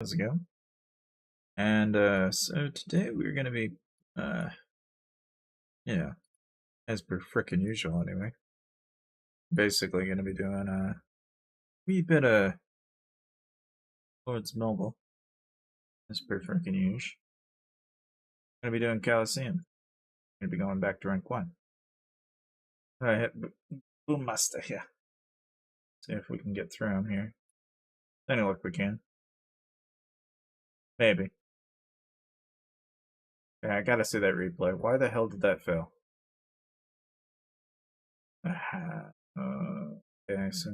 How's it go? And so today we're gonna be, uh, yeah, as per frickin' usual anyway. Basically gonna be doing a wee bit of Lords Mobile, as per frickin' usual. Gonna be doing Colosseum. Gonna be going back to rank 1. I hit Boom Master here. See if we can get through him here. Any luck we can. Maybe. Yeah, I gotta see that replay. Why the hell did that fail? Okay, so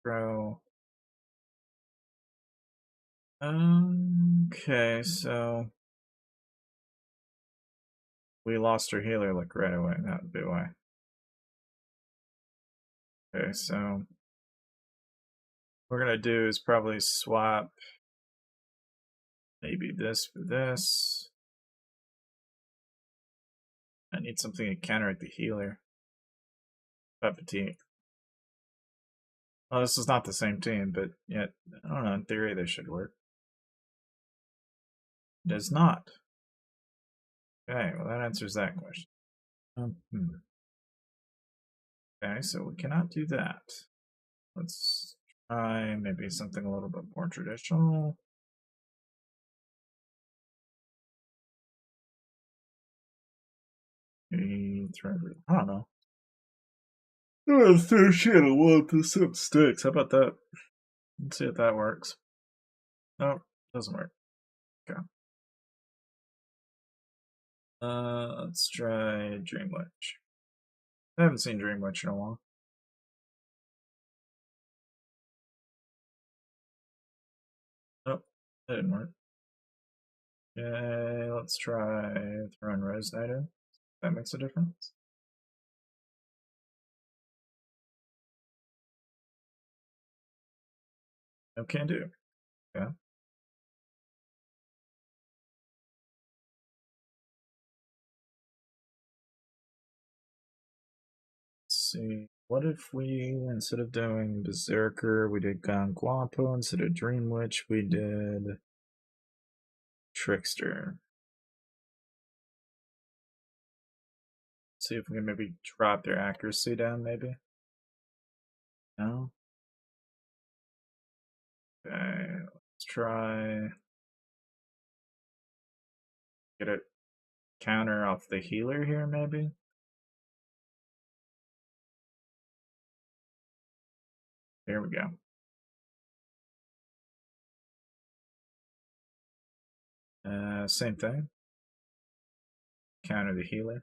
Necro. Okay, so we lost our healer like right away. That would be why. Okay, so what we're gonna do is probably swap maybe this for this. I need something to counteract the healer. Fatigue. Well, this is not the same team, but yet, I don't know, in theory they should work. It does not. Okay, well that answers that question. Okay, so we cannot do that. Let's try maybe something a little bit more traditional. Maybe I don't know. Let's throw shit on one to some sticks. How about that? Let's see if that works. No, doesn't work. Okay. Let's try Dream Witch. I haven't seen Dream Witch in a while. Nope, that didn't work. Okay, let's try throwing Rose Knight in. That makes a difference. No can do. Okay. Let's see. What if we, instead of doing Berserker, we did Guapo. Instead of Dream Witch, we did Trickster. See if we can maybe drop their accuracy down, maybe. No? Okay, let's try. Get a counter off the healer here, maybe? There we go. Same thing. Counter the healer.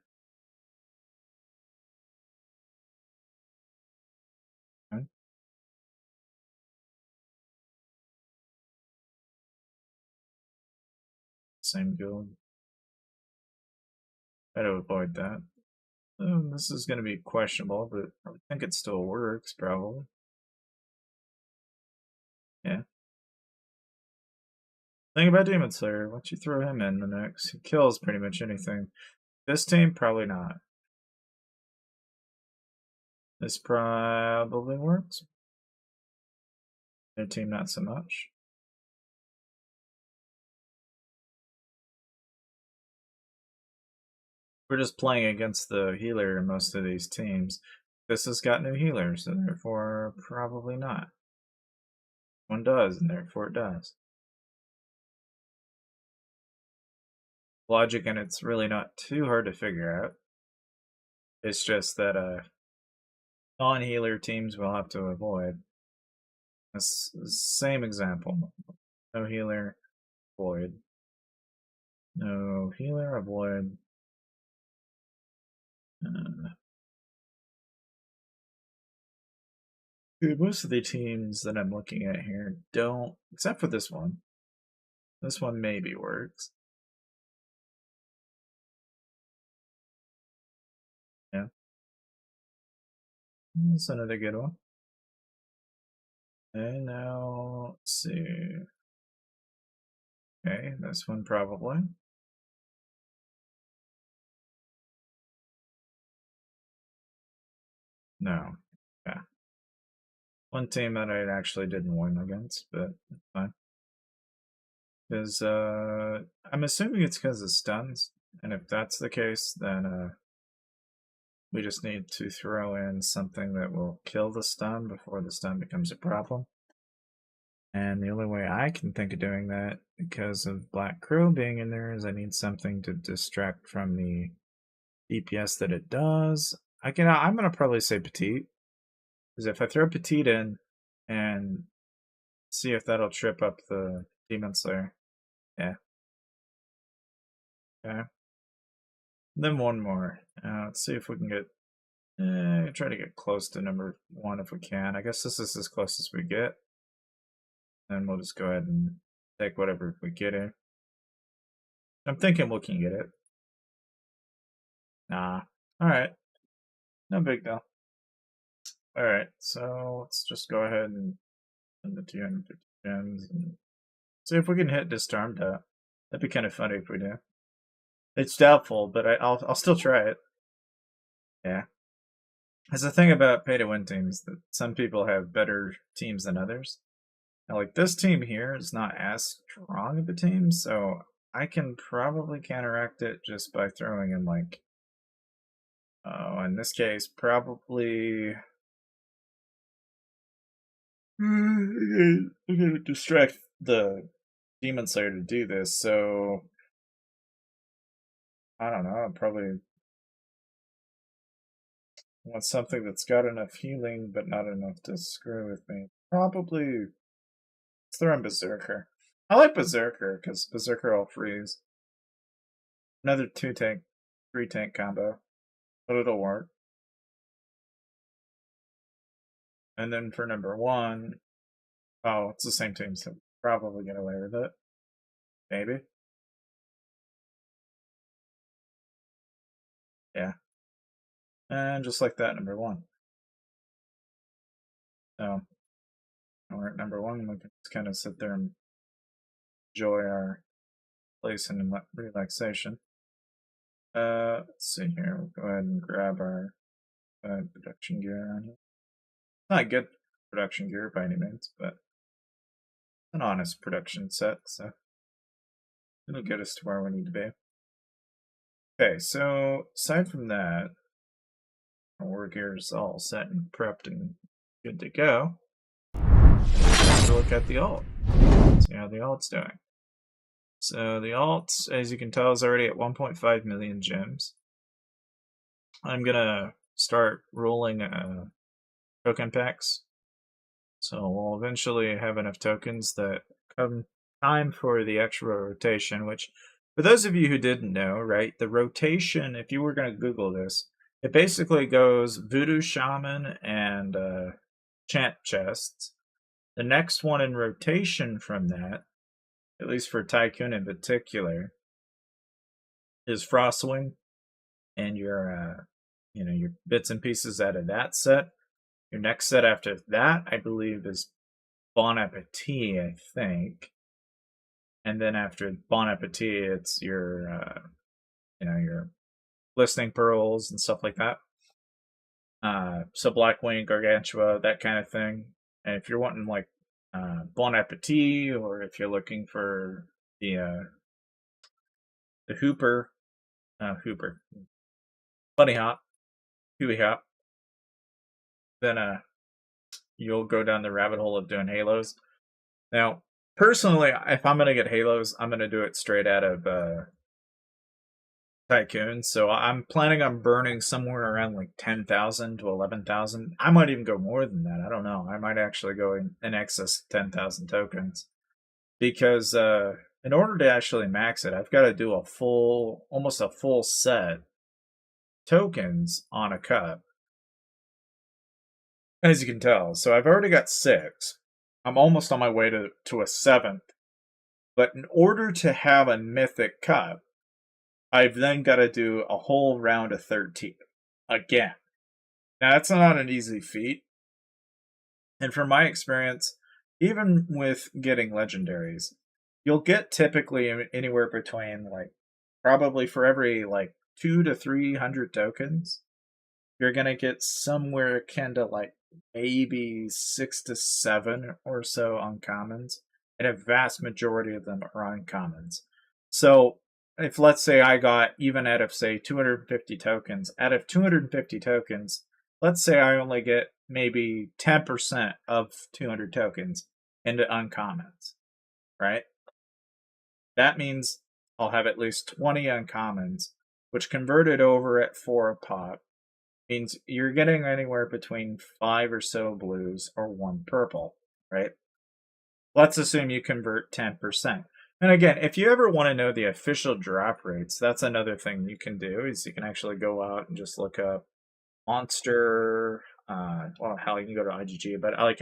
Okay. Same guild. Try to avoid that. This is going to be questionable, but I think it still works, probably. Yeah. Thing about Demon Slayer, once you throw him in the mix, he kills pretty much anything. This team, probably not. This probably works. Their team, not so much. We're just playing against the healer in most of these teams. This has got new healers, so therefore probably not. One does, and therefore it does. Logic, and it's really not too hard to figure out. It's just that non-healer teams will have to avoid. Same example. No healer, avoid. No healer, avoid. Most of the teams that I'm looking at here don't, except for this one. This one maybe works. Yeah. That's another good one. And now, let's see. Okay, this one probably. No. Yeah. One team that I actually didn't win against, but fine. Because I'm assuming it's because of stuns, and if that's the case, then we just need to throw in something that will kill the stun before the stun becomes a problem. And the only way I can think of doing that, because of Black Crow being in there, is I need something to distract from the DPS that it does. I'm gonna probably say Petite, because if I throw Petite in and see if that'll trip up the Demon Slayer. Yeah. Okay. Then one more. Let's see if we can get. Try to get close to number 1 if we can. I guess this is as close as we get. Then we'll just go ahead and take whatever we get in. I'm thinking we can get it. Nah. Alright. No big deal. Alright, so let's just go ahead and send the 250 gems and see if we can hit Disarmed up. That'd be kind of funny if we do. It's doubtful, but I'll still try it. Yeah. There's the thing about pay-to-win teams, that some people have better teams than others. Now, like, this team here is not as strong of a team, so I can probably counteract it just by throwing in, like, in this case, probably... I'm going to distract the Demon Slayer to do this, so... I don't know, I'll probably want something that's got enough healing, but not enough to screw with me. Probably... Let's throw in Berserker. I like Berserker, because Berserker will freeze. Another 2-tank, 3-tank combo. But it'll work. And then for number 1... Oh, it's the same team, so probably get away with it. Maybe. Yeah. And just like that, number 1. So, we're at number 1, we can just kind of sit there and enjoy our place in relaxation. Let's see here. We'll go ahead and grab our production gear on here. Not good production gear by any means, but an honest production set, so it'll get us to where we need to be. Okay, so aside from that, our war gear is all set and prepped and good to go. Let's look at the alt. See how the alt's doing. So the alt, as you can tell, is already at 1.5 million gems. I'm gonna start rolling token packs. So we'll eventually have enough tokens that come time for the actual rotation, which, for those of you who didn't know, right, the rotation, if you were going to Google this, it basically goes Voodoo Shaman and Chant Chests. The next one in rotation from that, at least for Tycoon in particular, is Frostwing, and your your bits and pieces out of that set. Your next set after that, I believe, is Bon Appetit, I think. And then after Bon Appetit, it's your your Listening Pearls and stuff like that. So Blackwing, Gargantua, that kind of thing. And if you're wanting like Bon Appetit, or if you're looking for the Hooper, Bunny Hop, Huey Hop, then you'll go down the rabbit hole of doing Halos. Now, personally, if I'm gonna get Halos, I'm gonna do it straight out of Tycoon. So I'm planning on burning somewhere around like 10,000 to 11,000. I might even go more than that. I don't know. I might actually go in excess of 10,000 tokens, because in order to actually max it, I've got to do almost a full set tokens on a cup, as you can tell. So I've already got 6. I'm almost on my way to a 7th. But in order to have a mythic cup, I've then got to do a whole round of 13 again. Now, that's not an easy feat. And from my experience, even with getting legendaries, you'll get typically anywhere between, like, probably for every, like, 200 to 300 tokens, you're going to get somewhere akin to, like, maybe 6 to 7 or so uncommons. and a vast majority of them are uncommons. So if let's say I got, even out of say 250 tokens, out of 250 tokens, let's say I only get maybe 10% of 200 tokens into uncommons, right? That means I'll have at least 20 uncommons, which converted over at 4 a pop means you're getting anywhere between 5 or so blues or 1 purple, right? Let's assume you convert 10%. And again, if you ever want to know the official drop rates, that's another thing you can do, is you can actually go out and just look up monster. Well, hell, you can go to IGG, but I like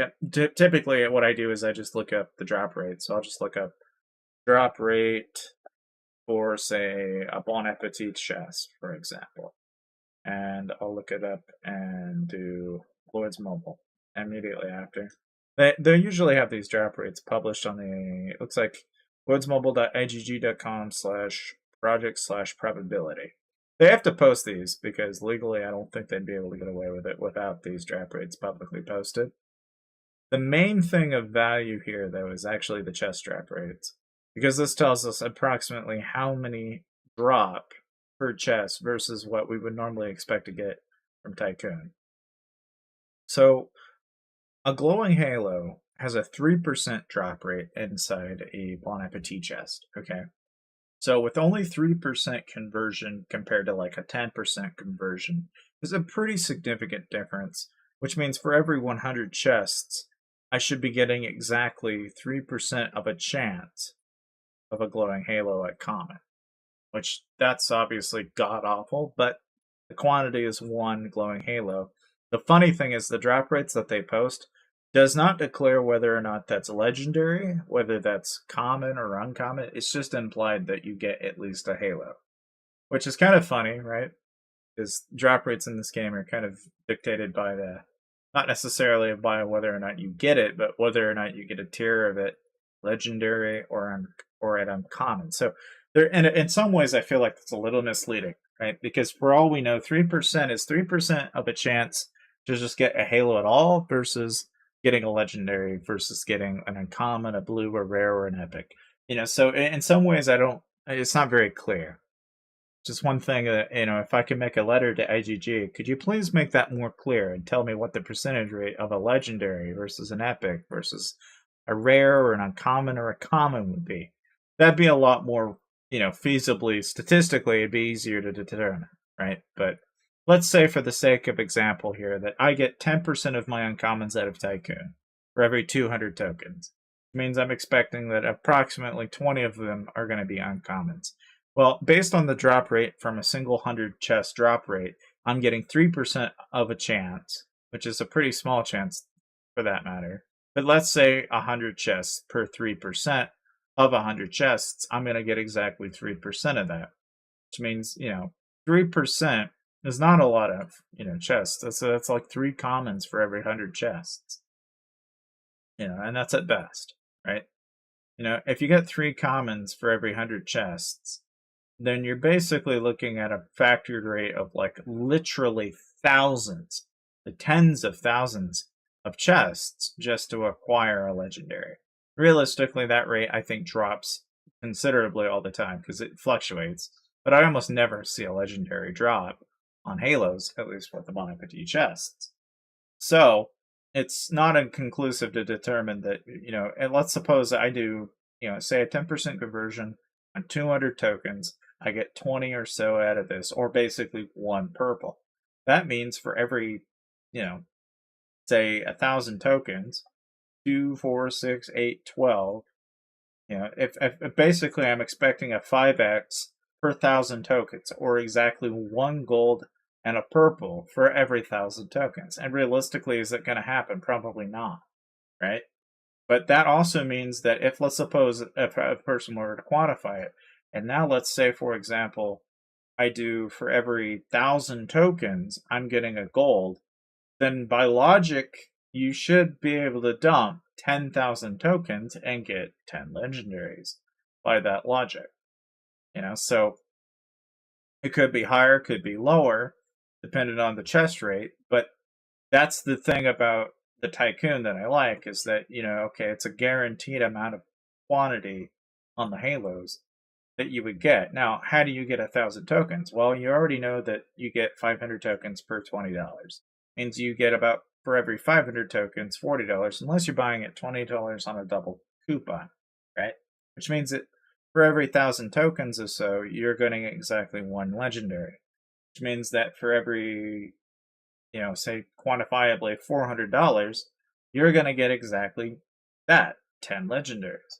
typically what I do is I just look up the drop rate. So I'll just look up drop rate for, say, a Bon Appetit chest, for example. And I'll look it up and do lordsmobile immediately after. They usually have these drop rates published on the, it looks like lordsmobile.igg.com/project/probability. They have to post these because legally I don't think they'd be able to get away with it without these drop rates publicly posted. The main thing of value here, though, is actually the chest drop rates, because this tells us approximately how many drop per chest versus what we would normally expect to get from Tycoon. So a glowing halo has a 3% drop rate inside a Bon Appetit chest, okay? So with only 3% conversion compared to like a 10% conversion is a pretty significant difference, which means for every 100 chests, I should be getting exactly 3% of a chance of a glowing halo at common, which that's obviously god-awful, but the quantity is 1 glowing halo. The funny thing is the drop rates that they post does not declare whether or not that's legendary, whether that's common or uncommon. It's just implied that you get at least a halo, which is kind of funny, right? Because drop rates in this game are kind of dictated by not necessarily by whether or not you get it, but whether or not you get a tier of it, legendary or at uncommon. So there, in some ways, I feel like it's a little misleading, right? Because for all we know, 3% is 3% of a chance to just get a halo at all versus getting a legendary versus getting an uncommon, a blue, a rare, or an epic. So in some ways, it's not very clear. Just one thing, if I can make a letter to IGG, could you please make that more clear and tell me what the percentage rate of a legendary versus an epic versus a rare or an uncommon or a common would be? That'd be a lot more, feasibly, statistically, it'd be easier to determine, right? But let's say for the sake of example here that I get 10% of my uncommons out of Tycoon for every 200 tokens. It means I'm expecting that approximately 20 of them are going to be uncommons. Well, based on the drop rate from a single 100 chest drop rate, I'm getting 3% of a chance, which is a pretty small chance for that matter. But let's say 100 chests per 3% of 100 chests, I'm going to get exactly 3% of that, which means, 3% is not a lot of, chests. That's like 3 commons for every 100 chests. And that's at best, right? If you get 3 commons for every 100 chests, then you're basically looking at a factored rate of like literally thousands, the tens of thousands of chests just to acquire a legendary. Realistically, that rate I think drops considerably all the time because it fluctuates, but I almost never see a legendary drop on Halos, at least with the Bon Appetit chests. So it's not inconclusive to determine that, and let's suppose I do, say a 10% conversion on 200 tokens, I get 20 or so out of this, or basically 1 purple. That means for every, say 1,000 tokens, 2, 4, 6, 8, 12. If basically I'm expecting a 5x per 1,000 tokens, or exactly 1 gold and a purple for every 1,000 tokens. And realistically, is it going to happen? Probably not, right? But that also means that if, let's suppose, if a person were to quantify it, and now let's say, for example, I do for every 1,000 tokens, I'm getting a gold, then by logic, you should be able to dump 10,000 tokens and get 10 legendaries by that logic. So it could be higher, could be lower, depending on the chest rate, but that's the thing about the Tycoon that I like, is that, okay, it's a guaranteed amount of quantity on the halos that you would get. Now, how do you get 1,000 tokens? Well, you already know that you get 500 tokens per $20. Means you get about, for every 500 tokens, $40, unless you're buying at $20 on a double coupon, right? Which means that for every 1,000 tokens or so, you're getting exactly one legendary. Which means that for every, say quantifiably $400, you're going to get exactly that, 10 legendaries.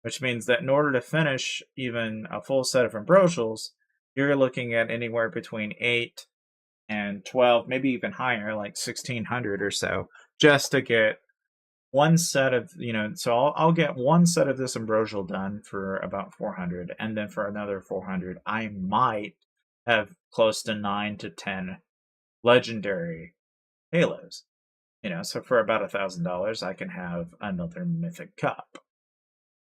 Which means that in order to finish even a full set of ambrosials, you're looking at anywhere between 8 and 12, maybe even higher, like 1,600 or so, just to get one set of, so I'll get one set of this ambrosial done for about 400, and then for another 400, I might have close to 9 to 10 legendary halos. So for about $1,000, I can have another mythic cup.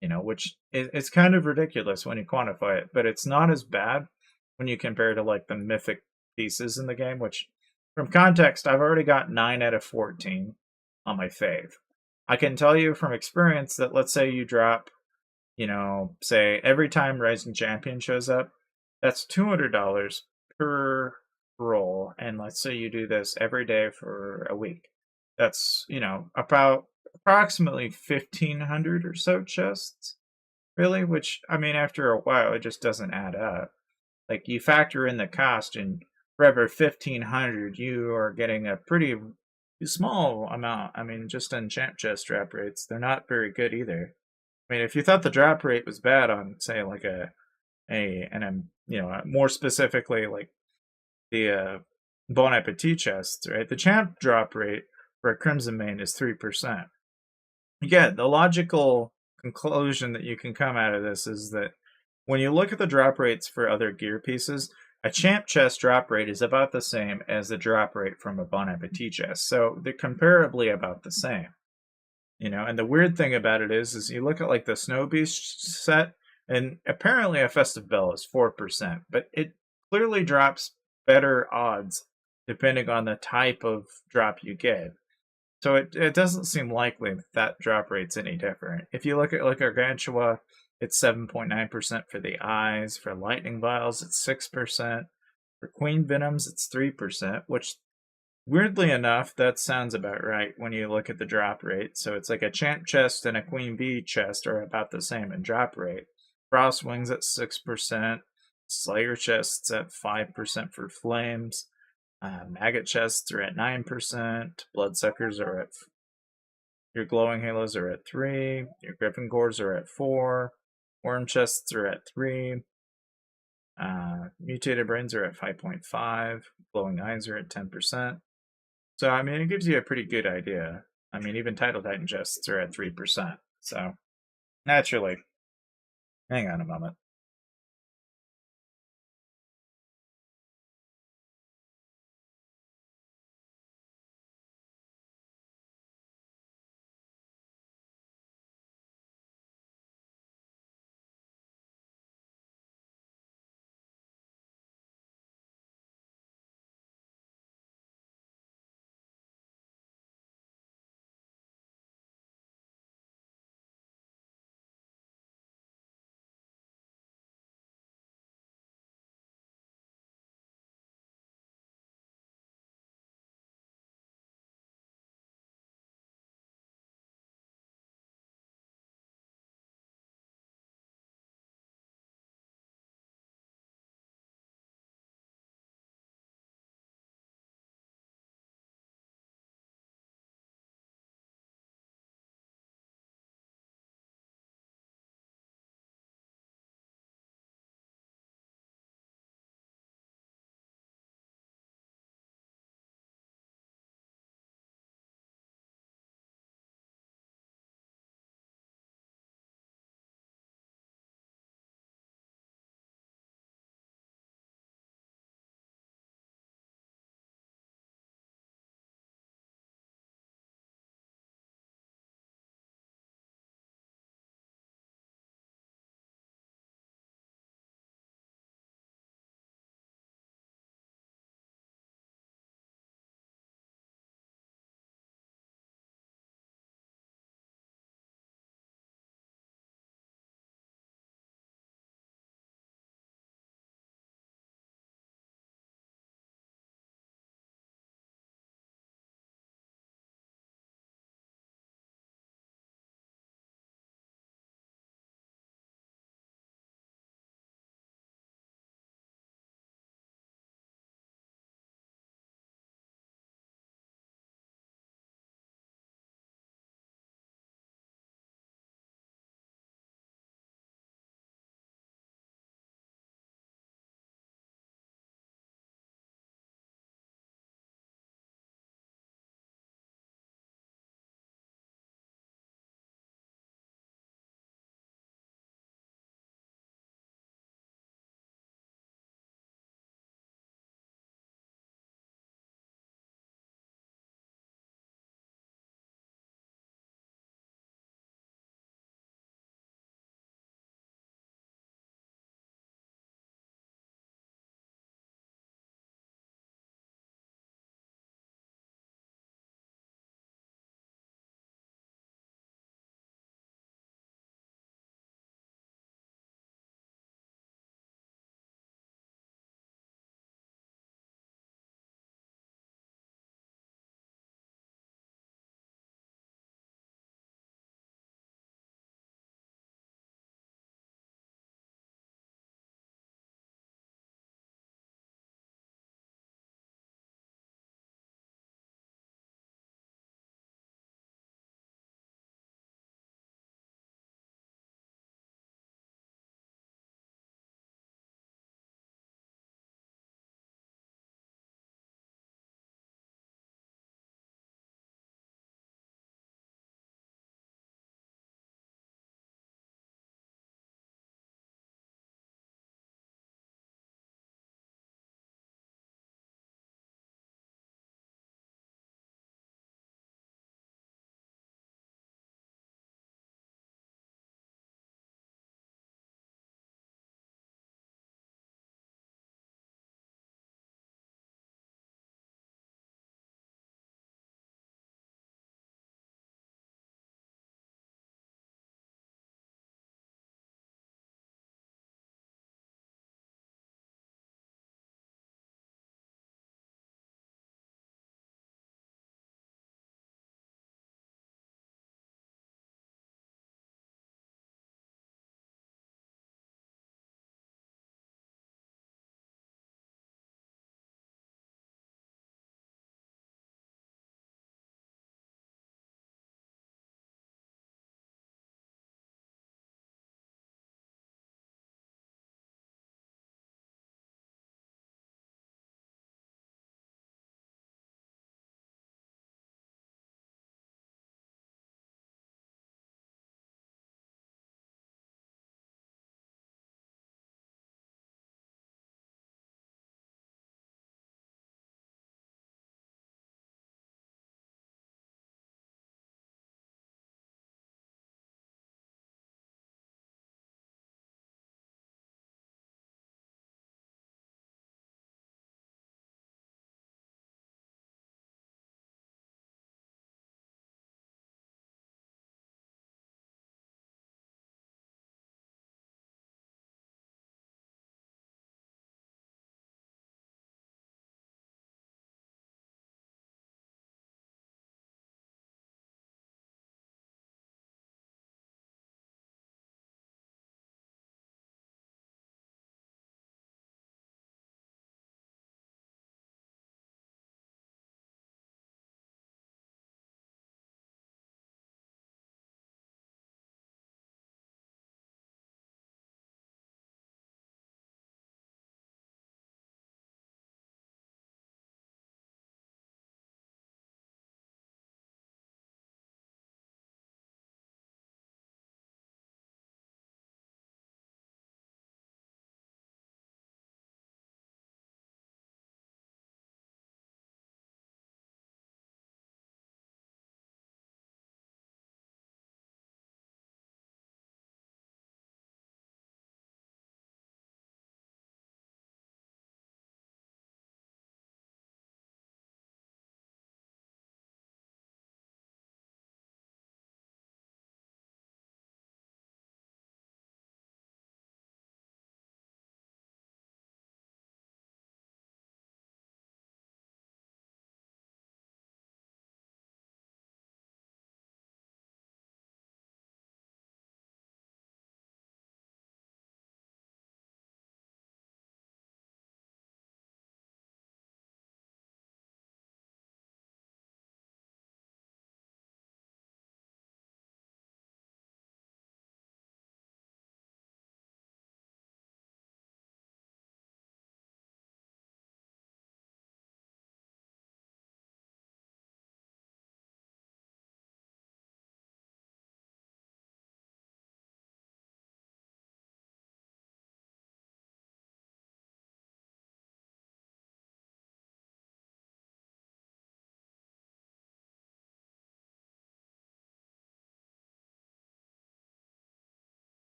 Which it's kind of ridiculous when you quantify it, but it's not as bad when you compare to like the mythic pieces in the game, which from context, I've already got 9 out of 14 on my fave. I can tell you from experience that let's say you drop, say every time Rising Champion shows up, that's $200 per roll. And let's say you do this every day for a week. That's, about approximately 1,500 or so chests, really, which, I mean, after a while, it just doesn't add up. Like, you factor in the cost, and for every 1,500, you are getting a pretty small amount. I mean, just on champ chest drop rates, they're not very good either. I mean, if you thought the drop rate was bad on, say, like more specifically, like the Bon Appetit chests, right? The champ drop rate for a Crimson Main is 3%. Yeah, the logical conclusion that you can come out of this is that when you look at the drop rates for other gear pieces, a champ chest drop rate is about the same as the drop rate from a Bon Appetit chest. So they're comparably about the same. And the weird thing about it is you look at like the Snow Beast set, and apparently a Festive Bell is 4%, but it clearly drops better odds depending on the type of drop you get. So it doesn't seem likely that drop rate's any different. If you look at like Gargantua, it's 7.9% for the eyes. For Lightning Vials, it's 6%. For Queen Venoms, it's 3%, which weirdly enough, that sounds about right when you look at the drop rate. So it's like a Champ chest and a Queen Bee chest are about the same in drop rate. Frost Wings at 6%. Slayer chests at 5% for Flames. Maggot chests are at 9%. Bloodsuckers are at. Your glowing halos are at 3. Your griffin cores are at 4. Worm chests are at 3. Mutated brains are at 5.5. Glowing eyes are at 10%. So I mean, it gives you a pretty good idea. I mean, even Tidal Titan chests are at 3%. So naturally, hang on a moment.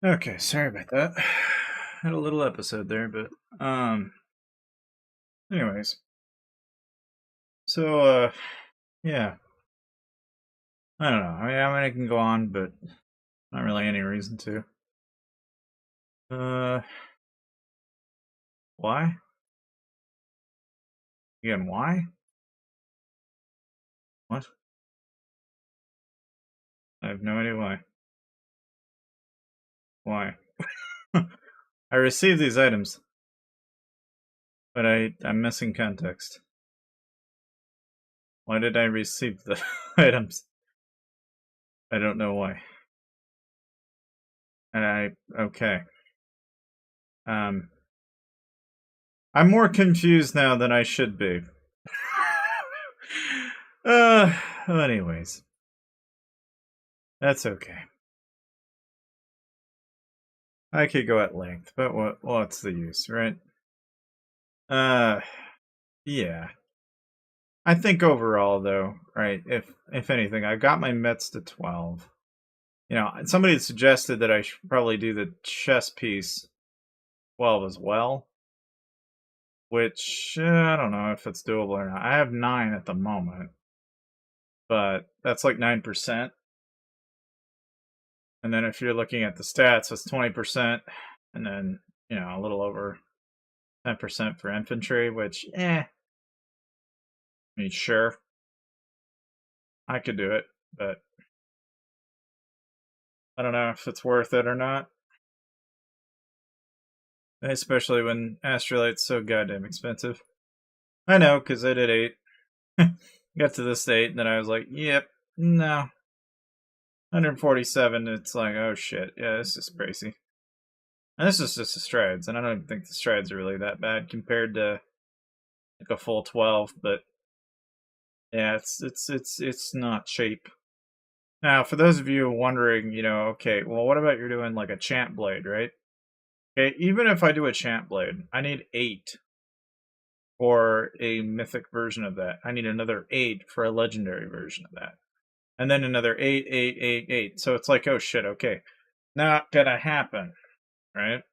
Okay, sorry about that. Had a little episode there, but anyways. So yeah. I don't know. I can go on, but not really any reason to. Uh why? Again, why? What? I have no idea why. Why? I received these items, but I'm missing context. Why did I receive the items? I don't know why. And okay. Um, I'm more confused now than I should be. Anyways, that's okay. I could go at length, but what's the use, right? Yeah. I think overall, though, right? If anything, I got my Mets to 12. You know, somebody suggested that I should probably do the chess piece 12 as well, which I don't know if it's doable or not. I have 9 at the moment, but that's like 9%. And then if you're looking at the stats, it's 20%, and then, a little over 10% for infantry, which, I mean, sure, I could do it, but I don't know if it's worth it or not. Especially when Astrolite's so goddamn expensive. I know, because I did 8. Got to this 8, and then I was like, yep, no. 147, it's like, oh shit, yeah, this is crazy. And this is just the strides, and I don't even think the strides are really that bad compared to like a full 12, but yeah, it's not cheap. Now, for those of you wondering, okay, well, what about you're doing like a Champ Blade, right? Okay, even if I do a Champ Blade, I need 8 for a mythic version of that. I need another 8 for a legendary version of that. And then another 8, 8, 8, 8. So it's like, oh shit, okay. Not gonna happen, right?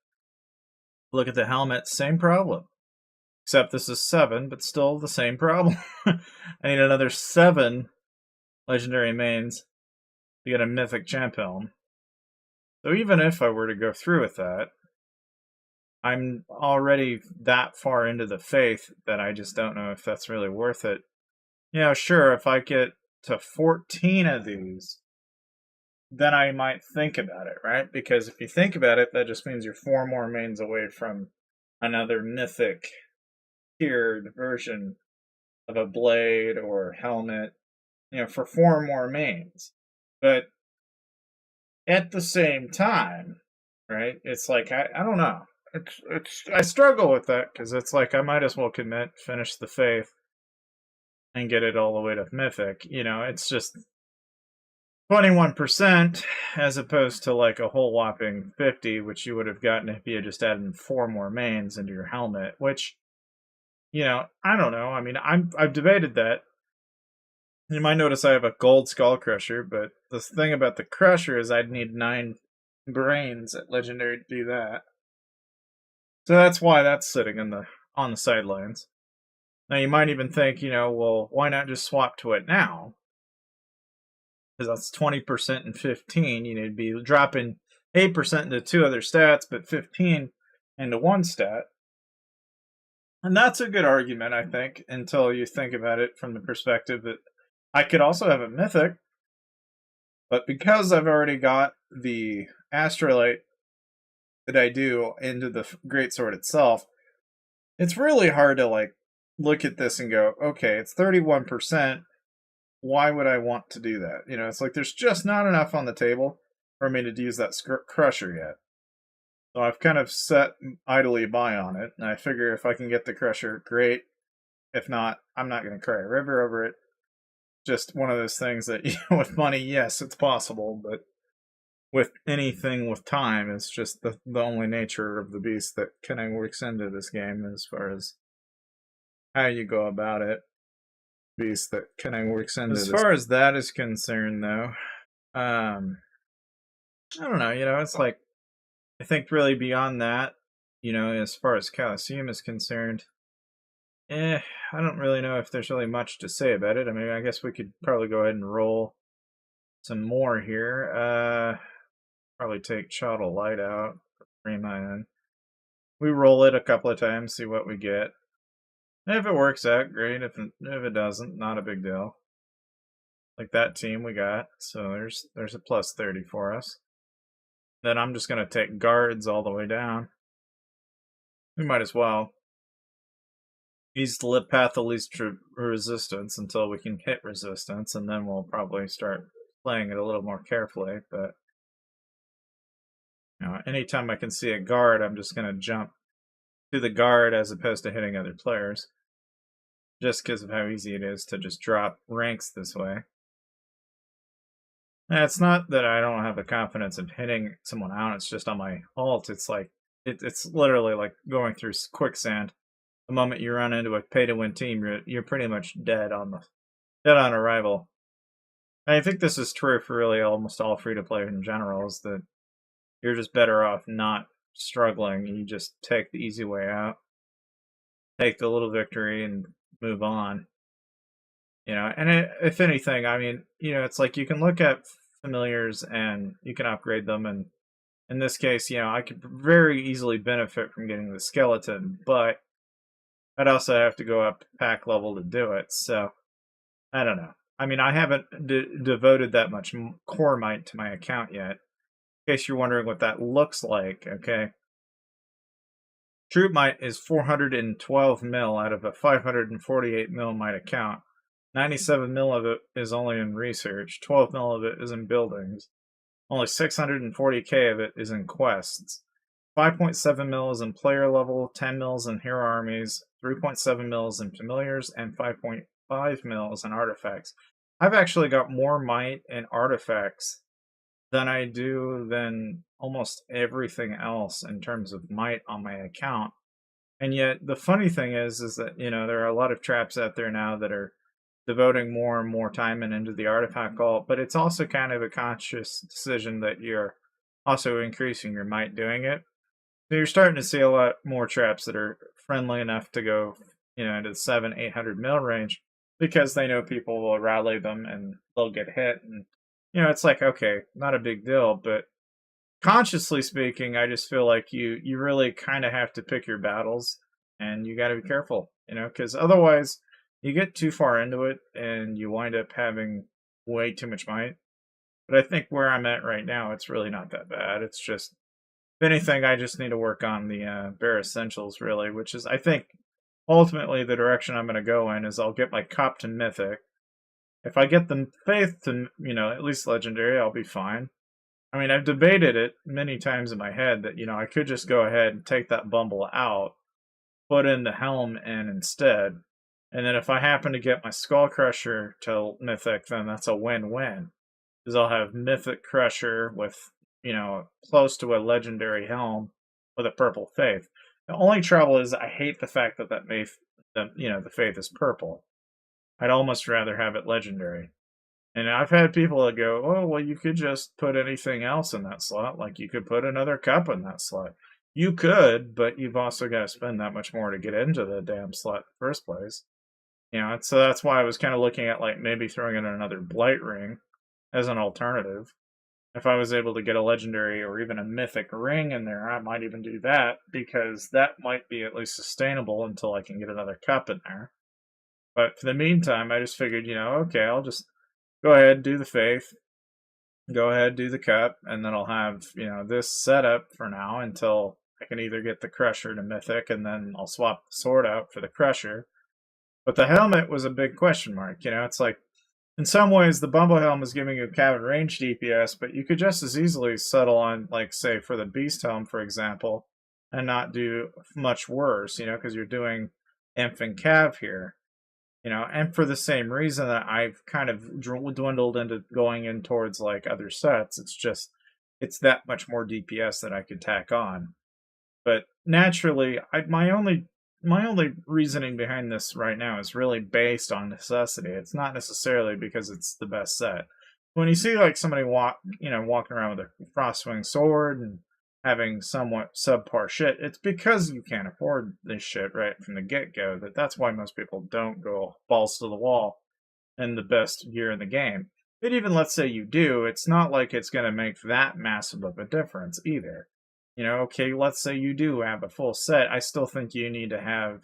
Look at the helmet, same problem. Except this is 7, but still the same problem. I need another 7 legendary mains to get a mythic champ helm. So even if I were to go through with that, I'm already that far into the faith that I just don't know if that's really worth it. Sure, if I get to 14 of these, then I might think about it, right? Because if you think about it, that just means you're 4 more mains away from another mythic tiered version of a blade or helmet, for 4 more mains. But at the same time, right? It's like I don't know. It's I struggle with that because it's like I might as well commit, finish the faith, and get it all the way to mythic. It's just 21% as opposed to like a whole whopping 50, which you would have gotten if you had just added 4 more mains into your helmet, which, I don't know. I mean, I've debated that. You might notice I have a gold skull crusher, but the thing about the crusher is I'd need 9 brains at legendary to do that. So that's why that's sitting on the sidelines. Now you might even think, well, why not just swap to it now? Because that's 20% and 15. You'd be dropping 8% into 2 other stats, but 15 into 1 stat. And that's a good argument, I think, until you think about it from the perspective that I could also have a mythic, but because I've already got the astrolite that I do into the greatsword itself, it's really hard to like look at this and go, okay, it's 31%. Why would I want to do that? It's like there's just not enough on the table for me to use that crusher yet. So I've kind of set idly by on it, and I figure if I can get the crusher, great. If not, I'm not going to cry a river over it. Just one of those things that, with money, yes, it's possible, but with anything with time, it's just the only nature of the beast that kind of works into this game as far as how you go about it. Beast that kind of works into as far as that is concerned, though, I don't know. It's like I think really beyond that, as far as Colosseum is concerned, eh, I don't really know if there's really much to say about it. I mean, I guess we could probably go ahead and roll some more here. Probably take Shuttle Light out, Prima in. We roll it a couple of times, see what we get. If it works out, great. If it doesn't, not a big deal. Like that team we got, so there's a plus 30 for us. Then I'm just gonna take guards all the way down. We might as well. Use the lip path of least resistance until we can hit resistance, and then we'll probably start playing it a little more carefully. But anytime I can see a guard, I'm just gonna jump to the guard as opposed to hitting other players, just because of how easy it is to just drop ranks this way. And it's not that I don't have the confidence in hitting someone out. It's just on my alt. It's like it's literally like going through quicksand. The moment you run into a pay-to-win team, you're pretty much dead on arrival. And I think this is true for really almost all free-to-play in general. Is that you're just better off not struggling. You just take the easy way out, take the little victory, and move on. And if anything, I mean, it's like you can look at familiars and you can upgrade them. And in this case, I could very easily benefit from getting the skeleton, but I'd also have to go up pack level to do it. So I don't know. I mean, I haven't devoted that much core might to my account yet. In case you're wondering what that looks like, okay? Troop might is 412 mil out of a 548 mil might account. 97 mil of it is only in research. 12 mil of it is in buildings. Only 640k of it is in quests. 5.7 mil is in player level, 10 mils in hero armies, 3.7 mils in familiars, and 5.5 mils in artifacts. I've actually got more might in artifacts than I do than almost everything else in terms of might on my account. And yet the funny thing is that, there are a lot of traps out there now that are devoting more and more time into the artifact alt, but it's also kind of a conscious decision that you're also increasing your might doing it. So you're starting to see a lot more traps that are friendly enough to go, into the 700-800 mil range because they know people will rally them and they'll get hit. And, it's like, okay, not a big deal. But consciously speaking, I just feel like you really kind of have to pick your battles and you got to be careful, because otherwise you get too far into it and you wind up having way too much might. But I think where I'm at right now, it's really not that bad. It's just, if anything, I just need to work on the bare essentials, really, which is, I think, ultimately the direction I'm going to go in is I'll get my cop to mythic. If I get the faith to, at least legendary, I'll be fine. I mean, I've debated it many times in my head that, I could just go ahead and take that bumble out, put in the helm in instead. And then if I happen to get my Skull Crusher to Mythic, then that's a win-win. Because I'll have Mythic Crusher with, close to a legendary helm with a purple faith. The only trouble is I hate the fact that the faith is purple. I'd almost rather have it legendary. And I've had people that go, oh, well, you could just put anything else in that slot. Like you could put another cup in that slot. You could, but you've also got to spend that much more to get into the damn slot in the first place. So that's why I was kind of looking at like maybe throwing in another Blight Ring as an alternative. If I was able to get a legendary or even a mythic ring in there, I might even do that because that might be at least sustainable until I can get another cup in there. But for the meantime, I just figured, okay, I'll just go ahead, do the faith, go ahead, do the cup, and then I'll have, this set up for now until I can either get the crusher to mythic and then I'll swap the sword out for the crusher. But the helmet was a big question mark. It's like, in some ways, the Bumble Helm is giving you cabin range DPS, but you could just as easily settle on, like, say, for the Beast Helm, for example, and not do much worse, because you're doing Inf and Cav here. And for the same reason that I've kind of dwindled into going in towards, like, other sets, it's that much more DPS that I could tack on. But naturally, my only reasoning behind this right now is really based on necessity. It's not necessarily because it's the best set. When you see like somebody walking around with a Frostwing sword and having somewhat subpar shit, it's because you can't afford this shit right from the get-go. That's why most people don't go balls to the wall in the best gear in the game. But even let's say you do, it's not like it's going to make that massive of a difference either. Okay, let's say you do have a full set. I still think you need to have,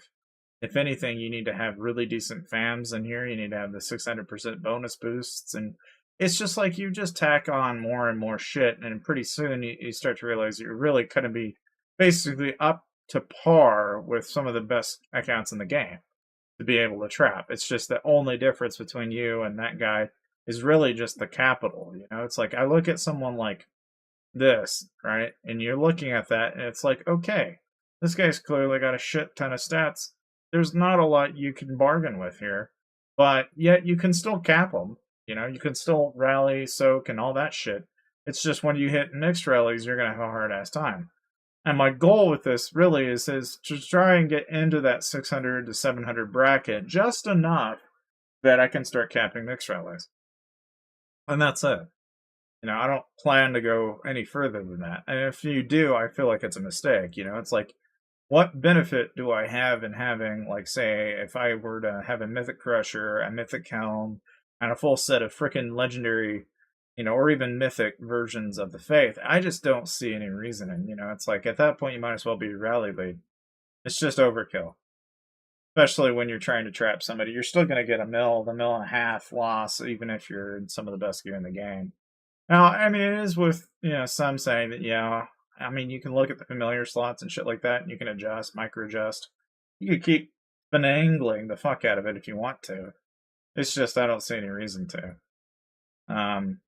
if anything, you need to have really decent FAMs in here. You need to have the 600% bonus boosts. And it's just like you just tack on more and more shit. And pretty soon you start to realize you're really going to be basically up to par with some of the best accounts in the game to be able to trap. It's just the only difference between you and that guy is really just the capital. It's like I look at someone like this, right? And you're looking at that, and it's like, okay, this guy's clearly got a shit ton of stats. There's not a lot you can bargain with here, but yet you can still cap them. You can still rally, soak, and all that shit. It's just when you hit mixed rallies, you're gonna have a hard ass time. And my goal with this really is to try and get into that 600 to 700 bracket just enough that I can start capping mixed rallies. And that's it. I don't plan to go any further than that. And if you do, I feel like it's a mistake. It's like, what benefit do I have in having, like, say, if I were to have a Mythic Crusher, a Mythic Helm, and a full set of freaking legendary, or even mythic versions of the Faith? I just don't see any reasoning. It's like at that point, you might as well be Rally Lead. It's just overkill. Especially when you're trying to trap somebody. You're still going to get the mill and a half loss, even if you're in some of the best gear in the game. Now, I mean, it is with, some saying that, you can look at the familiar slots and shit like that, and you can adjust, micro adjust. You could keep finagling the fuck out of it if you want to. It's just, I don't see any reason to.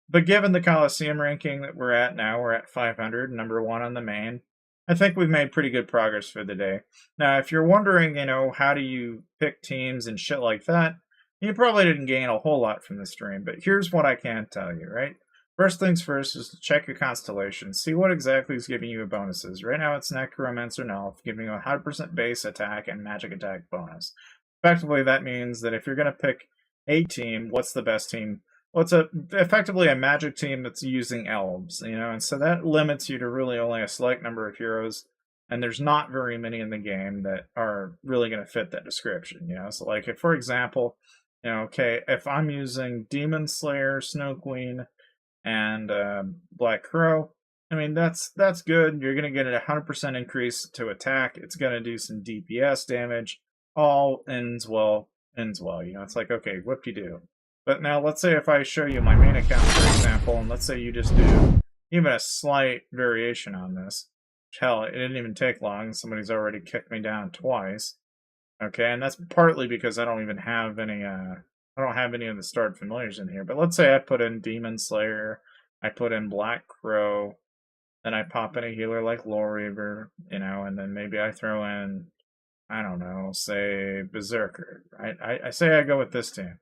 But given the Colosseum ranking that we're at now, we're at 500, number 1 on the main. I think we've made pretty good progress for the day. Now, if you're wondering, how do you pick teams and shit like that, you probably didn't gain a whole lot from the stream, but here's what I can tell you, right? First things first is to check your constellation, see what exactly is giving you bonuses. Right now it's Necromancer Elf, giving you a 100% base attack and magic attack bonus. Effectively, that means that if you're going to pick a team, what's the best team? Well, it's effectively a magic team that's using elves, and so that limits you to really only a select number of heroes, and there's not very many in the game that are really going to fit that description, So like, if, for example, okay, if I'm using Demon Slayer, Snow Queen, and Black Crow, I mean, that's good. You're going to get a 100% increase to attack. It's going to do some DPS damage. All ends well. It's like, okay, whoop-de-doo. But now let's say if I show you my main account, for example, and let's say you just do even a slight variation on this. Hell, it didn't even take long. Somebody's already kicked me down twice. Okay, and that's partly because I don't even have any I don't have any of the starred familiars in here. But let's say I put in Demon Slayer, I put in Black Crow, then I pop in a healer like Lore Reaver, and then maybe I throw in, I don't know, say Berserker. I say I go with this team.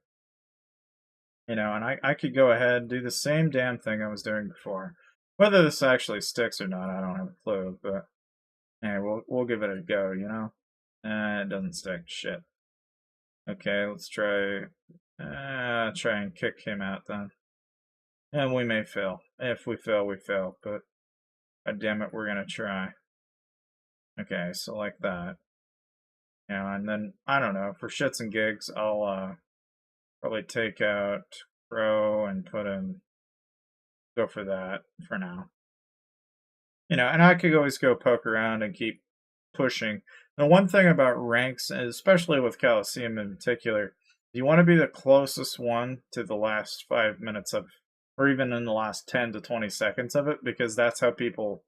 And I could go ahead and do the same damn thing I was doing before. Whether this actually sticks or not, I don't have a clue, but we'll give it a go, it doesn't stick. Shit. Okay, let's try and kick him out then. And we may fail. If we fail, we fail, but god damn it, we're gonna try. Okay, so like that. And then, I don't know, for shits and gigs, I'll probably take out Crow and go for that for now. And I could always go poke around and keep pushing. The one thing about ranks, especially with Colosseum in particular, you want to be the closest one to the last 5 minutes of, or even in the last 10 to 20 seconds of it, because that's how people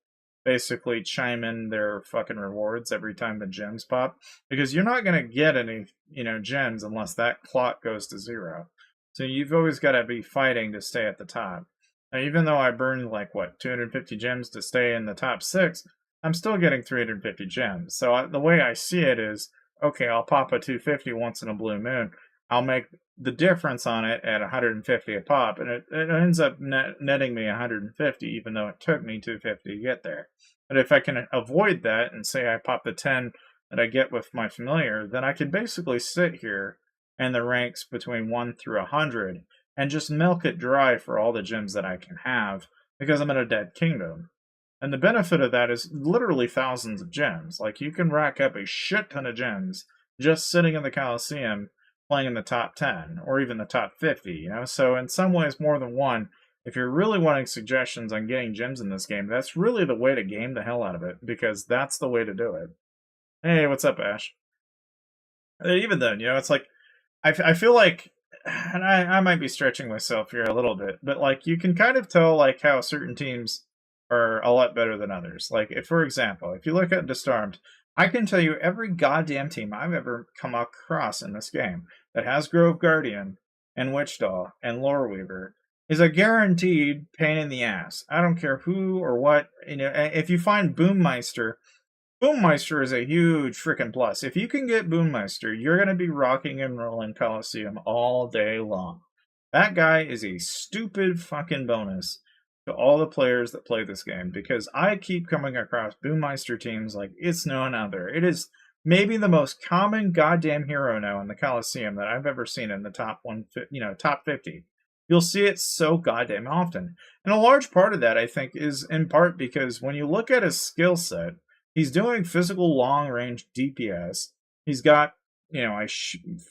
basically chime in their fucking rewards every time the gems pop. Because you're not going to get any, gems unless that clock goes to 0. So you've always got to be fighting to stay at the top. Now, even though I burned 250 gems to stay in the top 6, I'm still getting 350 gems. So the way I see it is, okay, I'll pop a 250 once in a blue moon. I'll make the difference on it at 150 a pop, and it ends up netting me 150, even though it took me 250 to get there. But if I can avoid that, and say I pop the 10 that I get with my familiar, then I can basically sit here in the ranks between 1 through 100 and just milk it dry for all the gems that I can have, because I'm in a dead kingdom. And the benefit of that is literally thousands of gems. Like, you can rack up a shit ton of gems just sitting in the Colosseum playing in the top 10 or even the top 50, you know? So, in some ways, more than one. If you're really wanting suggestions on getting gems in this game, that's really the way to game the hell out of it, because that's the way to do it. Hey, what's up, Ash? Even then, you know, it's like, I feel like, and I might be stretching myself here a little bit, but like you can kind of tell like how certain teams are a lot better than others. Like, if, for example, if you look at Disarmed, I can tell you every goddamn team I've ever come across in this game that has Grove Guardian and Witch Doll and Lore Weaver is a guaranteed pain in the ass. I don't care who or what. You know, if you find Boommeister, Boommeister is a huge freaking plus. If you can get Boommeister, you're going to be rocking and rolling Colosseum all day long. That guy is a stupid fucking bonus to all the players that play this game, because I keep coming across Boommeister teams like it's no other. It is maybe the most common goddamn hero now in the Colosseum that I've ever seen in the top 50. You'll see it so goddamn often. And a large part of that, I think, is in part because when you look at his skill set, he's doing physical long range DPS. He's got, you know,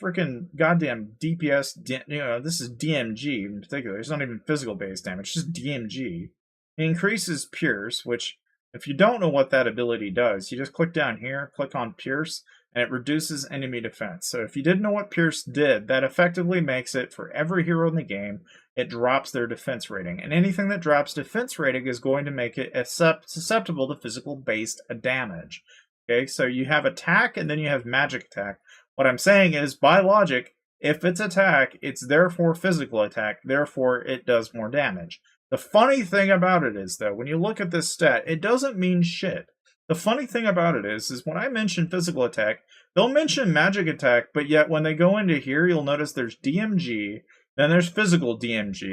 freaking goddamn DPS. You know, this is DMG in particular. It's not even physical base damage, just DMG. He increases Pierce, which, if you don't know what that ability does, you just click down here, click on Pierce, and it reduces enemy defense. So if you didn't know what Pierce did, that effectively makes it, for every hero in the game, it drops their defense rating. And anything that drops defense rating is going to make it susceptible to physical-based damage. Okay, so you have attack and then you have magic attack. What I'm saying is, by logic, if it's attack, it's therefore physical attack, therefore it does more damage. The funny thing about it is, though, when you look at this stat, it doesn't mean shit. The funny thing about it is when I mention physical attack, they'll mention magic attack, but yet when they go into here, you'll notice there's DMG, then there's physical DMG,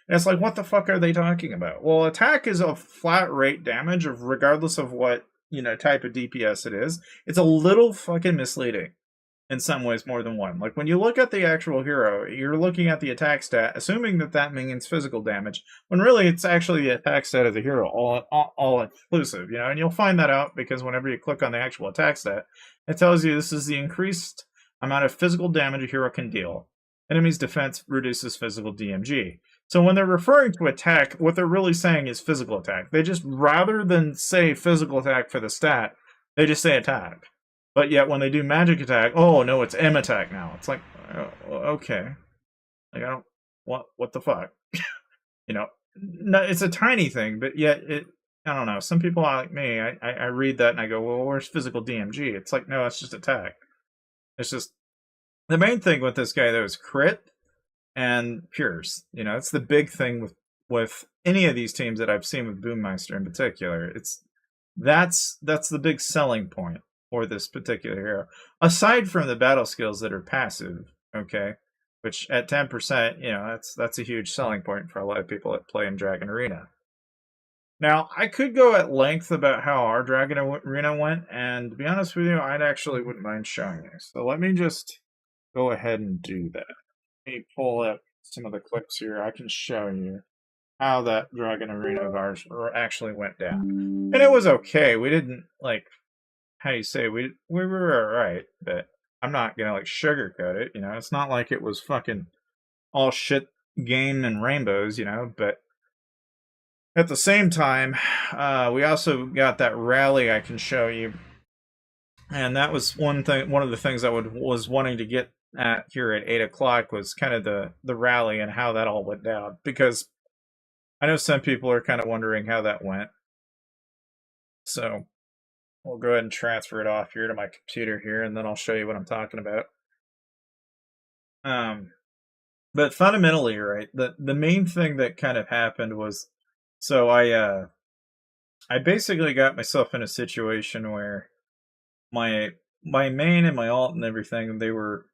and it's like, what the fuck are they talking about? Well, attack is a flat rate damage of regardless of what, you know, type of DPS it is. It's a little fucking misleading in some ways, more than one. Like, when you look at the actual hero, you're looking at the attack stat, assuming that that means physical damage, when really it's actually the attack stat of the hero, all inclusive, you know. And you'll find that out because whenever you click on the actual attack stat, it tells you this is the increased amount of physical damage a hero can deal. Enemy's defense reduces physical DMG. So when they're referring to attack, what they're really saying is physical attack. They just, rather than say physical attack for the stat, they just say attack. But yet when they do magic attack, oh no, it's M attack now. It's like, okay. Like, I don't, what the fuck? You know, no, it's a tiny thing, but yet I don't know. Some people like me, I read that and I go, well, where's physical DMG? It's like, no, it's just attack. It's just, the main thing with this guy, though, is crit and Pierce. You know, it's the big thing with any of these teams that I've seen with Boommeister in particular. That's the big selling point for this particular hero. Aside from the battle skills that are passive, okay, which at 10%, you know, that's a huge selling point for a lot of people that play in Dragon Arena. Now, I could go at length about how our Dragon Arena went, and to be honest with you, I actually wouldn't mind showing you. So let me just go ahead and do that. Let me pull up some of the clips here. I can show you how that Dragon Arena of ours actually went down. And it was okay. We didn't, like, how do you say, we were alright, but I'm not gonna, like, sugarcoat it, you know? It's not like it was fucking all shit game and rainbows, you know? But at the same time, we also got that rally I can show you. And that was one of the things I was wanting to get at here at 8 o'clock, was kind of the rally and how that all went down. Because I know some people are kind of wondering how that went. So we'll go ahead and transfer it off here to my computer here, and then I'll show you what I'm talking about. But fundamentally, right, the main thing that kind of happened was, so I basically got myself in a situation where my main and my alt and everything, they were,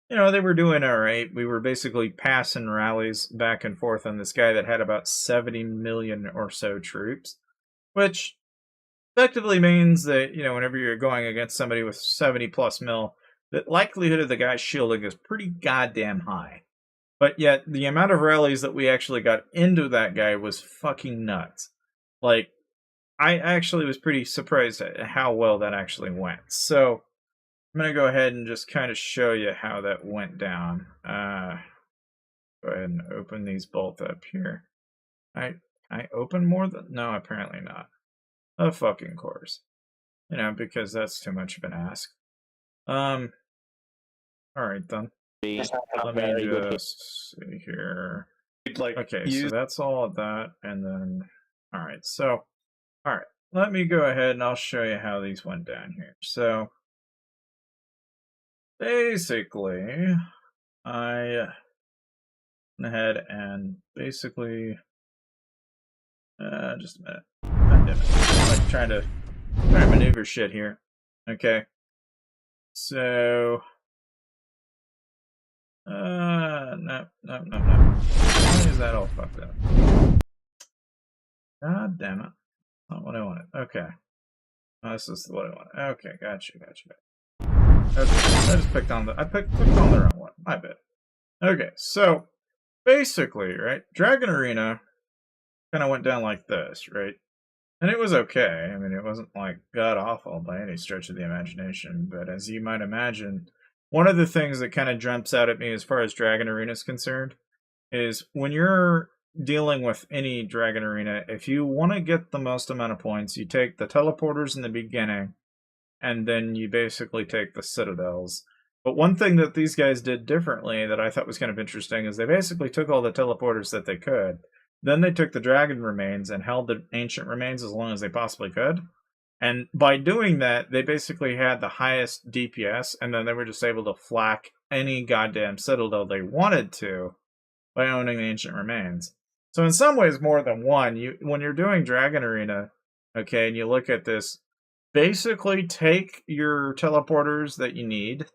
you know, they were doing all right. We were basically passing rallies back and forth on this guy that had about 70 million or so troops, which effectively means that, you know, whenever you're going against somebody with 70 plus mil, the likelihood of the guy shielding is pretty goddamn high. But yet, the amount of rallies that we actually got into that guy was fucking nuts. Like, I actually was pretty surprised at how well that actually went. So I'm going to go ahead and just kind of show you how that went down. Go ahead and open these both up here. I open more than... No, apparently not. Of fucking course. You know, because that's too much of an ask. Alright then. Let me just see here. Okay, so that's all of that, and then... Alright, so... Alright, let me go ahead and I'll show you how these went down here. So... Basically, I went ahead and basically... just a minute. God damn it. I'm like trying to maneuver shit here. Okay. So... no. Why is that all fucked up? God damn it. Not what I wanted. Okay. Oh, this is what I wanted. Okay, gotcha. Okay, I just picked on the... I picked on the wrong one. My bad. Okay, so... Basically, right, Dragon Arena kind of went down like this, right? And it was okay. I mean, it wasn't, like, god-awful by any stretch of the imagination, but as you might imagine, one of the things that kind of jumps out at me as far as Dragon Arena is concerned is when you're dealing with any Dragon Arena, if you want to get the most amount of points, you take the teleporters in the beginning, and then you basically take the citadels. But one thing that these guys did differently that I thought was kind of interesting is they basically took all the teleporters that they could. Then they took the dragon remains and held the ancient remains as long as they possibly could. And by doing that, they basically had the highest DPS, and then they were just able to flak any goddamn citadel they wanted to by owning the ancient remains. So in some ways, more than one. When you're doing Dragon Arena, okay, and you look at this, basically take your teleporters that you need,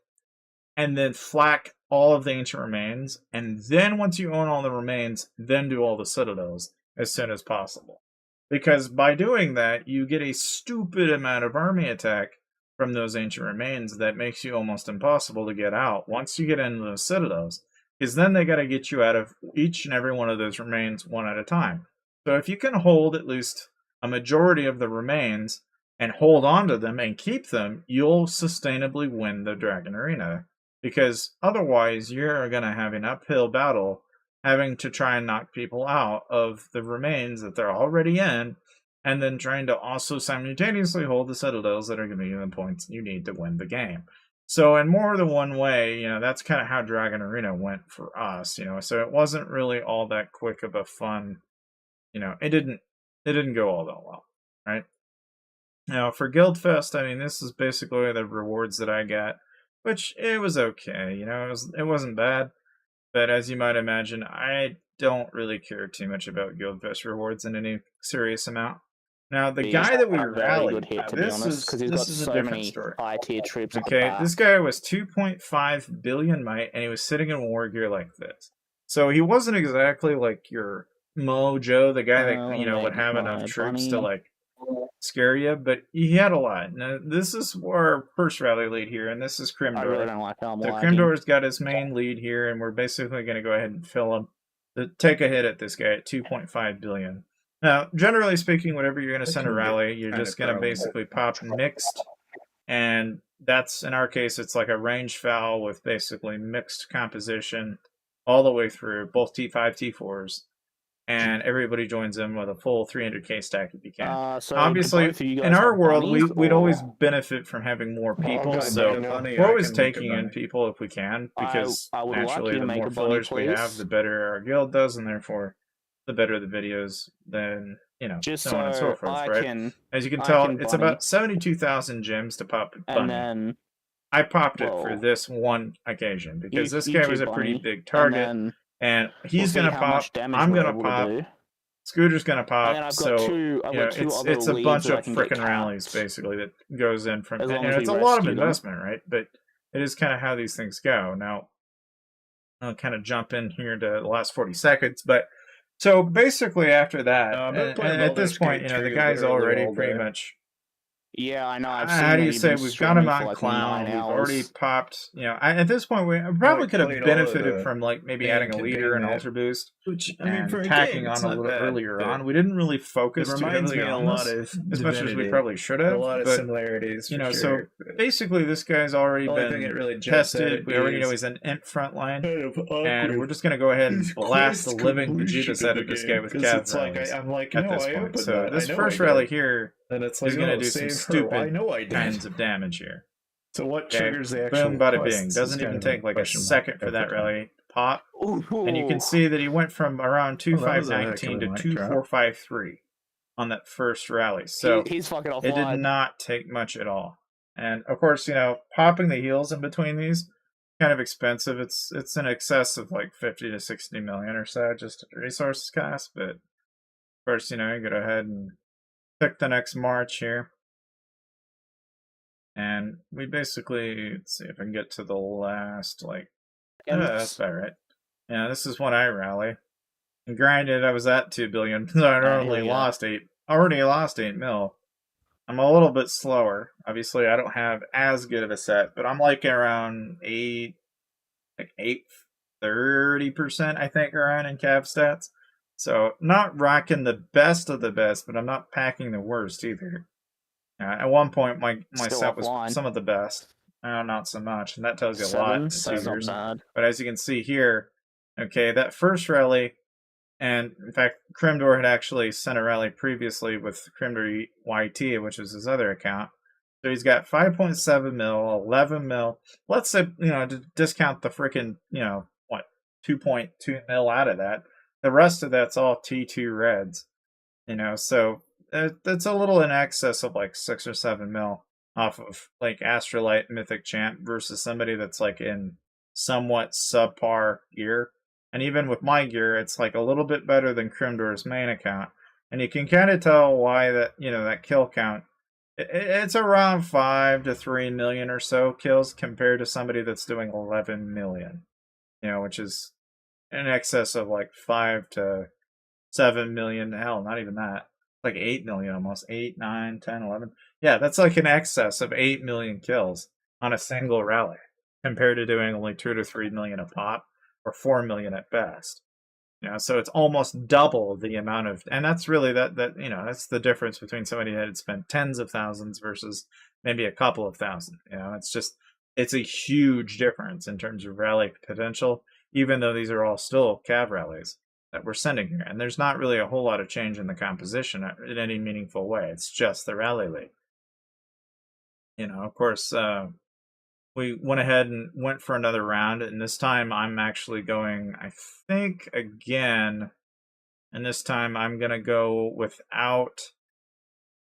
and then flak all of the ancient remains, and then once you own all the remains, then do all the citadels as soon as possible. Because by doing that, you get a stupid amount of army attack from those ancient remains that makes you almost impossible to get out once you get into those citadels, because then they got to get you out of each and every one of those remains one at a time. So if you can hold at least a majority of the remains and hold on to them and keep them, you'll sustainably win the Dragon Arena. Because otherwise, you're going to have an uphill battle having to try and knock people out of the remains that they're already in, and then trying to also simultaneously hold the citadels that are going to give you the points you need to win the game. So in more than one way, that's kind of how Dragon Arena went for us, so it wasn't really all that quick of a fun, it didn't go all that well, right? Now, for Guildfest, I mean, this is basically the rewards that I got, which it was okay, it wasn't bad, but as you might imagine, I don't really care too much about Guildfest rewards in any serious amount. Now, the guy that we rallied, this is a different story. High-tier troops. Okay, this guy was 2.5 billion might, and he was sitting in war gear like this. So he wasn't exactly like your Mojo, the guy that would have enough troops to like scare you, but he had a lot. Now, this is our first rally lead here, and this is Crimdor. I really don't like how I'm So Crimdor's got his main lead here, and we're basically going to go ahead and fill him to take a hit at this guy at 2.5 billion. Now, generally speaking, whenever you're going to send a rally, you're just going to basically pop mixed, and that's, in our case, it's like a range foul with basically mixed composition all the way through, both T5, T4s. And everybody joins in with a full 300k stack if you can. So obviously, in our world, we'd always benefit from having more people, so we're always taking in people if we can, because naturally, the more fillers we have, the better our guild does, and therefore, the better the videos, then, so on and so forth, right? As you can tell, it's about 72,000 gems to pop Bunny. I popped it for this one occasion, because this guy was a pretty big target. And he's going to pop, I'm going to pop, Scooter's going to pop, so it's a bunch of frickin' rallies, basically, that goes in from, and it's a lot of investment, right? But it is kind of how these things go. Now, I'll kind of jump in here to the last 40 seconds, but, so basically after that, and at this point, the guy's already pretty much Yeah, I know. I've how seen do that you you've say, been we've got him streaming for on like 9 clown, we've already hours. popped, at this point we probably like could have playing all of benefited the from like maybe main adding a leader and campaign altar boost which I mean, for and a game, tacking it's on a not little bad. earlier on. We didn't really It focus too reminds heavily me a on lot this of as much as we Divinity. probably should A have, lot of but similarities, for so sure. basically this guy's already The only thing it been really jumps at tested. it We already know is he's an int front line, kind of awkward. and we're just gonna go ahead and His blast the quest living completion bejesus of out the of this guy game, with because cav it's like rallies I'm like, at no, this I point. opened So that. this I know first I rally did. here And it's like, is gonna oh, do some save her. I stupid know I did. kinds of damage here. So what Okay, triggers the actual boom, bada quests bing. is Doesn't kind even of take like a question mark second for that every time. rally to pop. Ooh. And you can see that he went from around Oh, that was a 2519 to mic drop. 2453 on that first rally. So He's fucking it did offline. not take much at all. And of course, popping the heals in between these kind of expensive. It's in excess of like 50 to 60 million or so just at resources cost. But of course, you go ahead and pick the next march here. And we basically, let's see if I can get to the last, that's about right. Yeah, this is when I rally. And granted, I was at 2 billion, so I already lost 8 mil. I'm a little bit slower. Obviously, I don't have as good of a set, but I'm like around 30%, I think, around in cav stats. So not rocking the best of the best, but I'm not packing the worst either. At one point, my set was some of the best. Not so much, and that tells you a lot. That's not bad. But as you can see here, okay, that first rally, and in fact, Crimdor had actually sent a rally previously with Crimdor YT, which was his other account. So he's got 5.7 mil, 11 mil. Let's say, to discount the freaking, 2.2 mil out of that. The rest of that's all T2 reds. So that's a little in excess of like 6 or 7 mil off of like Astrolite Mythic Champ versus somebody that's like in somewhat subpar gear. And even with my gear, it's like a little bit better than Crimdor's main account. And you can kind of tell why that, that kill count, it's around 5 to 3 million or so kills compared to somebody that's doing 11 million, which is in excess of like 5 to 7 million. Hell, not even that. Like 8 million almost. 8, 9, 10, 11. Yeah, that's like an excess of 8 million kills on a single rally compared to doing only 2 to 3 million a pop or 4 million at best. So it's almost double the amount of, and that's really that's the difference between somebody that had spent tens of thousands versus maybe a couple of thousand. It's a huge difference in terms of rally potential, even though these are all still cav rallies that we're sending here. And there's not really a whole lot of change in the composition in any meaningful way. It's just the rally league. Of course, we went ahead and went for another round, and this time I'm actually going, I think, again, and this time I'm going to go without,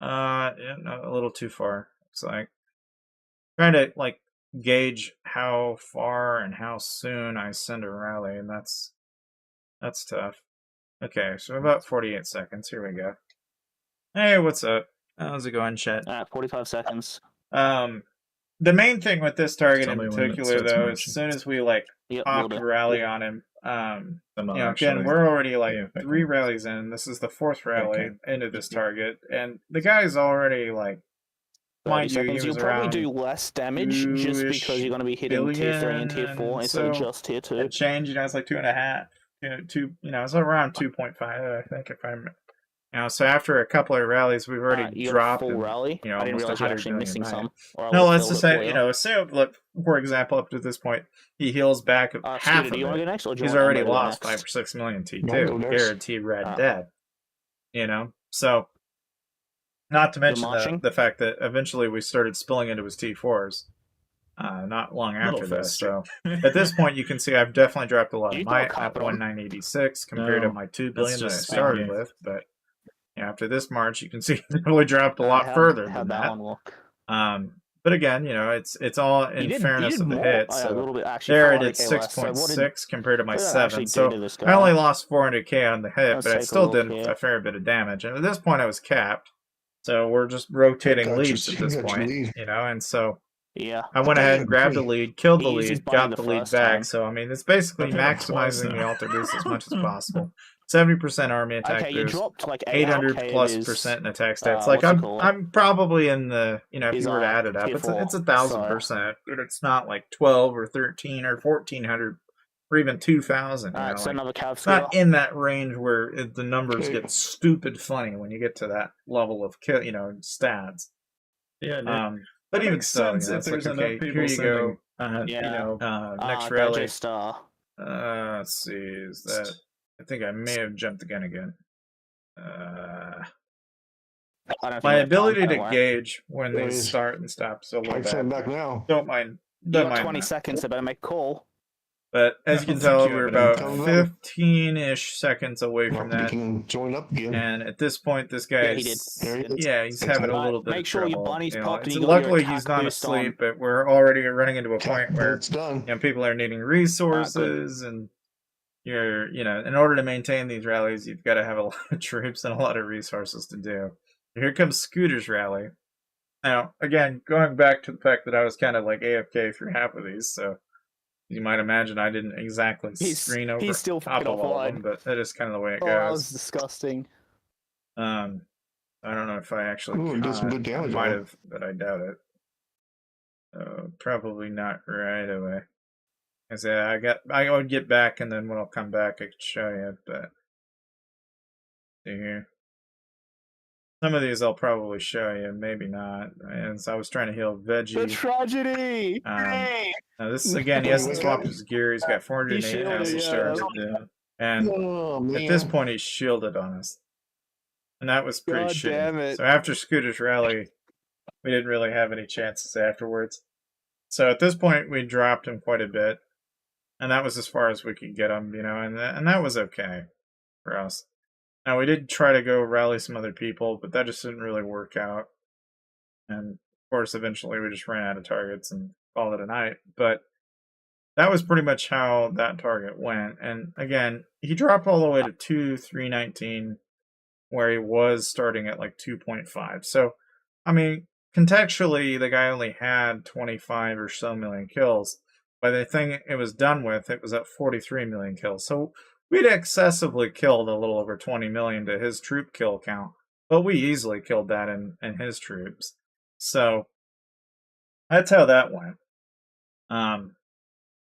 a little too far, looks like. Trying to, gauge how far and how soon I send a rally, and that's tough. Okay, so about 48 seconds, here we go. Hey, what's up? How's it going, chat? 45 seconds. The main thing with this target in particular, though, as soon as we pop a rally on him, again, we're already 3 rallies in. This is the 4th rally into this target, and the guy's already mind you, you'll probably do less damage just because you're going to be hitting tier 3 and tier 4 instead of just tier 2. Change, it's like 2.5, it's around 2.5, I think, if I'm. So after a couple of rallies, we've already dropped full rally. I didn't realize you're actually missing some. No, let's just say, say, look, for example, up to this point, he heals back half of it. He's already lost 5 or 6 million T2, guaranteed red dead. So not to mention the fact that eventually we started spilling into his T4s. Not long after this, so at this point you can see I've definitely dropped a lot of my at 1986 compared to my 2 billion that I started with, but after this March, you can see it really dropped a lot further than that. But again, it's all in fairness of the hit. So there I did 6.6 compared to my 7. So I only lost 400k on the hit, but I still did a fair bit of damage. And at this point, I was capped. So we're just rotating leads at this point, and so I went ahead and grabbed the lead, killed the lead, got the lead back. So, it's basically maximizing the altar boost as much as possible. 70% army attack Okay, you boost, dropped like 800 800k plus of percent his, in attack stats. Like what's it called? I'm probably in the, you know, if His you were to add it up, tier it's 4. it's 1,000%, but it's not like 12 or 13 or 1,400 or even 2,000. You know, Alright, so like another cav it's scooter. not in that range where the numbers Okay. get stupid funny when you get to that level of kill, you know, stats. Yeah, But that even makes so, sense you know, if it's there's like, enough okay, people here you go. sending, Yeah. you know, Next They're rally. just, Let's see, is that? I think I may have jumped the gun again. I don't think My we have time, ability to don't worry. gauge when they Anyways, start and stop is a little I send bad. back now. Don't mind. You Don't got mind 20 that. seconds, so better make a call. But as you I can don't tell, think you we're have any about time. 15-ish seconds away Well, from you that. can join up again. And at this point, this guy Yeah, he did. yeah, he's having a But little bit make of sure your trouble. bunny's You know, popped and it's, you got your luckily he's attack not boost asleep, on. but we're already running into a point where It's done. you know people are needing resources, and you know, in order to maintain these rallies, you've got to have a lot of troops and a lot of resources to do. Here comes Scooter's rally. Now, again, going back to the fact that I was kind of like AFK through half of these, so you might imagine I didn't exactly screen over He's still top fucking of all of offline. them, but that is kind of the way it Oh, that was goes. disgusting. I don't know if I actually Ooh, did some good I damage might on it. have, but I doubt it. Probably not right away. I say I would get back, and then when I'll come back, I could show you. But see here, some of these I'll probably show you, maybe not. And so I was trying to heal The Veggie. tragedy! Now this again, he hasn't swapped his gear. He's got 408 shielded, acid yeah. stars, and Oh, man. at this point, he's shielded on us, and that was pretty God shitty. damn it. So after Scooter's rally, we didn't really have any chances afterwards. So at this point, we dropped him quite a bit, and that was as far as we could get him, you know, and that was okay for us. Now we did try to go rally some other people, but that just didn't really work out. And of course, eventually we just ran out of targets and called it a night. But that was pretty much how that target went. And again, he dropped all the way to 319, where he was starting at like 2.5. So, I mean, contextually, the guy only had 25 or so million kills. By the thing it was done with, it was at 43 million kills. So we'd excessively killed a little over 20 million to his troop kill count, but we easily killed that in his troops. So that's how that went.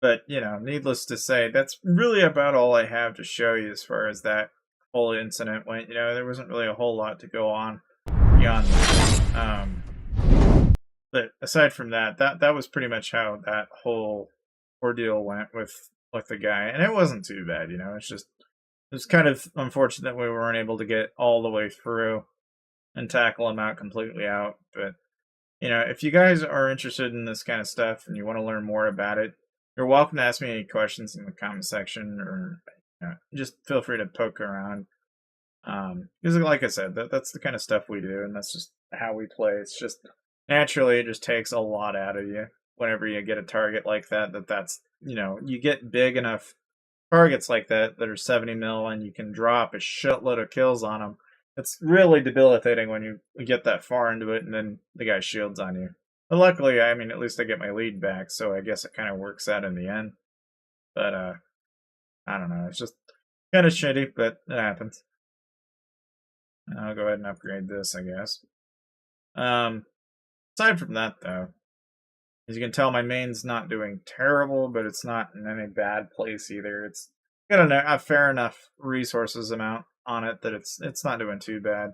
But you know, needless to say, that's really about all I have to show you as far as that whole incident went. You know, there wasn't really a whole lot to go on beyond that. But aside from that, that was pretty much how that whole ordeal went with the guy, and it wasn't too bad. You know, it's kind of unfortunate we weren't able to get all the way through and tackle him out completely out. But you know, if you guys are interested in this kind of stuff and you want to learn more about it, you're welcome to ask me any questions in the comment section, or you know, just feel free to poke around. Because like I said, that's the kind of stuff we do, and that's just how we play. It's just naturally, it just takes a lot out of you whenever you get a target like that. That's you know, you get big enough targets like that are 70 mil, and you can drop a shitload of kills on them. It's really debilitating when you get that far into it, and then the guy shields on you. But luckily, I mean, at least I get my lead back, so I guess it kind of works out in the end. But I don't know. It's just kind of shitty, but it happens. I'll go ahead and upgrade this, I guess. Aside from that, though, as you can tell, my main's not doing terrible, but it's not in any bad place either. It's got a fair enough resources amount on it that it's not doing too bad.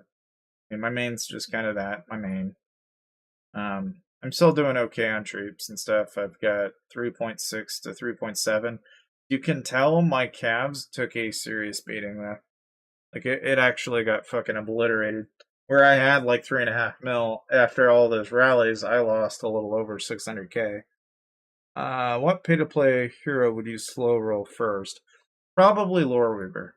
I mean, my main's just kind of that, my main. I'm still doing okay on troops and stuff. I've got 3.6 to 3.7. You can tell my calves took a serious beating though. Like it actually got fucking obliterated. Where I had like 3.5 mil after all those rallies, I lost a little over 600k. What pay to play hero would you slow roll first? Probably Lore Weaver.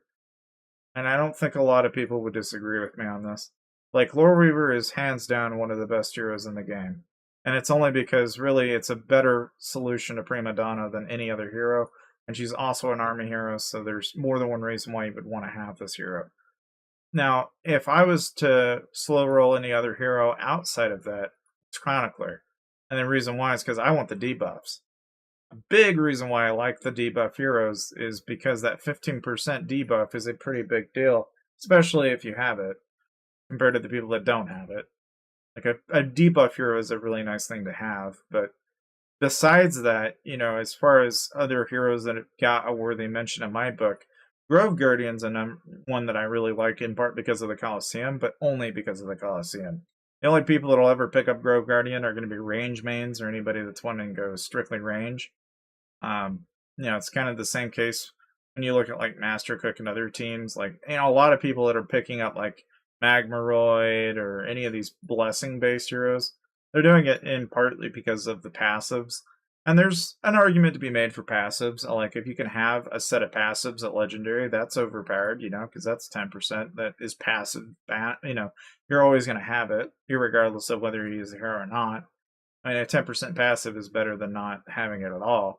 And I don't think a lot of people would disagree with me on this. Like, Lore Weaver is hands down one of the best heroes in the game. And it's only because, really, it's a better solution to Prima Donna than any other hero. And she's also an army hero, so there's more than one reason why you would want to have this hero. Now, if I was to slow roll any other hero outside of that, it's Chronicler. And the reason why is because I want the debuffs. A big reason why I like the debuff heroes is because that 15% debuff is a pretty big deal, especially if you have it, compared to the people that don't have it. Like a debuff hero is a really nice thing to have, but besides that, as far as other heroes that have got a worthy mention in my book, Grove Guardian's one that I really like, in part because of the Colosseum, but only because of the Colosseum. The only people that'll ever pick up Grove Guardian are going to be range mains or anybody that's wanting to go strictly range. It's kind of the same case when you look at like Master Cook and other teams. Like, a lot of people that are picking up like Magmaroid or any of these blessing-based heroes, they're doing it in partly because of the passives. And there's an argument to be made for passives. Like, if you can have a set of passives at Legendary, that's overpowered, because that's 10% that is passive. You're always going to have it, regardless of whether you use the hero or not. I mean, a 10% passive is better than not having it at all.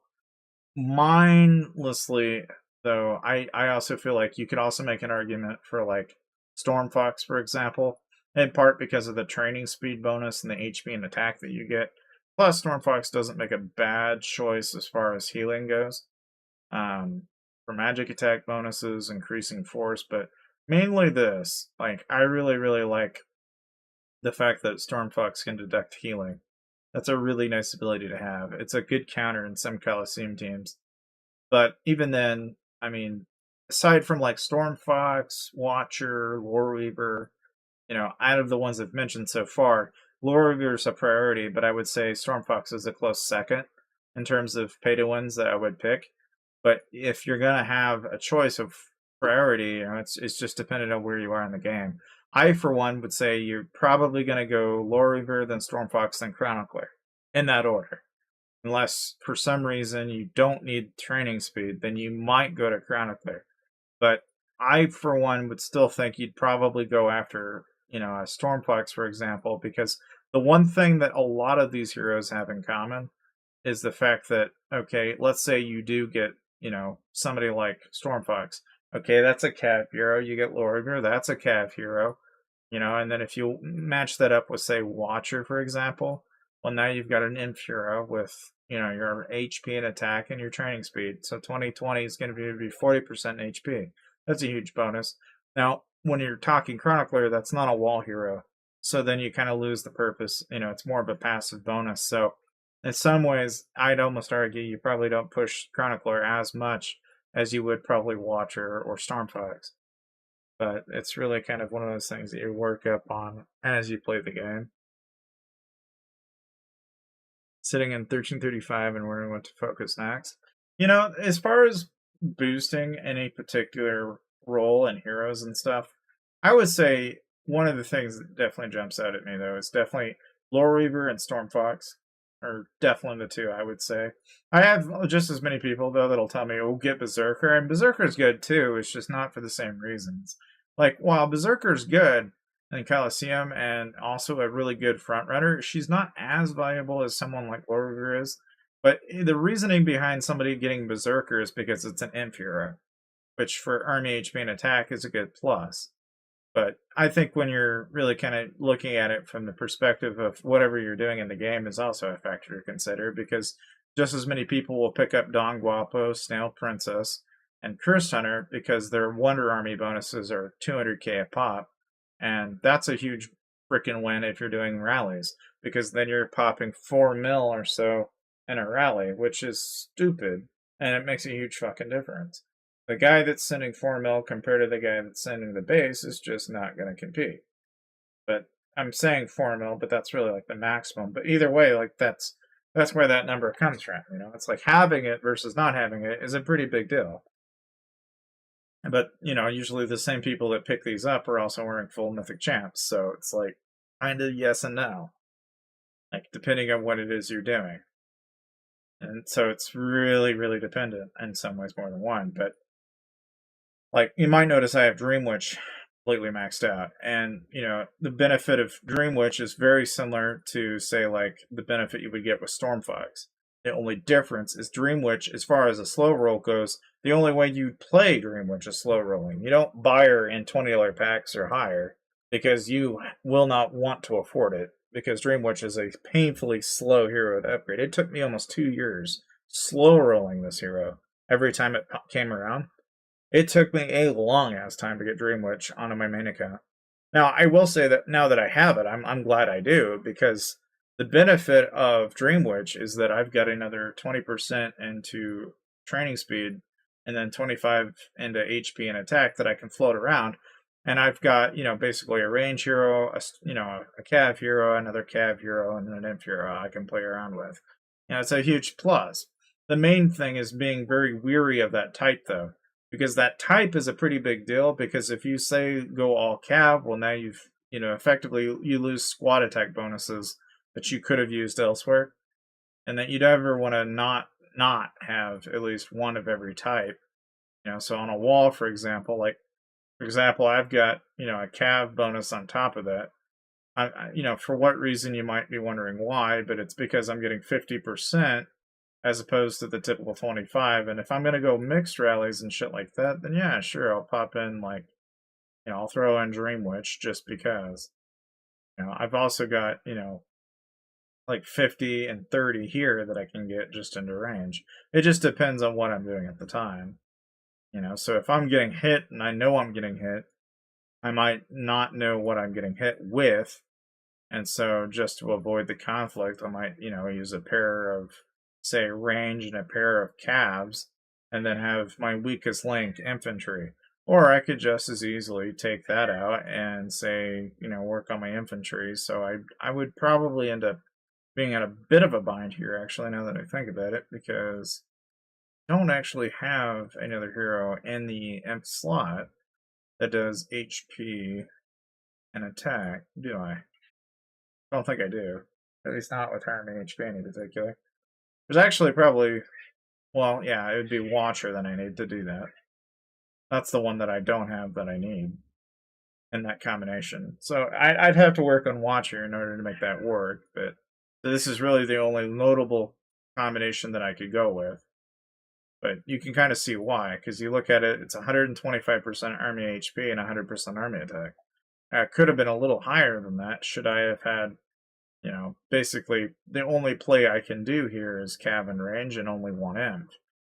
Mindlessly, though, I also feel like you could also make an argument for, like, Stormfox, for example, in part because of the training speed bonus and the HP and attack that you get. Plus, Stormfox doesn't make a bad choice as far as healing goes. For magic attack bonuses, increasing force, but mainly this. Like, I really, really like the fact that Stormfox can deduct healing. That's a really nice ability to have. It's a good counter in some Colosseum teams. But even then, I mean, aside from like Stormfox, Watcher, Loreweaver, out of the ones I've mentioned so far, Loreweaver is a priority, but I would say Stormfox is a close second in terms of pay-to-wins that I would pick. But if you're going to have a choice of priority, it's just dependent on where you are in the game. I, for one, would say you're probably going to go Loreweaver, then Stormfox, then Chronicler, in that order. Unless, for some reason, you don't need training speed, then you might go to Chronicler. But I, for one, would still think you'd probably go after, a Stormfox, for example, because the one thing that a lot of these heroes have in common is the fact that, okay, let's say you do get, somebody like Stormfox. Okay, that's a cav hero. You get Loreweaver, that's a cav hero. And then if you match that up with, say, Watcher, for example, well, now you've got an Inf hero with, your HP and attack and your training speed. So 2020 is going to be 40% HP. That's a huge bonus. Now, when you're talking Chronicler, that's not a wall hero. So then you kind of lose the purpose. It's more of a passive bonus. So in some ways, I'd almost argue you probably don't push Chronicler as much as you would probably Watcher or Stormfox. But it's really kind of one of those things that you work up on as you play the game. Sitting in 1335 and wondering what to focus next. As far as boosting any particular role and heroes and stuff, I would say one of the things that definitely jumps out at me, though, is definitely Loreweaver and Stormfox. Are definitely the two, I would say. I have just as many people, though, that'll tell me, oh, get Berserker. And Berserker's good, too. It's just not for the same reasons. Like, while Berserker's good in Colosseum and also a really good frontrunner, she's not as valuable as someone like Loreweaver is. But the reasoning behind somebody getting Berserker is because it's an Imp hero, which for army HP and attack is a good plus. But I think when you're really kind of looking at it from the perspective of whatever you're doing in the game is also a factor to consider, because just as many people will pick up Don Guapo, Snail Princess, and Cursed Hunter because their Wonder Army bonuses are 200k a pop, and that's a huge freaking win if you're doing rallies, because then you're popping 4 mil or so in a rally, which is stupid, and it makes a huge fucking difference. The guy that's sending 4 mil compared to the guy that's sending the base is just not going to compete. But I'm saying 4 mil, but that's really like the maximum. But either way, like that's where that number comes from. It's like having it versus not having it is a pretty big deal. But, usually the same people that pick these up are also wearing full mythic champs. So it's like kind of yes and no. Like, depending on what it is you're doing. And so it's really, really dependent in some ways more than one. But like, you might notice I have Dream Witch completely maxed out. And, the benefit of Dream Witch is very similar to, say, like, the benefit you would get with Stormfox. The only difference is Dream Witch, as far as a slow roll goes, the only way you play Dream Witch is slow rolling. You don't buy her in $20 packs or higher, because you will not want to afford it, because Dream Witch is a painfully slow hero to upgrade. It took me almost 2 years slow rolling this hero every time it came around. It took me a long ass time to get Dream Witch onto my main account. Now, I will say that now that I have it, I'm glad I do, because the benefit of Dream Witch is that I've got another 20% into training speed and then 25 into HP and attack that I can float around. And I've got, basically a range hero, a cav hero, another cav hero, and then an imp hero I can play around with. It's a huge plus. The main thing is being very weary of that type, though, because that type is a pretty big deal, because if you say go all cav, well, now you've effectively you lose squad attack bonuses that you could have used elsewhere, and that you'd ever want to not have at least one of every type. So on a wall, for example, I've got a cav bonus on top of that. For what reason, you might be wondering why, but it's because I'm getting 50% as opposed to the typical 25. And if I'm going to go mixed rallies and shit like that, then yeah, sure, I'll pop in I'll throw in Dream Witch just because. I've also got, 50 and 30 here that I can get just into range. It just depends on what I'm doing at the time. So if I'm getting hit and I know I'm getting hit, I might not know what I'm getting hit with. And so just to avoid the conflict, I might, use a pair of, say, range and a pair of calves, and then have my weakest link infantry. Or I could just as easily take that out and say, work on my infantry. So I would probably end up being in a bit of a bind here, actually, now that I think about it, because I don't actually have another hero in the imp slot that does HP and attack, do I? I don't think I do. At least not with harming HP in particular. There's actually probably, well, yeah, it would be Watcher that I need to do that. That's the one that I don't have that I need in that combination. So I'd have to work on Watcher in order to make that work, but this is really the only notable combination that I could go with. But you can kind of see why, because you look at it, it's 125% army HP and 100% army attack. It could have been a little higher than that should I have had, basically the only play I can do here is cav and range and only one imp.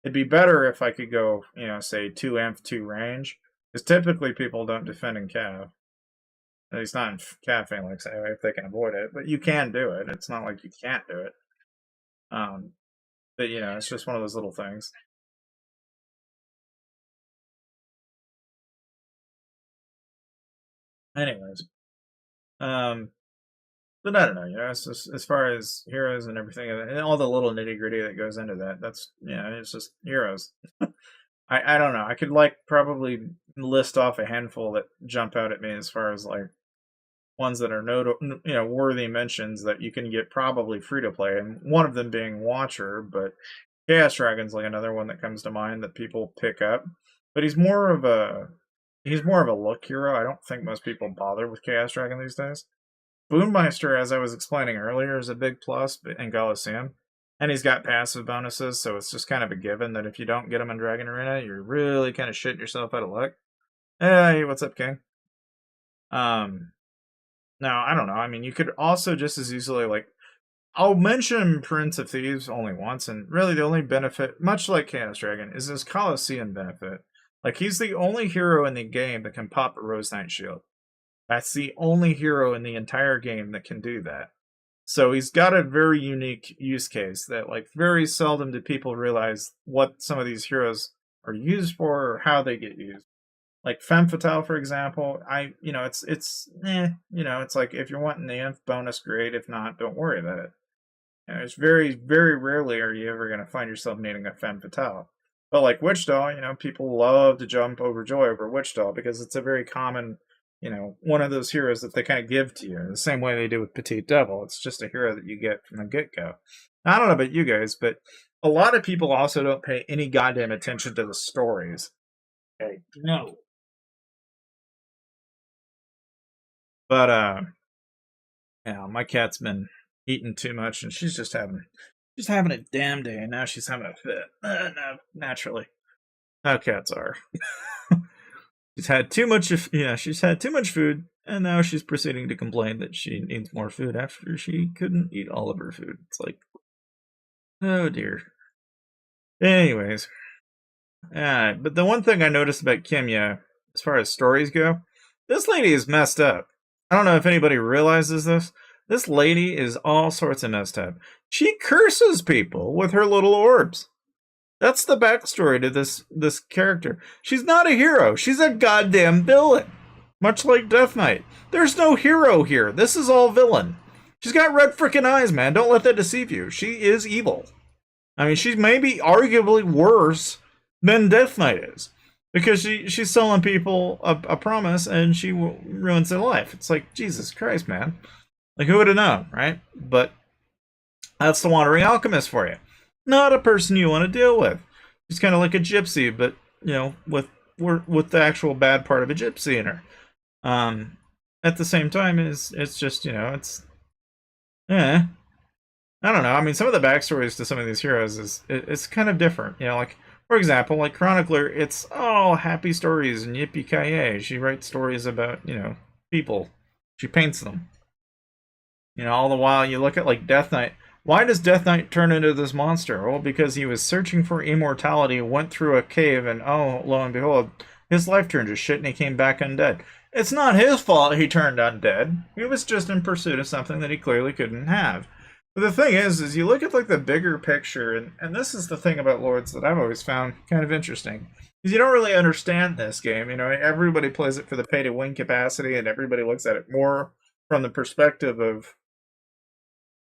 It'd be better if I could go, say 2 imp, 2 range, because typically people don't defend in cav. At least not in cav phalanx anyway, if they can avoid it. But you can do it. It's not like you can't do it. But it's just one of those little things. Anyways, but I don't know, as far as heroes and everything, and all the little nitty gritty that goes into that, that's, it's just heroes. I don't know. I could probably list off a handful that jump out at me as far as ones that are worthy mentions that you can get probably free to play, and one of them being Watcher, but Chaos Dragon's another one that comes to mind that people pick up, but he's more of a look hero. I don't think most people bother with Chaos Dragon these days. Boomeister, as I was explaining earlier, is a big plus in Colosseum, and he's got passive bonuses, so it's just kind of a given that if you don't get him in Dragon Arena, you're really kind of shitting yourself out of luck. Hey, what's up, King? Now, I don't know. I mean, you could also just as easily, I'll mention Prince of Thieves only once, and really the only benefit, much like Chaos Dragon, is his Colosseum benefit. He's the only hero in the game that can pop a Rose Knight shield. That's the only hero in the entire game that can do that. So he's got a very unique use case that, very seldom do people realize what some of these heroes are used for or how they get used. Femme Fatale, for example, it's if you're wanting the inf bonus, great. If not, don't worry about it. It's very, very rarely are you ever going to find yourself needing a Femme Fatale. But Witch Doll, people love to jump overjoy over Witch Doll because it's a very common, one of those heroes that they kind of give to you, the same way they do with Petite Devil. It's just a hero that you get from the get-go. I don't know about you guys, but a lot of people also don't pay any goddamn attention to the stories. Okay, no. But, my cat's been eating too much, and she's having a damn day, and now she's having a fit. No, naturally. How cats are. She's had too much food, and now she's proceeding to complain that she needs more food after she couldn't eat all of her food. It's oh dear. Anyways, but the one thing I noticed about Kimya, as far as stories go, this lady is messed up. I don't know if anybody realizes this. This lady is all sorts of messed up. She curses people with her little orbs. That's the backstory to this character. She's not a hero. She's a goddamn villain. Much like Death Knight. There's no hero here. This is all villain. She's got red frickin' eyes, man. Don't let that deceive you. She is evil. I mean, she's maybe arguably worse than Death Knight is. Because she's selling people a promise and she ruins their life. It's like, Jesus Christ, man. Like, who would have known, right? But that's the Wandering Alchemist for you. Not a person you want to deal with. She's kind of like a gypsy, but, you know, with the actual bad part of a gypsy in her. At the same time, it's just, you know, I don't know. I mean, some of the backstories to some of these heroes it's kind of different. You know, like, for example, like Chronicler, it's all happy stories and yippee-ki-yay. She writes stories about, you know, people. She paints them. You know, all the while you look at, like, Death Knight. Why does Death Knight turn into this monster? Well, because he was searching for immortality, went through a cave, and oh, lo and behold, his life turned to shit and he came back undead. It's not his fault he turned undead. He was just in pursuit of something that he clearly couldn't have. But the thing is you look at, like, the bigger picture, and this is the thing about Lords that I've always found kind of interesting. Because you don't really understand this game. You know, everybody plays it for the pay-to-win capacity, and everybody looks at it more from the perspective of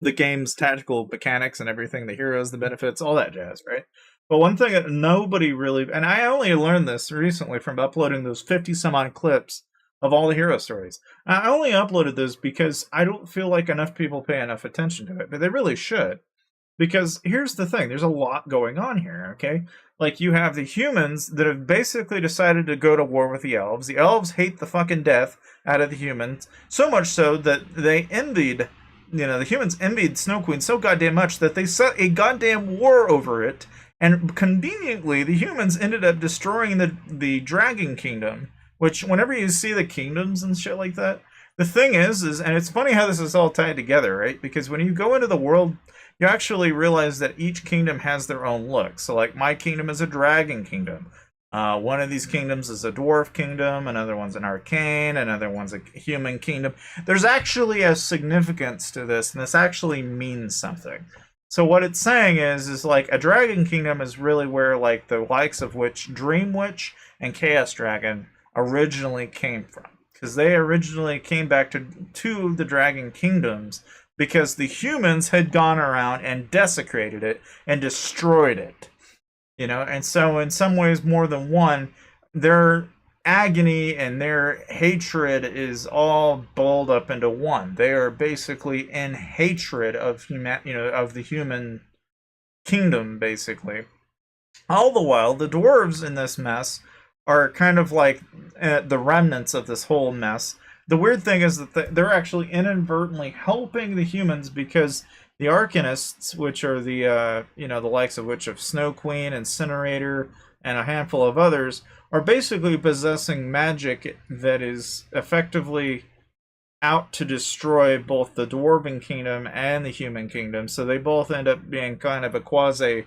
the game's tactical mechanics and everything, the heroes, the benefits, all that jazz, right? But one thing that nobody really, and I only learned this recently from uploading those 50 some odd clips of all the hero stories. I only uploaded those because I don't feel like enough people pay enough attention to it, but they really should. Because here's the thing, there's a lot going on here, okay? Like, you have the humans that have basically decided to go to war with the elves. The elves hate the fucking death out of the humans, so much so that they envied, you know, the humans envied Snow Queen so goddamn much that they set a goddamn war over it, and conveniently, the humans ended up destroying the Dragon Kingdom, which, whenever you see the kingdoms and shit like that, the thing is, and it's funny how this is all tied together, right? Because when you go into the world, you actually realize that each kingdom has their own look. So, like, my kingdom is a dragon kingdom. One of these kingdoms is a dwarf kingdom, another one's an arcane, another one's a human kingdom. There's actually a significance to this, and this actually means something. So what it's saying is like, a dragon kingdom is really where, like, the likes of which Dream Witch and Chaos Dragon originally came from. Because they originally came back to the dragon kingdoms because the humans had gone around and desecrated it and destroyed it. You know, and so in some ways, more than one, their agony and their hatred is all balled up into one. They are basically in hatred of of the human kingdom, basically. All the while, the dwarves in this mess are kind of like the remnants of this whole mess. The weird thing is that they're actually inadvertently helping the humans because the Arcanists, which are the the likes of which of Snow Queen, Incinerator, and a handful of others, are basically possessing magic that is effectively out to destroy both the Dwarven Kingdom and the Human Kingdom. So they both end up being kind of a quasi,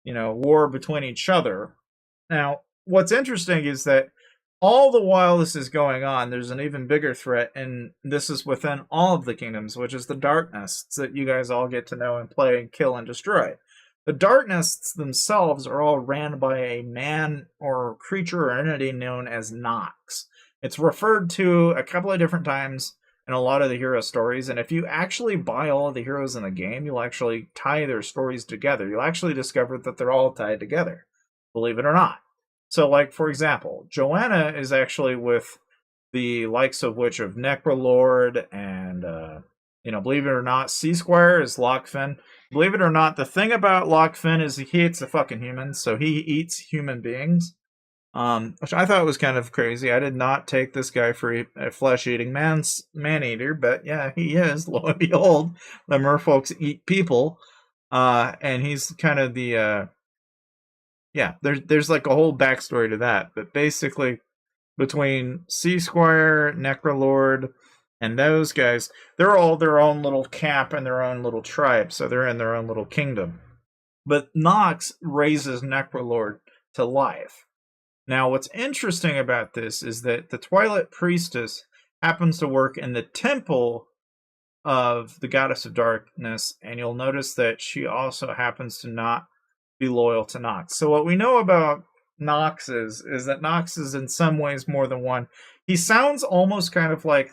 war between each other. Now, what's interesting is that all the while this is going on, there's an even bigger threat, and this is within all of the kingdoms, which is the Darknests that you guys all get to know and play and kill and destroy. The Darknests themselves are all ran by a man or creature or entity known as Nox. It's referred to a couple of different times in a lot of the hero stories, and if you actually buy all of the heroes in the game, you'll actually tie their stories together. You'll actually discover that they're all tied together, believe it or not. So, like, for example, Joanna is actually with the likes of which of Necrolord and, believe it or not, Sea-Squire is Lockfin. Believe it or not, the thing about Lockfin is he hates the fucking humans, so he eats human beings, which I thought was kind of crazy. I did not take this guy for a flesh-eating man-eater, but yeah, he is, lo and behold. The merfolks eat people, and he's kind of the... there's like a whole backstory to that. But basically, between Sea-Squire, Necrolord, and those guys, they're all their own little camp and their own little tribe. So they're in their own little kingdom. But Nox raises Necrolord to life. Now, what's interesting about this is that the Twilight Priestess happens to work in the temple of the Goddess of Darkness, and you'll notice that she also happens to not be loyal to Nox. So what we know about Nox is that Nox is in some ways more than one. He sounds almost kind of like,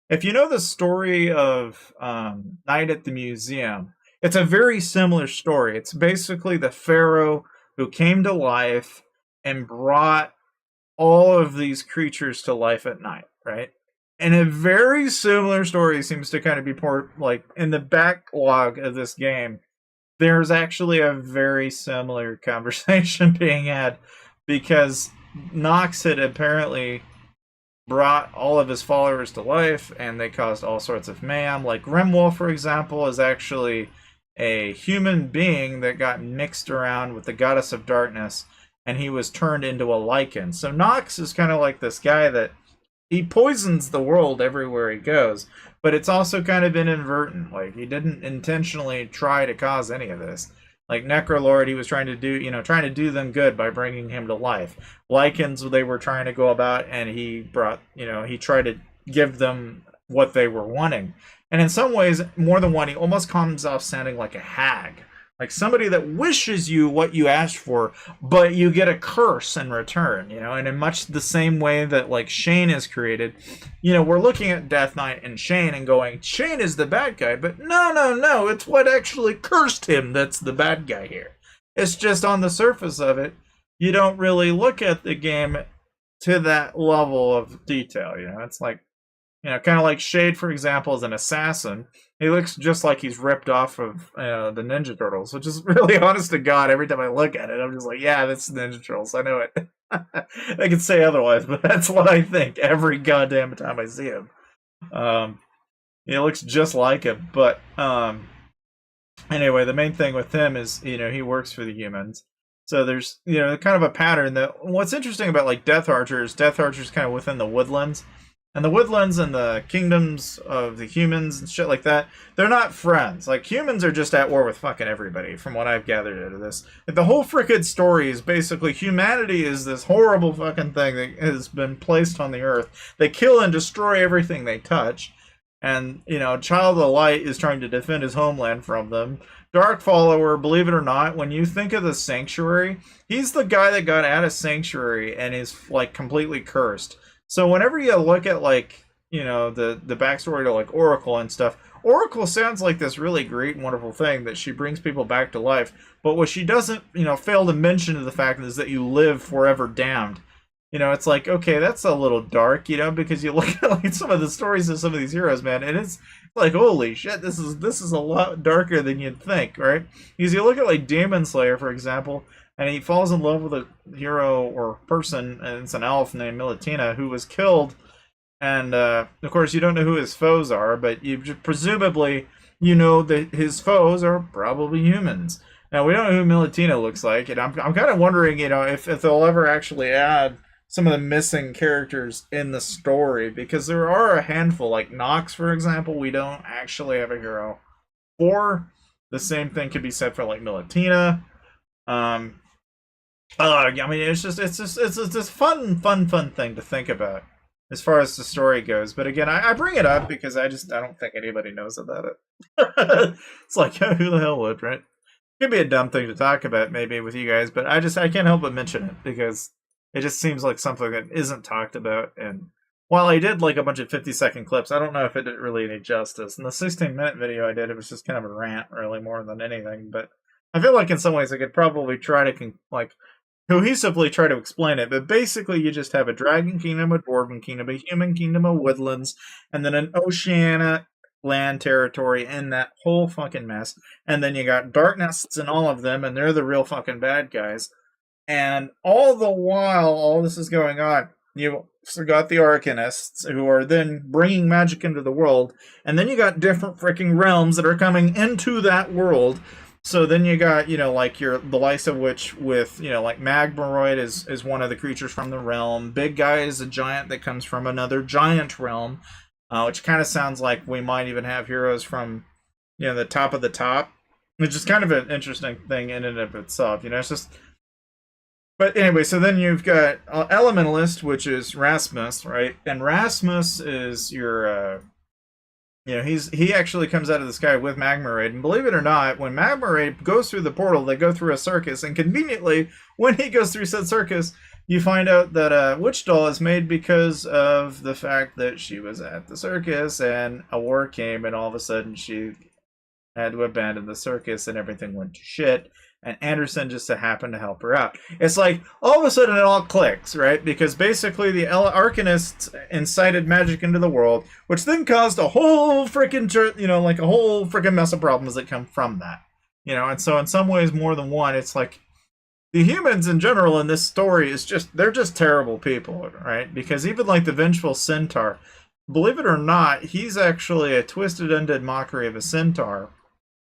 if you know the story of Night at the Museum, it's a very similar story. It's basically the pharaoh who came to life and brought all of these creatures to life at night, right? And a very similar story seems to kind of be like in the backlog of this game. There's actually a very similar conversation being had because Nox had apparently brought all of his followers to life and they caused all sorts of mayhem. Like Grimwolf, for example, is actually a human being that got mixed around with the Goddess of Darkness and he was turned into a lichen. So Nox is kind of like this guy that he poisons the world everywhere he goes, but it's also kind of inadvertent. Like, he didn't intentionally try to cause any of this. Like Necrolord, he was trying to do them good by bringing him to life. Lycans, they were trying to go about, and he brought, he tried to give them what they were wanting. And in some ways, more than one, he almost comes off sounding like a hag. Like somebody that wishes you what you asked for, but you get a curse in return, and in much the same way that like Shane is created, we're looking at Death Knight and Shane and going, Shane is the bad guy, but no, it's what actually cursed him that's the bad guy here. It's just on the surface of it, you don't really look at the game to that level of detail, it's like, kind of like Shade, for example, is an assassin. He looks just like he's ripped off of the Ninja Turtles, which is really, honest to God, every time I look at it, I'm just like, yeah, that's Ninja Turtles. I know it. I can say otherwise, but that's what I think every goddamn time I see him. He looks just like him. But anyway, the main thing with him is, he works for the humans. So there's, kind of a pattern that, what's interesting about like Death Archer's kind of within the woodlands. And the woodlands and the kingdoms of the humans and shit like that, they're not friends. Like, humans are just at war with fucking everybody, from what I've gathered out of this. Like, the whole frickin' story is basically humanity is this horrible fucking thing that has been placed on the earth. They kill and destroy everything they touch. And, Child of the Light is trying to defend his homeland from them. Dark Follower, believe it or not, when you think of the Sanctuary, he's the guy that got out of Sanctuary and is, like, completely cursed. So whenever you look at, like, the backstory to, like, Oracle and stuff, Oracle sounds like this really great and wonderful thing that she brings people back to life, but what she doesn't, fail to mention the fact is that you live forever damned. It's like, okay, that's a little dark, because you look at, like, some of the stories of some of these heroes, man, and it's like, holy shit, this is a lot darker than you'd think, right? Because you look at, like, Demon Slayer, for example, and he falls in love with a hero or person, and it's an elf named Militina, who was killed. And, of course, you don't know who his foes are, but presumably, that his foes are probably humans. Now, we don't know who Militina looks like, and I'm kind of wondering, if they'll ever actually add some of the missing characters in the story, because there are a handful, like Nox, for example, we don't actually have a hero for. The same thing could be said for, like, Militina. I mean, it's this fun thing to think about as far as the story goes. But again, I bring it up because I don't think anybody knows about it. It's like, who the hell would, right? It could be a dumb thing to talk about maybe with you guys, but I can't help but mention it because it just seems like something that isn't talked about. And while I did like a bunch of 50-second clips, I don't know if it did really any justice. In the 16-minute video I did, it was just kind of a rant, really, more than anything. But I feel like in some ways I could probably try to cohesively try to explain it, but basically you just have a dragon kingdom, a dwarven kingdom, a human kingdom, a woodlands, and then an oceanic land territory, and that whole fucking mess. And then you got darknests in all of them, and they're the real fucking bad guys. And all the while all this is going on, you got the Arcanists, who are then bringing magic into the world, and then you got different freaking realms that are coming into that world. So then you got, like the likes of which with, like Magmaroid is one of the creatures from the realm. Big Guy is a giant that comes from another giant realm, which kind of sounds like we might even have heroes from, the top of the top. which is kind of an interesting thing in and of itself. It's just. But anyway, so then you've got Elementalist, which is Rasmus, right? And Rasmus is your he actually comes out of the sky with Magma Raid, and believe it or not, when Magma Raid goes through the portal, they go through a circus, and conveniently, when he goes through said circus, you find out that Witch Doll is made because of the fact that she was at the circus, and a war came, and all of a sudden she had to abandon the circus, and everything went to shit. And Anderson just happened to help her out. It's like, all of a sudden it all clicks, right? Because basically the Arcanists incited magic into the world, which then caused a whole freaking, like a whole freaking mess of problems that come from that. And so in some ways, more than one, it's like, the humans in general in this story they're just terrible people, right? Because even like the Vengeful Centaur, believe it or not, he's actually a twisted, undead mockery of a centaur.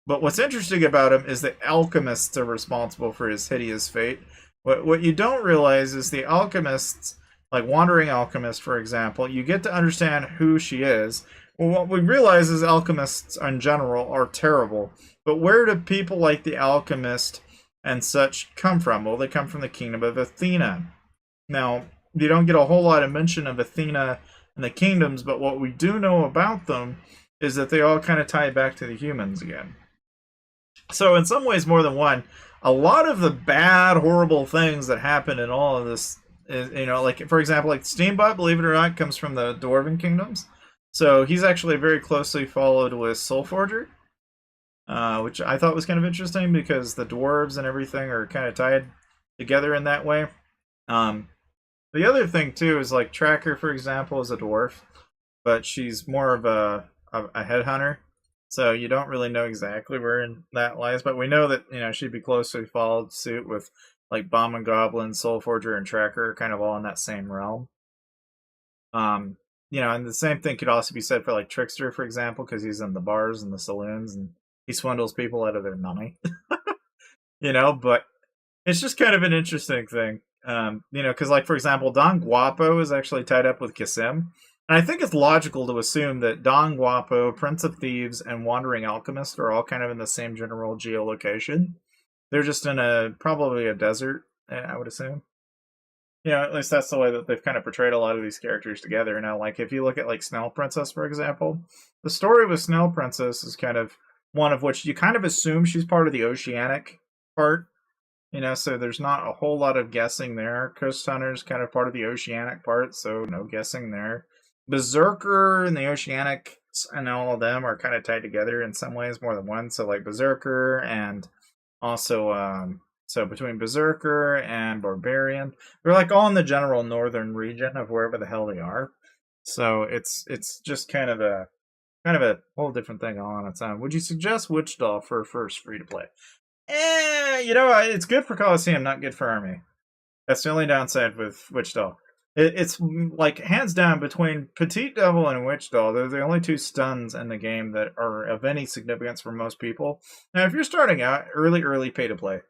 But what's interesting about him is the alchemists are responsible for his hideous fate. What you don't realize is the alchemists, like Wandering Alchemist, for example, you get to understand who she is. Well, what we realize is alchemists in general are terrible. But where do people like the alchemist and such come from? Well, they come from the kingdom of Athena. Now, you don't get a whole lot of mention of Athena in the kingdoms, but what we do know about them is that they all kind of tie back to the humans again. So in some ways, more than one, a lot of the bad, horrible things that happen in all of this is, like, for example, like Steambot, believe it or not, comes from the Dwarven kingdoms. So he's actually very closely followed with Soulforger, which I thought was kind of interesting because the dwarves and everything are kind of tied together in that way. The other thing, too, is like Tracker, for example, is a dwarf, but she's more of a headhunter. So you don't really know exactly where that lies, but we know that, she'd be closely followed suit with like Bomb and Goblin, Soulforger, and Tracker, kind of all in that same realm. And the same thing could also be said for like Trickster, for example, because he's in the bars and the saloons and he swindles people out of their money. But it's just kind of an interesting thing. Because like, for example, Don Guapo is actually tied up with Kasim. And I think it's logical to assume that Don Guapo, Prince of Thieves, and Wandering Alchemist are all kind of in the same general geolocation. They're just in probably a desert, I would assume. At least that's the way that they've kind of portrayed a lot of these characters together. Now, like, if you look at, like, Snail Princess, for example, the story with Snail Princess is kind of one of which you kind of assume she's part of the oceanic part. So there's not a whole lot of guessing there. Coast Hunter's kind of part of the oceanic part, so no guessing there. Berserker and the Oceanic and all of them are kind of tied together in some ways, more than one. So like Berserker and also so between Berserker and Barbarian, they're like all in the general northern region of wherever the hell they are. So it's just kind of a whole different thing all on its own. Would you suggest Witch Doll for first free to play? It's good for Colosseum, not good for Army. That's the only downside with Witch Doll. It's like hands down between Petite Devil and Witch Doll. They're the only two stuns in the game that are of any significance for most people. Now, if you're starting out early pay to play,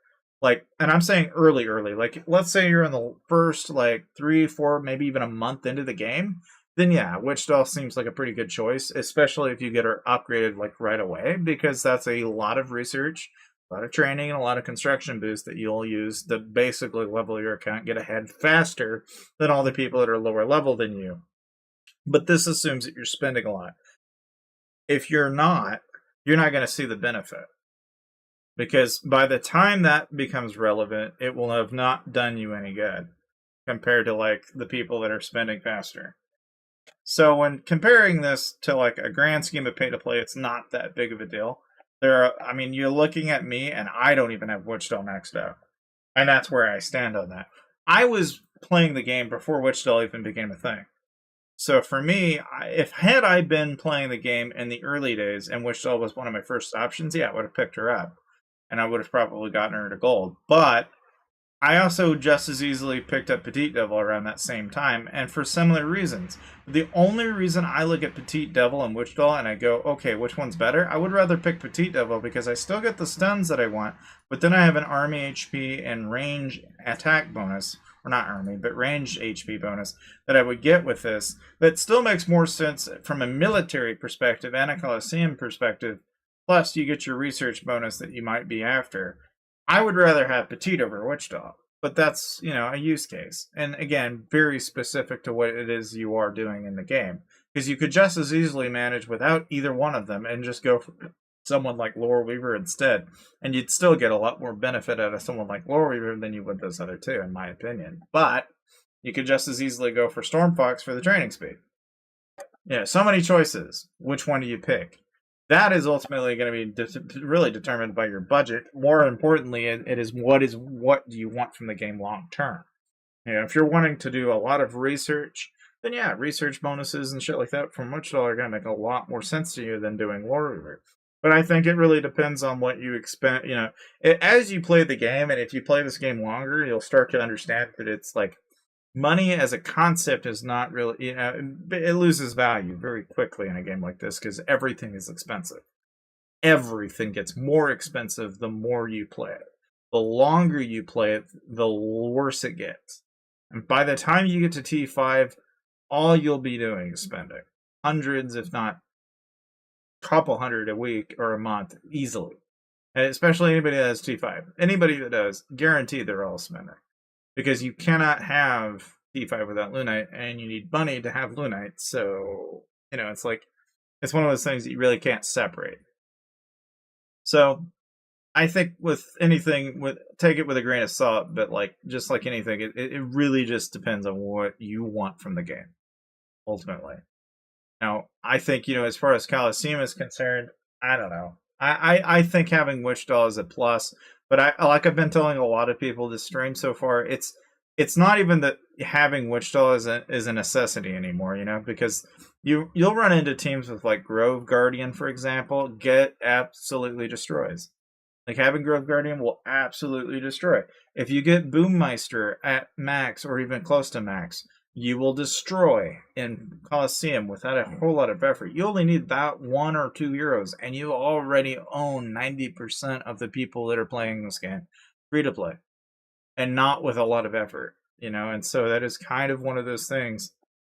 like, and I'm saying early, like let's say you're in the first like 3, 4, maybe even a month into the game, then yeah, Witch Doll seems like a pretty good choice, especially if you get her upgraded like right away, because that's a lot of research, a lot of training, and a lot of construction boosts that you'll use to basically level your account, get ahead faster than all the people that are lower level than you. But this assumes that you're spending a lot. If you're not going to see the benefit. Because by the time that becomes relevant, it will have not done you any good compared to like the people that are spending faster. So when comparing this to like a grand scheme of pay to play, it's not that big of a deal. You're looking at me, and I don't even have Witch Doll maxed out. And that's where I stand on that. I was playing the game before Witch Doll even became a thing. So for me, had I been playing the game in the early days, and Witch Doll was one of my first options, yeah, I would have picked her up. And I would have probably gotten her to gold. But I also just as easily picked up Petite Devil around that same time, and for similar reasons. The only reason I look at Petite Devil and Witch Doll and I go, okay, which one's better? I would rather pick Petite Devil because I still get the stuns that I want, but then I have an army HP and range attack bonus, or not army, but range HP bonus that I would get with this. That still makes more sense from a military perspective and a Colosseum perspective plus you get your research bonus that you might be after. I would rather have Petite over Wichita, but that's, a use case. And again, very specific to what it is you are doing in the game. Because you could just as easily manage without either one of them and just go for someone like Lore Weaver instead. And you'd still get a lot more benefit out of someone like Lore Weaver than you would those other two, in my opinion. But you could just as easily go for Stormfox for the training speed. So many choices. Which one do you pick? That is ultimately going to be really determined by your budget. More importantly, it is what do you want from the game long term. If you're wanting to do a lot of research, then research bonuses and shit like that from Wichita are going to make a lot more sense to you than doing Lore Weaver. But I think it really depends on what you expect. As you play the game, and if you play this game longer, you'll start to understand that it's like money as a concept is not really, it loses value very quickly in a game like this because everything is expensive. Everything gets more expensive the more you play it. The longer you play it, the worse it gets. And by the time you get to T5, all you'll be doing is spending hundreds, if not a couple hundred a week or a month, easily. And especially anybody that has T5. Anybody that does, guaranteed they're all spending. Because you cannot have T5 without Lunite, and you need money to have Lunite. So, it's like, it's one of those things that you really can't separate. So, I think with anything, take it with a grain of salt, but just like anything, it really just depends on what you want from the game, ultimately. Now, I think, as far as Colosseum is concerned, I don't know. I think having Wichita is a plus. But I've been telling a lot of people this stream so far, it's not even that having Wichita is a necessity anymore, because you'll run into teams with like Grove Guardian, for example, get absolutely destroys. Like having Grove Guardian will absolutely destroy. If you get Boommeister at max or even close to max, you will destroy in Colosseum without a whole lot of effort. You only need about 1 or 2 euros, and you already own 90% of the people that are playing this game, free to play, and not with a lot of effort. And so that is kind of one of those things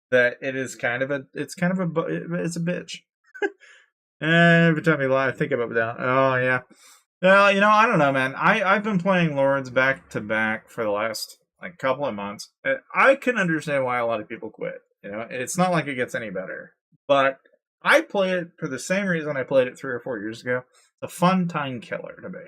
that it's a bitch. Every time I think about that, oh yeah. Well, I don't know, man. I've been playing Lords back to back for the last couple of months. I can understand why a lot of people quit. It's not like it gets any better. But I play it for the same reason I played it 3 or 4 years ago. It's a fun time killer to me.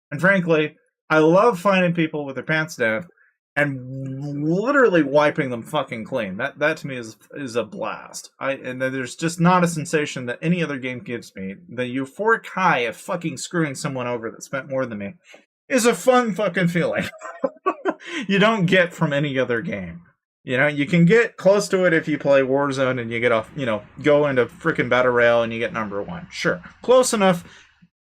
And frankly, I love finding people with their pants down and literally wiping them fucking clean. That to me is a blast. And there's just not a sensation that any other game gives me. The euphoric high of fucking screwing someone over that spent more than me is a fun fucking feeling. You don't get from any other game. You can get close to it if you play Warzone and you get off, go into freaking Battle Royale and you get number 1. Sure. Close enough.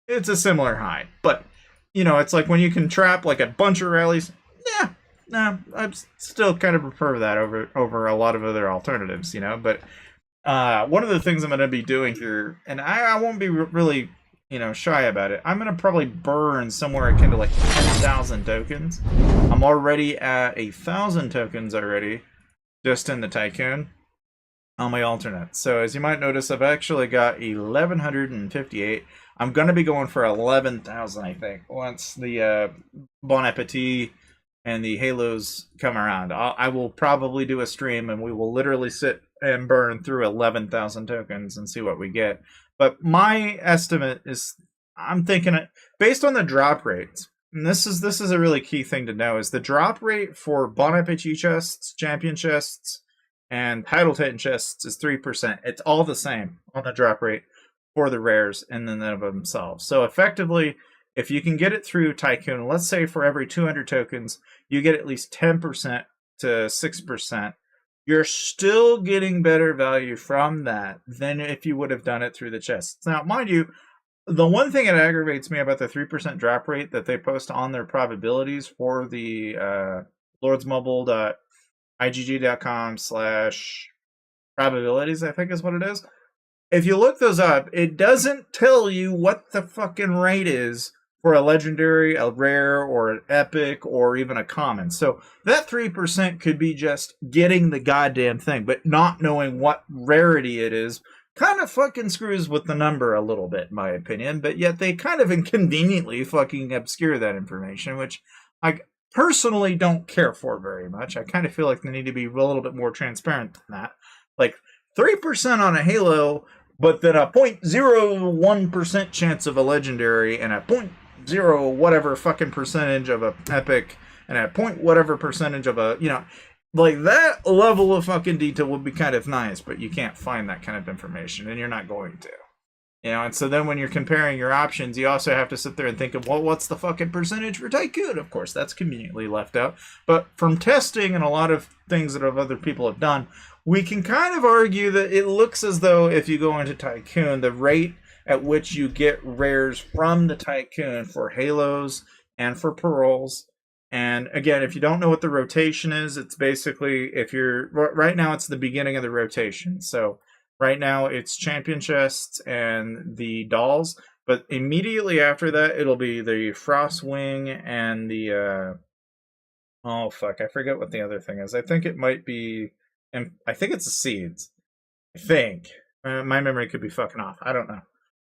It's a similar high. But, it's like when you can trap like a bunch of rallies. Yeah. No, I still kind of prefer that over a lot of other alternatives, But one of the things I'm going to be doing here, and I won't be really shy about it. I'm going to probably burn somewhere akin to like 10,000 tokens. I'm already at 1,000 tokens already, just in the Tycoon, on my alternate. So as you might notice, I've actually got 1,158. I'm going to be going for 11,000, I think, once the Bon Appetit and the Halos come around. I will probably do a stream, and we will literally sit and burn through 11,000 tokens and see what we get. But my estimate is, I'm thinking it based on the drop rates. And this is a really key thing to know, is the drop rate for Bon Appetit chests, champion chests, and title titan chests is 3%. It's all the same on the drop rate for the rares in and of themselves. So effectively, if you can get it through Tycoon, let's say for every 200 tokens, you get at least 10% to 6%. You're still getting better value from that than if you would have done it through the chests. Now, mind you, the one thing that aggravates me about the 3% drop rate that they post on their probabilities for the lordsmobile.igg.com/probabilities, I think is what it is. If you look those up, it doesn't tell you what the fucking rate is for a legendary, a rare, or an epic, or even a common. So that 3% could be just getting the goddamn thing, but not knowing what rarity it is, kind of fucking screws with the number a little bit, in my opinion, but yet they kind of inconveniently fucking obscure that information, which I personally don't care for very much. I kind of feel like they need to be a little bit more transparent than that. Like 3% on a Halo, but then a 0.01% chance of a legendary and a 0.0 whatever fucking percentage of a epic and a point whatever percentage of a, like that level of fucking detail would be kind of nice, but you can't find that kind of information, and you're not going to. And so then when you're comparing your options, you also have to sit there and think of, well, what's the fucking percentage for Tycoon? Of course, that's conveniently left out. But from testing and a lot of things that other people have done, we can kind of argue that it looks as though if you go into Tycoon, the rate at which you get rares from the Tycoon for Halos and for Pearls. And again, if you don't know what the rotation is, it's basically right now it's the beginning of the rotation. So right now it's champion chests and the dolls, but immediately after that it'll be the Frostwing and the oh fuck, I forget what the other thing is. I think it might be, and I think it's the seeds. I think my memory could be fucking off. I don't know,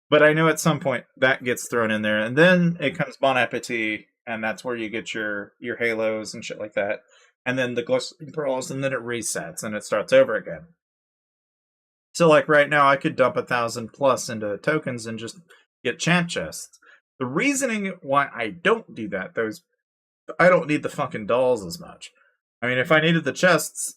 but I know at some point that gets thrown in there, and then it comes Bon Appetit. And that's where you get your Halos and shit like that. And then the Glistening Pearls, and then it resets and it starts over again. So like right now, I could dump 1,000 plus into tokens and just get champ chests. The reasoning why I don't do that, though, is I don't need the fucking dolls as much. I mean, if I needed the chests,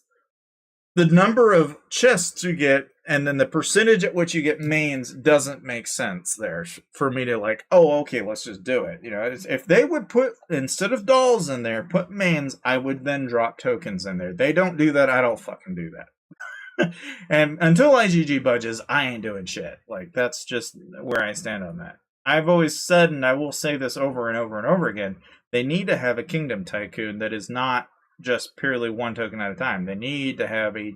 the number of chests you get and then the percentage at which you get mains doesn't make sense there for me to like, oh, okay, let's just do it. If they would put, instead of dolls in there, put mains, I would then drop tokens in there. They don't do that. I don't fucking do that. And until IGG budges, I ain't doing shit. Like, that's just where I stand on that. I've always said, and I will say this over and over and over again, they need to have a Kingdom Tycoon that is not just purely one token at a time. They need to have a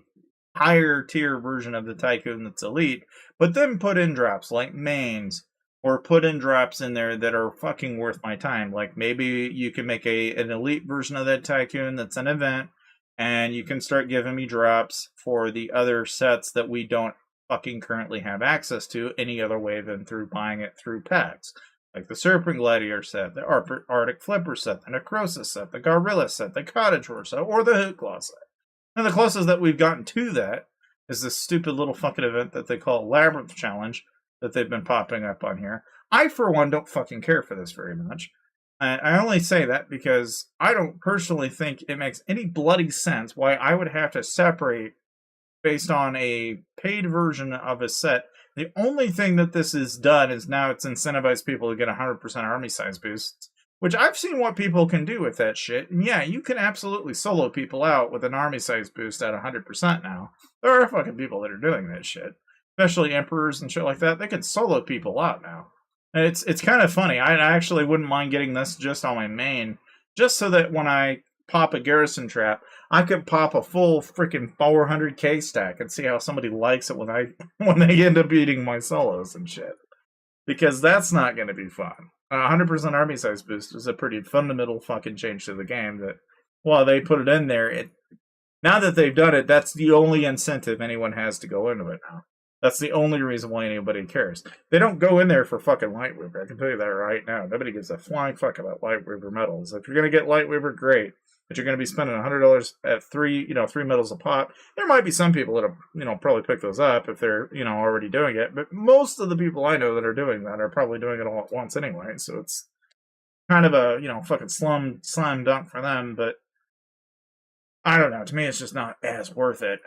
higher tier version of the Tycoon that's elite, but then put in drops like mains, or put in drops in there that are fucking worth my time. Like maybe you can make an elite version of that Tycoon that's an event, and you can start giving me drops for the other sets that we don't fucking currently have access to any other way than through buying it through packs. Like the Serpent Gladiator set, the Arctic Flipper set, the Necrosis set, the Gorilla set, the Cottage Horse set, or the Hootclaw set. And the closest that we've gotten to that is this stupid little fucking event that they call Labyrinth Challenge that they've been popping up on here. I, for one, don't fucking care for this very much. And I only say that because I don't personally think it makes any bloody sense why I would have to separate based on a paid version of a set. The only thing that this has done is now it's incentivized people to get 100% army size boosts, which I've seen what people can do with that shit. And yeah, you can absolutely solo people out with an army size boost at 100% now. There are fucking people that are doing that shit. Especially emperors and shit like that. They can solo people out now. And it's kind of funny. I actually wouldn't mind getting this just on my main, just so that when I pop a garrison trap, I could pop a full freaking 400k stack and see how somebody likes it when they end up beating my solos and shit. Because that's not going to be fun. 100% army size boost is a pretty fundamental fucking change to the game that, while they put it in there, now that they've done it, that's the only incentive anyone has to go into it now. That's the only reason why anybody cares. They don't go in there for fucking Lightweaver. I can tell you that right now. Nobody gives a flying fuck about Lightweaver medals. If you're going to get Lightweaver, great. But you're going to be spending $100 at three medals a pop. There might be some people that'll, probably pick those up if they're, already doing it. But most of the people I know that are doing that are probably doing it all at once anyway. So it's kind of a, fucking slam dunk for them. But I don't know. To me, it's just not as worth it.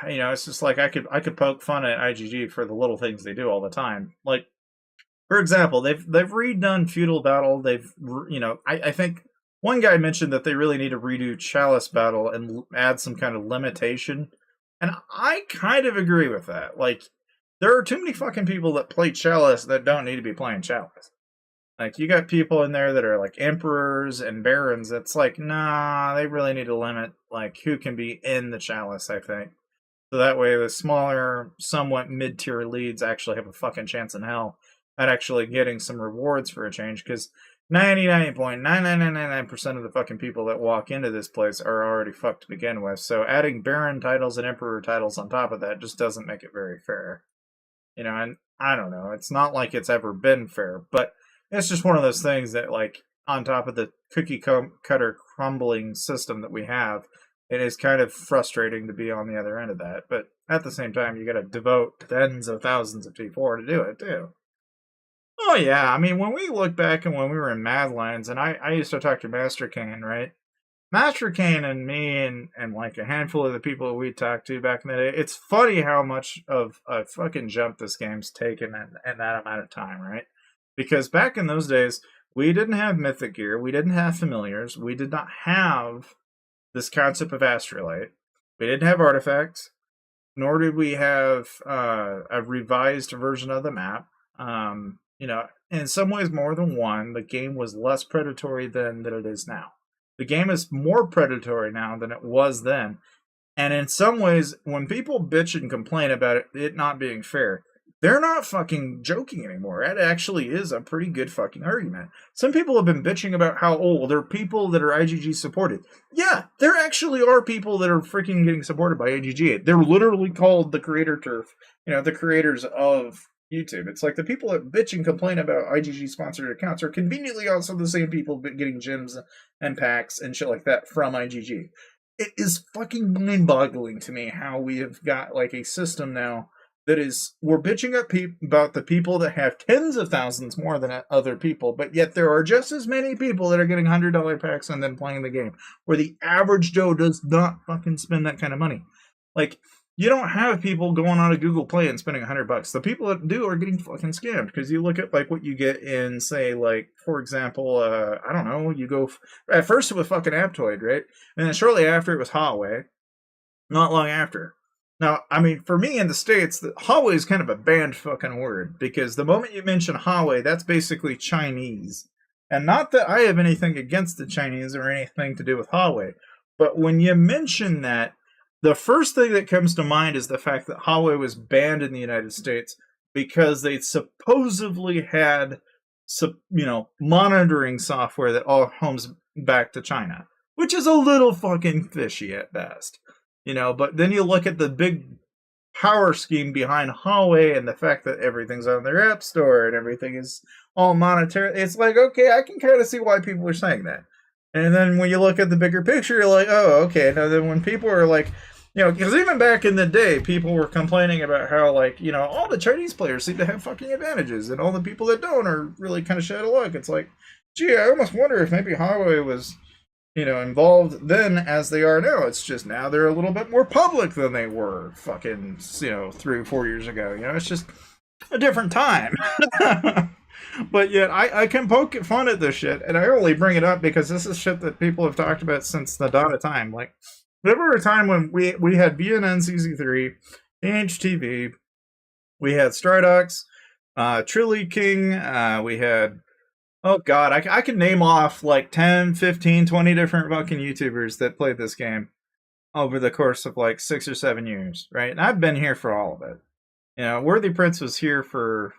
It's just like I could poke fun at IGG for the little things they do all the time. Like, for example, they've redone Feudal Battle. I think one guy mentioned that they really need to redo Chalice Battle and add some kind of limitation. And I kind of agree with that. Like, there are too many fucking people that play Chalice that don't need to be playing Chalice. Like, you got people in there that are like emperors and barons. It's like, nah, they really need to limit, like, who can be in the Chalice, I think. So that way the smaller, somewhat mid-tier leads actually have a fucking chance in hell at actually getting some rewards for a change, because 99.9999% of the fucking people that walk into this place are already fucked to begin with. So adding Baron titles and Emperor titles on top of that just doesn't make it very fair. And I don't know. It's not like it's ever been fair, but it's just one of those things that, like, on top of the cookie cutter crumbling system that we have, it is kind of frustrating to be on the other end of that. But at the same time, you got to devote tens of thousands of T4 to do it too. Oh yeah, I mean, when we look back and when we were in Madlands, and I used to talk to Master Kane, right? Master Kane and me and like a handful of the people that we talked to back in the day, it's funny how much of a fucking jump this game's taken in that amount of time, right? Because back in those days, we didn't have mythic gear, we didn't have familiars, we did not have this concept of astrolite, we didn't have artifacts, nor did we have a revised version of the map. In some ways more than one. The game was less predatory than it is now. The game is more predatory now than it was then. And in some ways, when people bitch and complain about it not being fair, they're not fucking joking anymore. That actually is a pretty good fucking argument. Some people have been bitching about how, there are people that are IGG supported. Yeah, there actually are people that are freaking getting supported by IGG. They're literally called the creator turf, the creators of YouTube. It's like the people that bitch and complain about IGG sponsored accounts are conveniently also the same people getting gems and packs and shit like that from IGG. It is fucking mind-boggling to me how we have got like a system now that is, we're bitching about the people that have tens of thousands more than other people, but yet there are just as many people that are getting $100 packs and then playing the game, where the average Joe does not fucking spend that kind of money. Like, you don't have people going on a Google Play and spending $100. The people that do are getting fucking scammed, because you look at like what you get in, say, like, for example, I don't know, you go at first it was fucking Aptoid, right? And then shortly after it was Huawei. Not long after. Now, I mean, for me in the States, Huawei is kind of a banned fucking word, because the moment you mention Huawei, that's basically Chinese. And not that I have anything against the Chinese or anything to do with Huawei, but when you mention that, the first thing that comes to mind is the fact that Huawei was banned in the United States because they supposedly had, monitoring software that all homes back to China, which is a little fucking fishy at best. But then you look at the big power scheme behind Huawei and the fact that everything's on their app store and everything is all monetary. It's like, okay, I can kind of see why people are saying that. And then when you look at the bigger picture, you're like, oh, okay. Now then when people are like, because even back in the day, people were complaining about how, like, all the Chinese players seem to have fucking advantages and all the people that don't are really kind of shit out of luck. It's like, gee, I almost wonder if maybe Huawei was involved then as they are now. It's just now they're a little bit more public than they were fucking, 3 or 4 years ago. It's just a different time. But yet I can poke fun at this shit, and I only bring it up because this is shit that people have talked about since the dawn of time. Like, there were a time when we had BNN CZ3, HTV, we had Stridox, Trilly King, we had, oh god, I can name off like 10, 15, 20 different fucking YouTubers that played this game over the course of like 6 or 7 years, right? And I've been here for all of it. Worthy Prince was here for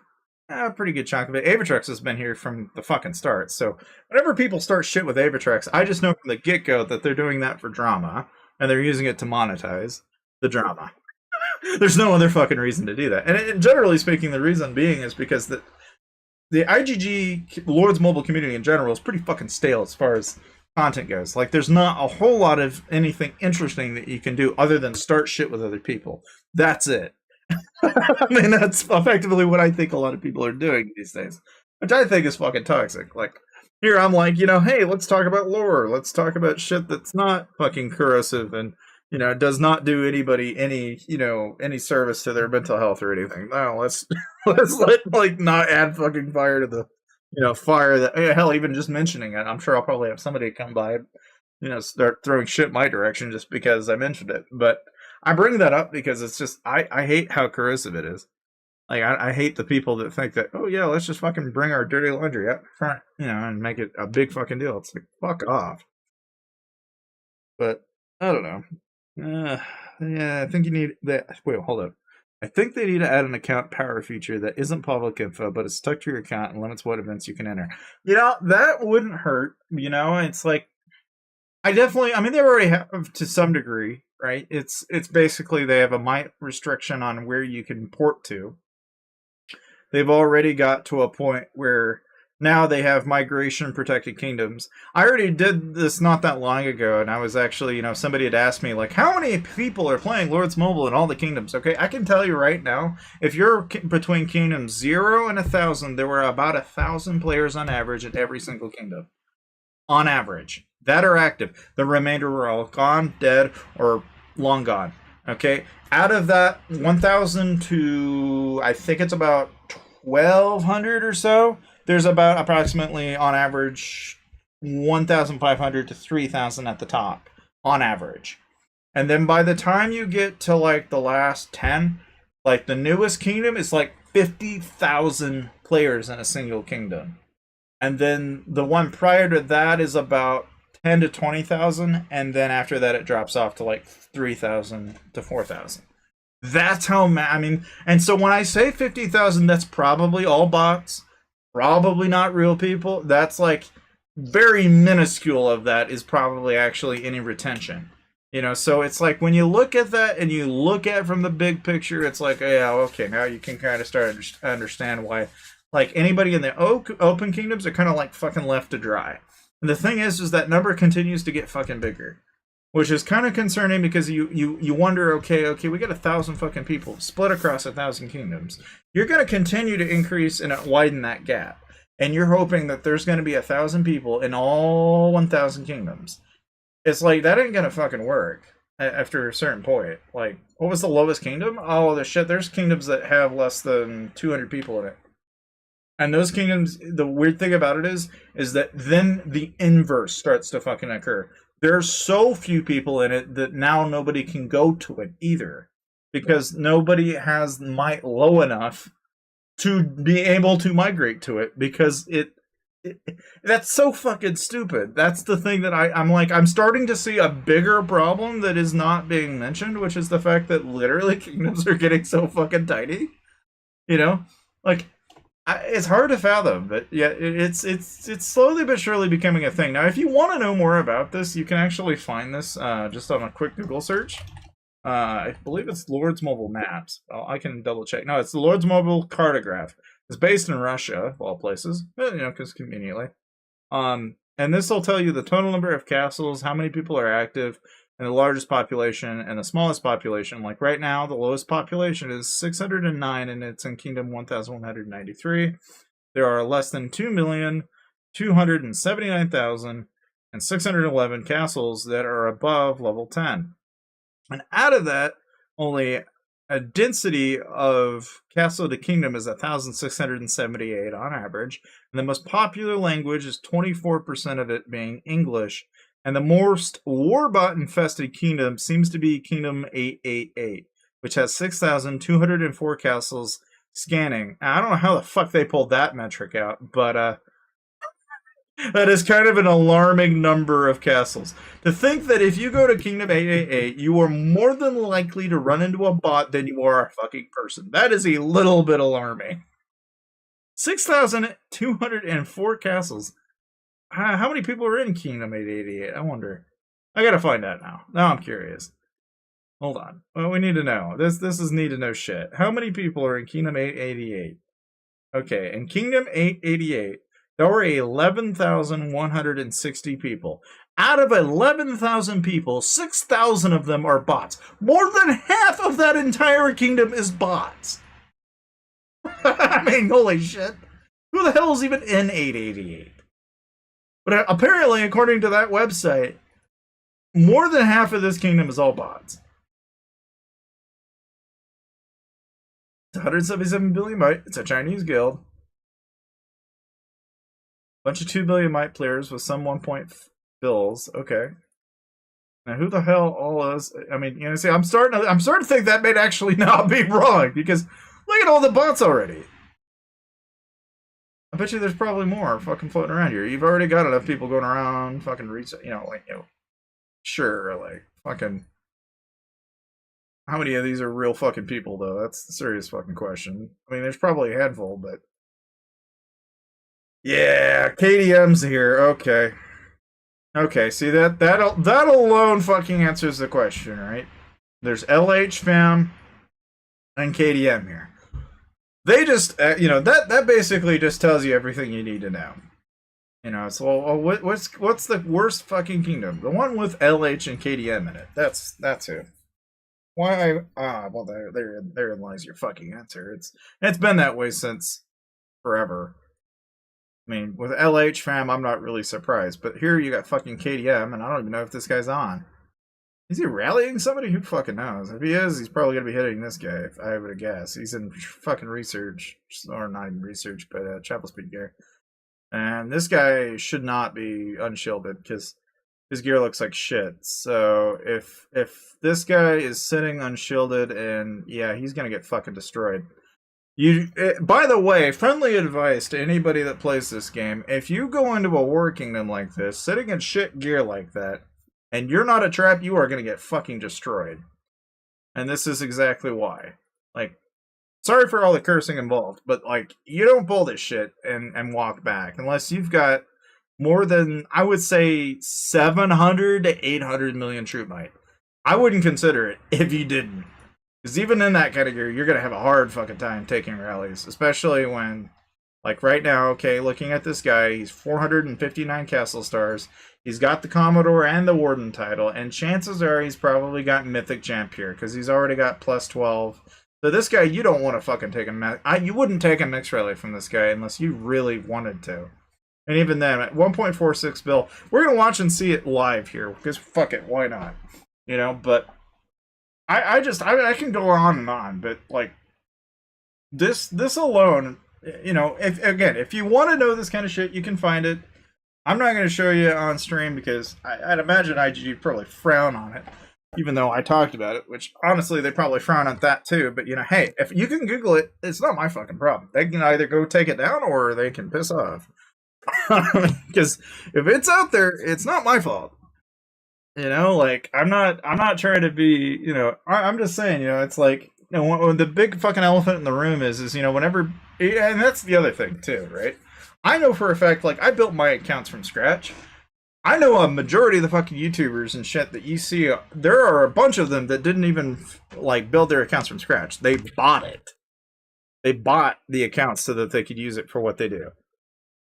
a pretty good chunk of it. Avatrex has been here from the fucking start. So whenever people start shit with Avatrex, I just know from the get-go that they're doing that for drama, and they're using it to monetize the drama. There's no other fucking reason to do that. And generally speaking, the reason being is because the IGG Lords Mobile community in general is pretty fucking stale as far as content goes. Like, there's not a whole lot of anything interesting that you can do other than start shit with other people. That's it. I mean, that's effectively what I think a lot of people are doing these days, which I think is fucking toxic. Like, here I'm like, hey, let's talk about lore. Let's talk about shit that's not fucking corrosive and, does not do anybody any service to their mental health or anything. No, let's like not add fucking fire to the, fire that, hell, even just mentioning it, I'm sure I'll probably have somebody come by, start throwing shit my direction just because I mentioned it. But I bring that up because it's just, I hate how corrosive it is. Like, I hate the people that think that, oh yeah, let's just fucking bring our dirty laundry up front, and make it a big fucking deal. It's like, fuck off. But, I don't know. Yeah, I think you need that. Wait, hold up. I think they need to add an account power feature that isn't public info, but is stuck to your account and limits what events you can enter. That wouldn't hurt. It's like, I mean, they already have to some degree, right? It's basically they have a might restriction on where you can port to. they've already got to a point where now they have migration protected kingdoms. I already did this not that long ago, and I was actually, somebody had asked me, like, how many people are playing Lords Mobile in all the kingdoms? Okay, I can tell you right now, if you're between kingdoms 0 and 1,000, there were about 1,000 players on average in every single kingdom. On average. That are active. The remainder were all gone, dead, or long gone. Okay? Out of that 1,000 to, I think it's about 1,200 or so, there's about approximately, on average, 1,500 to 3,000 at the top, on average. And then by the time you get to, like, the last 10, like, the newest kingdom is, like, 50,000 players in a single kingdom. And then the one prior to that is about 10 to 20,000, and then after that it drops off to, like, 3,000 to 4,000. That's how, and so when I say 50,000, that's probably all bots. Probably not real people. That's like very minuscule of that is probably actually any retention. So it's like when you look at that and you look at it from the big picture, it's like, yeah, okay, now you can kind of start to understand why, like, anybody in the open kingdoms are kind of like fucking left to dry. And the thing is that number continues to get fucking bigger, which is kind of concerning because you wonder, okay, we got 1,000 fucking people split across 1,000 kingdoms. You're going to continue to increase and widen that gap. And you're hoping that there's going to be 1,000 people in all 1,000 kingdoms. It's like, that ain't going to fucking work after a certain point. Like, what was the lowest kingdom? Oh, there's kingdoms that have less than 200 people in it. And those kingdoms, the weird thing about it is that then the inverse starts to fucking occur. There's so few people in it that now nobody can go to it either. Because nobody has might low enough to be able to migrate to it. Because that's so fucking stupid. That's the thing that I'm starting to see a bigger problem that is not being mentioned, which is the fact that literally kingdoms are getting so fucking tiny. Like, it's hard to fathom, but yeah, it's slowly but surely becoming a thing. Now, if you want to know more about this, you can actually find this just on a quick Google search. I believe it's Lords Mobile Maps. I can double check. No, it's the Lords Mobile Cartograph. It's based in Russia, of all places, because conveniently. And this will tell you the total number of castles, how many people are active, and the largest population and the smallest population. Like right now, the lowest population is 609, and it's in Kingdom 1193. There are less than 2,279,611 castles that are above level 10. And out of that, only a density of castle to kingdom is 1,678 on average. And the most popular language is 24% of it being English. And the most warbot-infested kingdom seems to be Kingdom 888, which has 6,204 castles scanning. I don't know how the fuck they pulled that metric out, but that is kind of an alarming number of castles. To think that if you go to Kingdom 888, you are more than likely to run into a bot than you are a fucking person. That is a little bit alarming. 6,204 castles. How many people are in Kingdom 888? I wonder. I gotta find out now. Now I'm curious. Hold on. Well, we need to know. This is need to know shit. How many people are in Kingdom 888? Okay, in Kingdom 888, there were 11,160 people. Out of 11,000 people, 6,000 of them are bots. More than half of that entire kingdom is bots. I mean, holy shit. Who the hell is even in 888? But apparently, according to that website, more than half of this kingdom is all bots. It's 177 billion might. It's a Chinese guild. Bunch of 2 billion might players with some 1 point bills. Okay. Now, who the hell all is? I mean, see, I'm starting to think that may actually not be wrong, because look at all the bots already. I bet you there's probably more fucking floating around here. You've already got enough people going around fucking sure, like, fucking, how many of these are real fucking people, though? That's the serious fucking question. I mean, there's probably a handful, but yeah, KDM's here. Okay. Okay, see, that alone fucking answers the question, right? There's LH fam and KDM here. They just, that basically just tells you everything you need to know. So what's the worst fucking kingdom? The one with LH and KDM in it. That's who. Why? Well, therein lies your fucking answer. It's been that way since forever. I mean, with LH fam, I'm not really surprised, but here you got fucking KDM, and I don't even know if this guy's on. Is he rallying somebody? Who fucking knows? If he is, he's probably gonna be hitting this guy. If I would guess, he's in fucking research, or not even research, but chapel speed gear. And this guy should not be unshielded because his gear looks like shit. So if this guy is sitting unshielded, and yeah, he's gonna get fucking destroyed. By the way, friendly advice to anybody that plays this game: if you go into a war kingdom like this, sitting in shit gear like that, and you're not a trap, you are gonna get fucking destroyed. And this is exactly why. Like, sorry for all the cursing involved, but like, you don't pull this shit and walk back unless you've got more than, I would say, 700 to 800 million troop might. I wouldn't consider it if you didn't. Because even in that category, you're going to have a hard fucking time taking rallies. Especially when, like right now, okay, looking at this guy, he's 459 castle stars. He's got the Commodore and the Warden title. And chances are he's probably got Mythic Champ here. Because he's already got plus 12. So this guy, you don't want to fucking take you wouldn't take a mixed rally from this guy unless you really wanted to. And even then, at 1.46 bill, we're going to watch and see it live here. Because fuck it, why not? But I can go on and on, but like this alone, if you want to know this kind of shit, you can find it. I'm not going to show you on stream because I'd imagine IGG would probably frown on it, even though I talked about it, which honestly they probably frown on that too. But hey, if you can Google it, it's not my fucking problem. They can either go take it down or they can piss off. Because if it's out there, it's not my fault. Like I'm not trying to be, I'm just saying, it's like, when the big fucking elephant in the room is whenever, and that's the other thing too, right? I know for a fact, like I built my accounts from scratch. I know a majority of the fucking YouTubers and shit that you see, there are a bunch of them that didn't even like build their accounts from scratch. They bought it. They bought the accounts so that they could use it for what they do.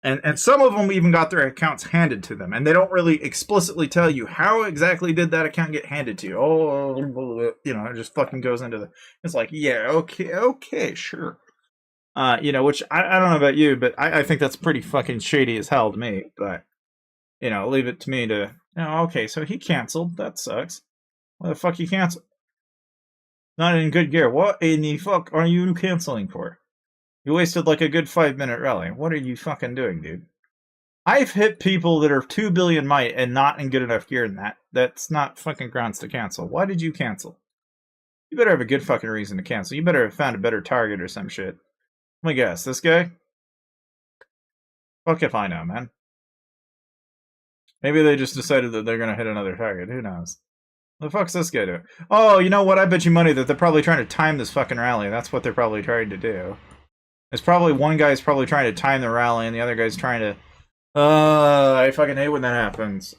And some of them even got their accounts handed to them, and they don't really explicitly tell you how exactly did that account get handed to you. Oh, it just fucking goes into it's like, yeah, okay, sure. Which I don't know about you, but I think that's pretty fucking shady as hell to me. But, leave it to me to, okay, so he canceled. That sucks. Why the fuck he canceled? Not in good gear. What in the fuck are you canceling for? You wasted like a good 5-minute rally. What are you fucking doing, dude? I've hit people that are 2 billion might and not in good enough gear in that. That's not fucking grounds to cancel. Why did you cancel? You better have a good fucking reason to cancel. You better have found a better target or some shit. Let me guess. This guy? Fuck if I know, man. Maybe they just decided that they're gonna hit another target. Who knows? What the fuck's this guy doing? Oh, you know what? I bet you money that they're probably trying to time this fucking rally. That's what they're probably trying to do. It's probably one guy's probably trying to time the rally and the other guy's trying to... I fucking hate when that happens.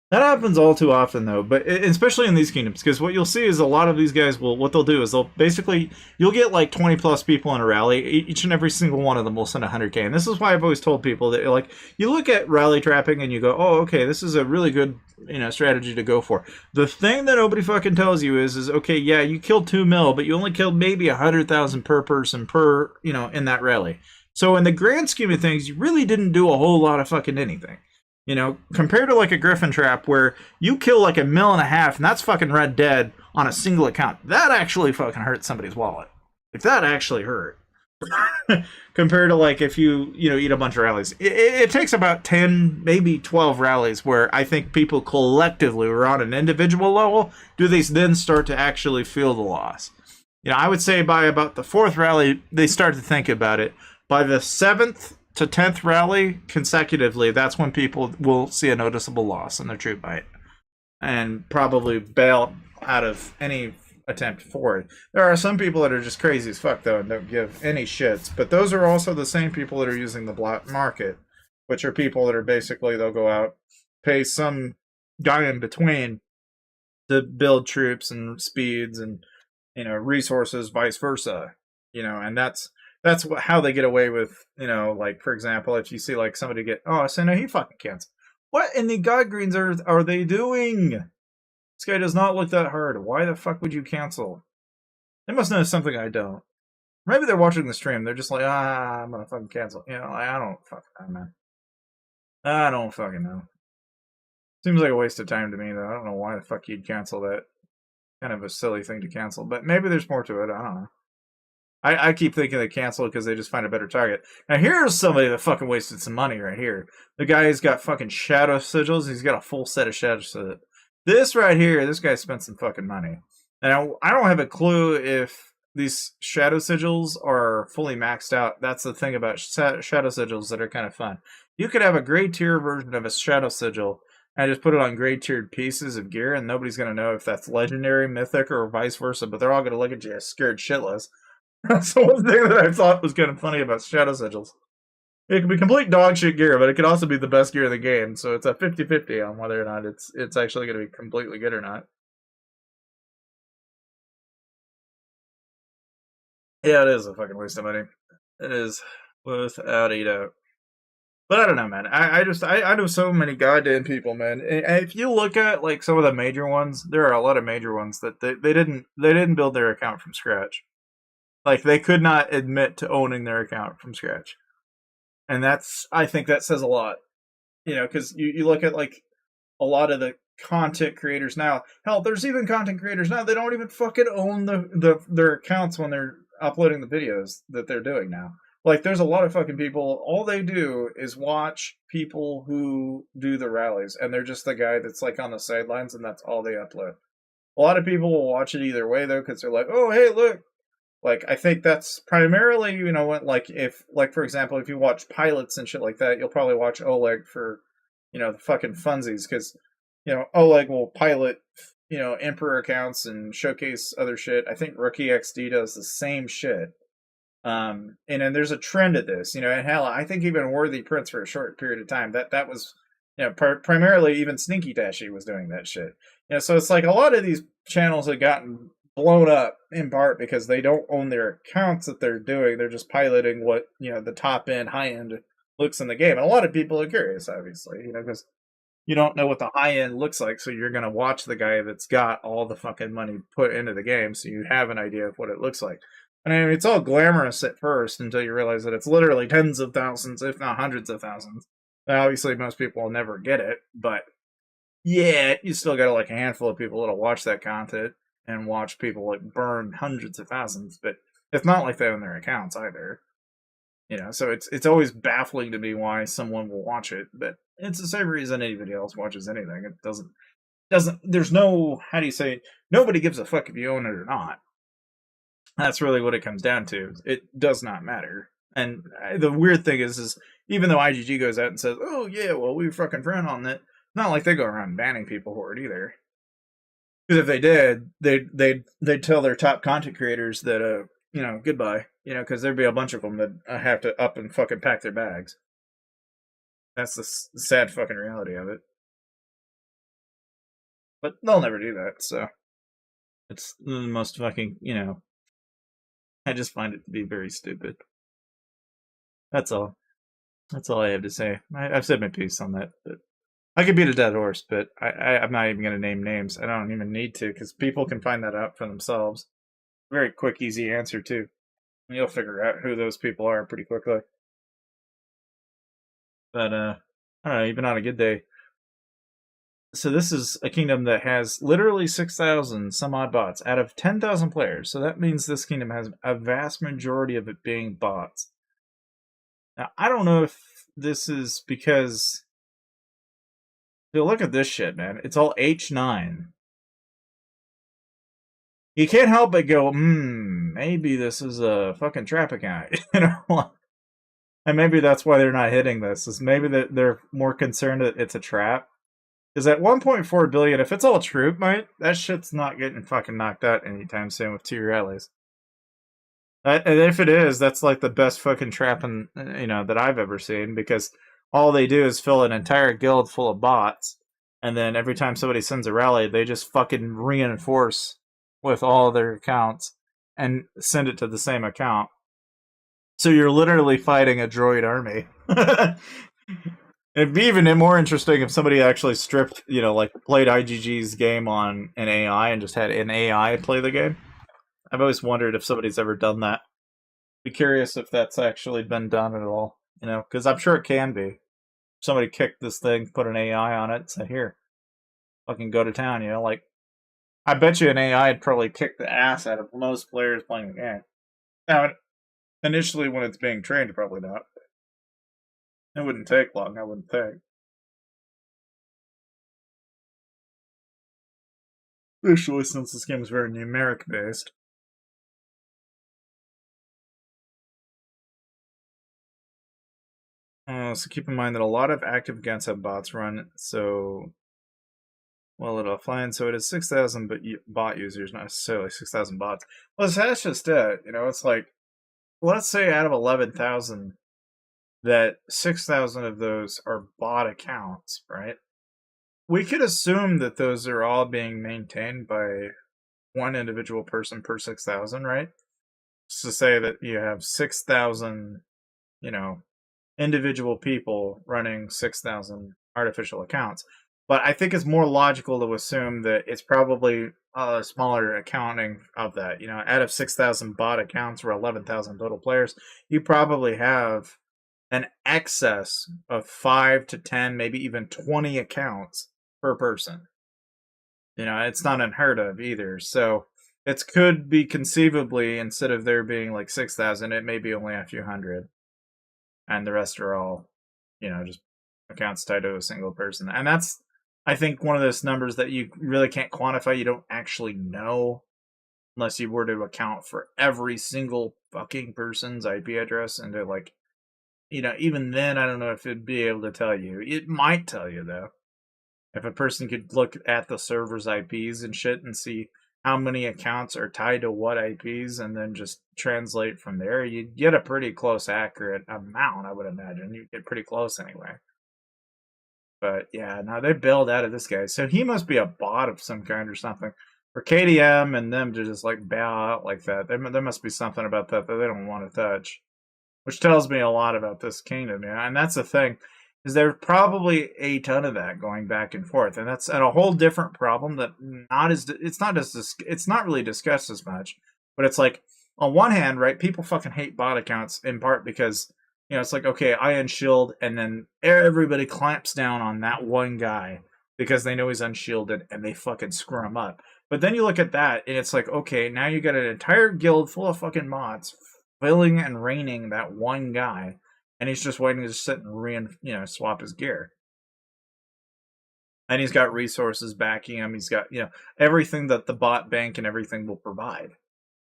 That happens all too often, though, but especially in these kingdoms, because what you'll see is a lot of these guys will, what they'll do is you'll get like 20 plus people in a rally, each and every single one of them will send 100k, and this is why I've always told people that, like, you look at rally trapping and you go, oh, okay, this is a really good, strategy to go for. The thing that nobody fucking tells you is okay, yeah, you killed 2 mil, but you only killed maybe 100,000 per person per, in that rally. So in the grand scheme of things, you really didn't do a whole lot of fucking anything. Compared to like a Gryphon trap where you kill like 1.5 mil and that's fucking Red Dead on a single account. That actually fucking hurt somebody's wallet. Like that actually hurt. Compared to like if you, eat a bunch of rallies. It takes about 10, maybe 12 rallies where I think people collectively or on an individual level, do they then start to actually feel the loss. I would say by about the 4th rally, they start to think about it. By the 7th to 10th rally consecutively, that's when people will see a noticeable loss in their troop might and probably bail out of any attempt for it. There are some people that are just crazy as fuck though and don't give any shits, but those are also the same people that are using the black market, which are people that are basically, they'll go out, pay some guy in between to build troops and speeds and resources, vice versa, and that's That's how they get away with, like, for example, if you see, like, somebody get, oh, so no, he fucking canceled. What in the God Greens are they doing? This guy does not look that hard. Why the fuck would you cancel? They must know something I don't. Maybe they're watching the stream. They're just like, I'm gonna fucking cancel. I don't fucking know, man. I don't fucking know. Seems like a waste of time to me, though. I don't know why the fuck you'd cancel that. Kind of a silly thing to cancel, but maybe there's more to it. I don't know. I keep thinking they cancel it because they just find a better target. Now here's somebody that fucking wasted some money right here. The guy's got fucking shadow sigils. He's got a full set of shadow sigils. This right here, this guy spent some fucking money. And I don't have a clue if these shadow sigils are fully maxed out. That's the thing about shadow sigils that are kind of fun. You could have a gray tier version of a shadow sigil and just put it on gray tiered pieces of gear, and nobody's going to know if that's legendary, mythic, or vice versa, but they're all going to look at you scared shitless. That's the one thing that I thought was kind of funny about shadow sigils. It could be complete dog shit gear, but it could also be the best gear in the game, so it's a 50-50 on whether or not it's actually going to be completely good or not. Yeah, it is a fucking waste of money. It is, without a doubt. But I don't know, man. I know so many goddamn people, man. And if you look at like some of the major ones, there are a lot of major ones that they didn't build their account from scratch. Like, they could not admit to owning their account from scratch. And I think that says a lot. Because you look at, like, a lot of the content creators now. Hell, there's even content creators now, they don't even fucking own their accounts when they're uploading the videos that they're doing now. Like, there's a lot of fucking people, all they do is watch people who do the rallies, and they're just the guy that's, like, on the sidelines, and that's all they upload. A lot of people will watch it either way, though, because they're like, oh, hey, look. Like, I think that's primarily, when, like, for example, if you watch pilots and shit like that, you'll probably watch Oleg for, the fucking funsies, because, Oleg will pilot, Emperor accounts and showcase other shit. I think Rookie XD does the same shit. And then there's a trend at this, and hell, I think even Worthy Prince for a short period of time, that was, primarily even Sneaky Dashy was doing that shit. So it's like a lot of these channels have gotten blown up in part because they don't own their accounts that they're doing. They're just piloting what, the top end, high end looks in the game. And a lot of people are curious, obviously, because you don't know what the high end looks like. So you're going to watch the guy that's got all the fucking money put into the game. So you have an idea of what it looks like. And I mean, it's all glamorous at first until you realize that it's literally tens of thousands, if not hundreds of thousands. Now, obviously, most people will never get it, but yeah, you still got like a handful of people that'll watch that content and watch people like burn hundreds of thousands, but it's not like they own their accounts either. So it's always baffling to me why someone will watch it, but it's the same reason anybody else watches anything. It doesn't there's no, how do you say it? Nobody gives a fuck if you own it or not. That's really what it comes down to. It does not matter. And the weird thing is even though IGG goes out and says, oh yeah, well, we fucking frown on that, not like they go around banning people for it either. Because if they did, they'd tell their top content creators that, goodbye. Because there'd be a bunch of them that have to up and fucking pack their bags. That's the sad fucking reality of it. But they'll never do that, so. It's the most fucking, I just find it to be very stupid. That's all. That's all I have to say. I've said my piece on that, but I could beat a dead horse, but I'm not even going to name names. I don't even need to, because people can find that out for themselves. Very quick, easy answer, too. And you'll figure out who those people are pretty quickly. But, I don't know, even on a good day. So this is a kingdom that has literally 6,000 some odd bots out of 10,000 players. So that means this kingdom has a vast majority of it being bots. Now, I don't know if this is because... Dude, look at this shit, man. It's all H9. You can't help but go, maybe this is a fucking trap account, And maybe that's why they're not hitting this, is maybe that they're more concerned that it's a trap. Because at 1.4 billion, if it's all true, mate, that shit's not getting fucking knocked out anytime soon with 2 rallies. And if it is, that's like the best fucking trap that I've ever seen, because all they do is fill an entire guild full of bots, and then every time somebody sends a rally, they just fucking reinforce with all their accounts and send it to the same account. So you're literally fighting a droid army. It'd be even more interesting if somebody actually stripped, like played IGG's game on an AI and just had an AI play the game. I've always wondered if somebody's ever done that. Be curious if that's actually been done at all, because I'm sure it can be. Somebody kicked this thing, put an AI on it, and said, "Here, fucking go to town." Like I bet you an AI would probably kick the ass out of most players playing the game. Now, initially when it's being trained, probably not. It wouldn't take long, I wouldn't think. Especially since this game is very numeric based. So keep in mind that a lot of active accounts have bots run, so it'll find. So it is 6,000 bot users, not necessarily 6,000 bots. Well, that's just it. It's like, let's say out of 11,000, that 6,000 of those are bot accounts, right? We could assume that those are all being maintained by one individual person per 6,000, right? Just to say that you have 6,000, individual people running 6,000 artificial accounts. But I think it's more logical to assume that it's probably a smaller accounting of that. Out of 6,000 bot accounts or 11,000 total players, you probably have an excess of 5 to 10, maybe even 20 accounts per person. It's not unheard of either. So it could be conceivably, instead of there being like 6,000, it may be only a few hundred. And the rest are all, just accounts tied to a single person. And that's, I think, one of those numbers that you really can't quantify. You don't actually know unless you were to account for every single fucking person's IP address. And they're like, even then, I don't know if it'd be able to tell you. It might tell you, though. If a person could look at the server's IPs and shit and see how many accounts are tied to what IPs and then just translate from there, you'd get a pretty close, accurate amount, I would imagine. You'd get pretty close anyway. But yeah, now they bailed out of this guy. So he must be a bot of some kind or something. For KDM and them to just like bail out like that, there must be something about that they don't want to touch. Which tells me a lot about this kingdom, yeah. And that's the thing. Is there's probably a ton of that going back and forth, and that's a whole different problem that it's not really discussed as much. But it's like, on one hand, right, people fucking hate bot accounts in part because it's like, okay, I unshield, and then everybody clamps down on that one guy because they know he's unshielded, and they fucking screw him up. But then you look at that, and it's like, okay, now you got an entire guild full of fucking mods filling and raining that one guy. And he's just waiting to sit and swap his gear. And he's got resources backing him. He's got, everything that the bot bank and everything will provide.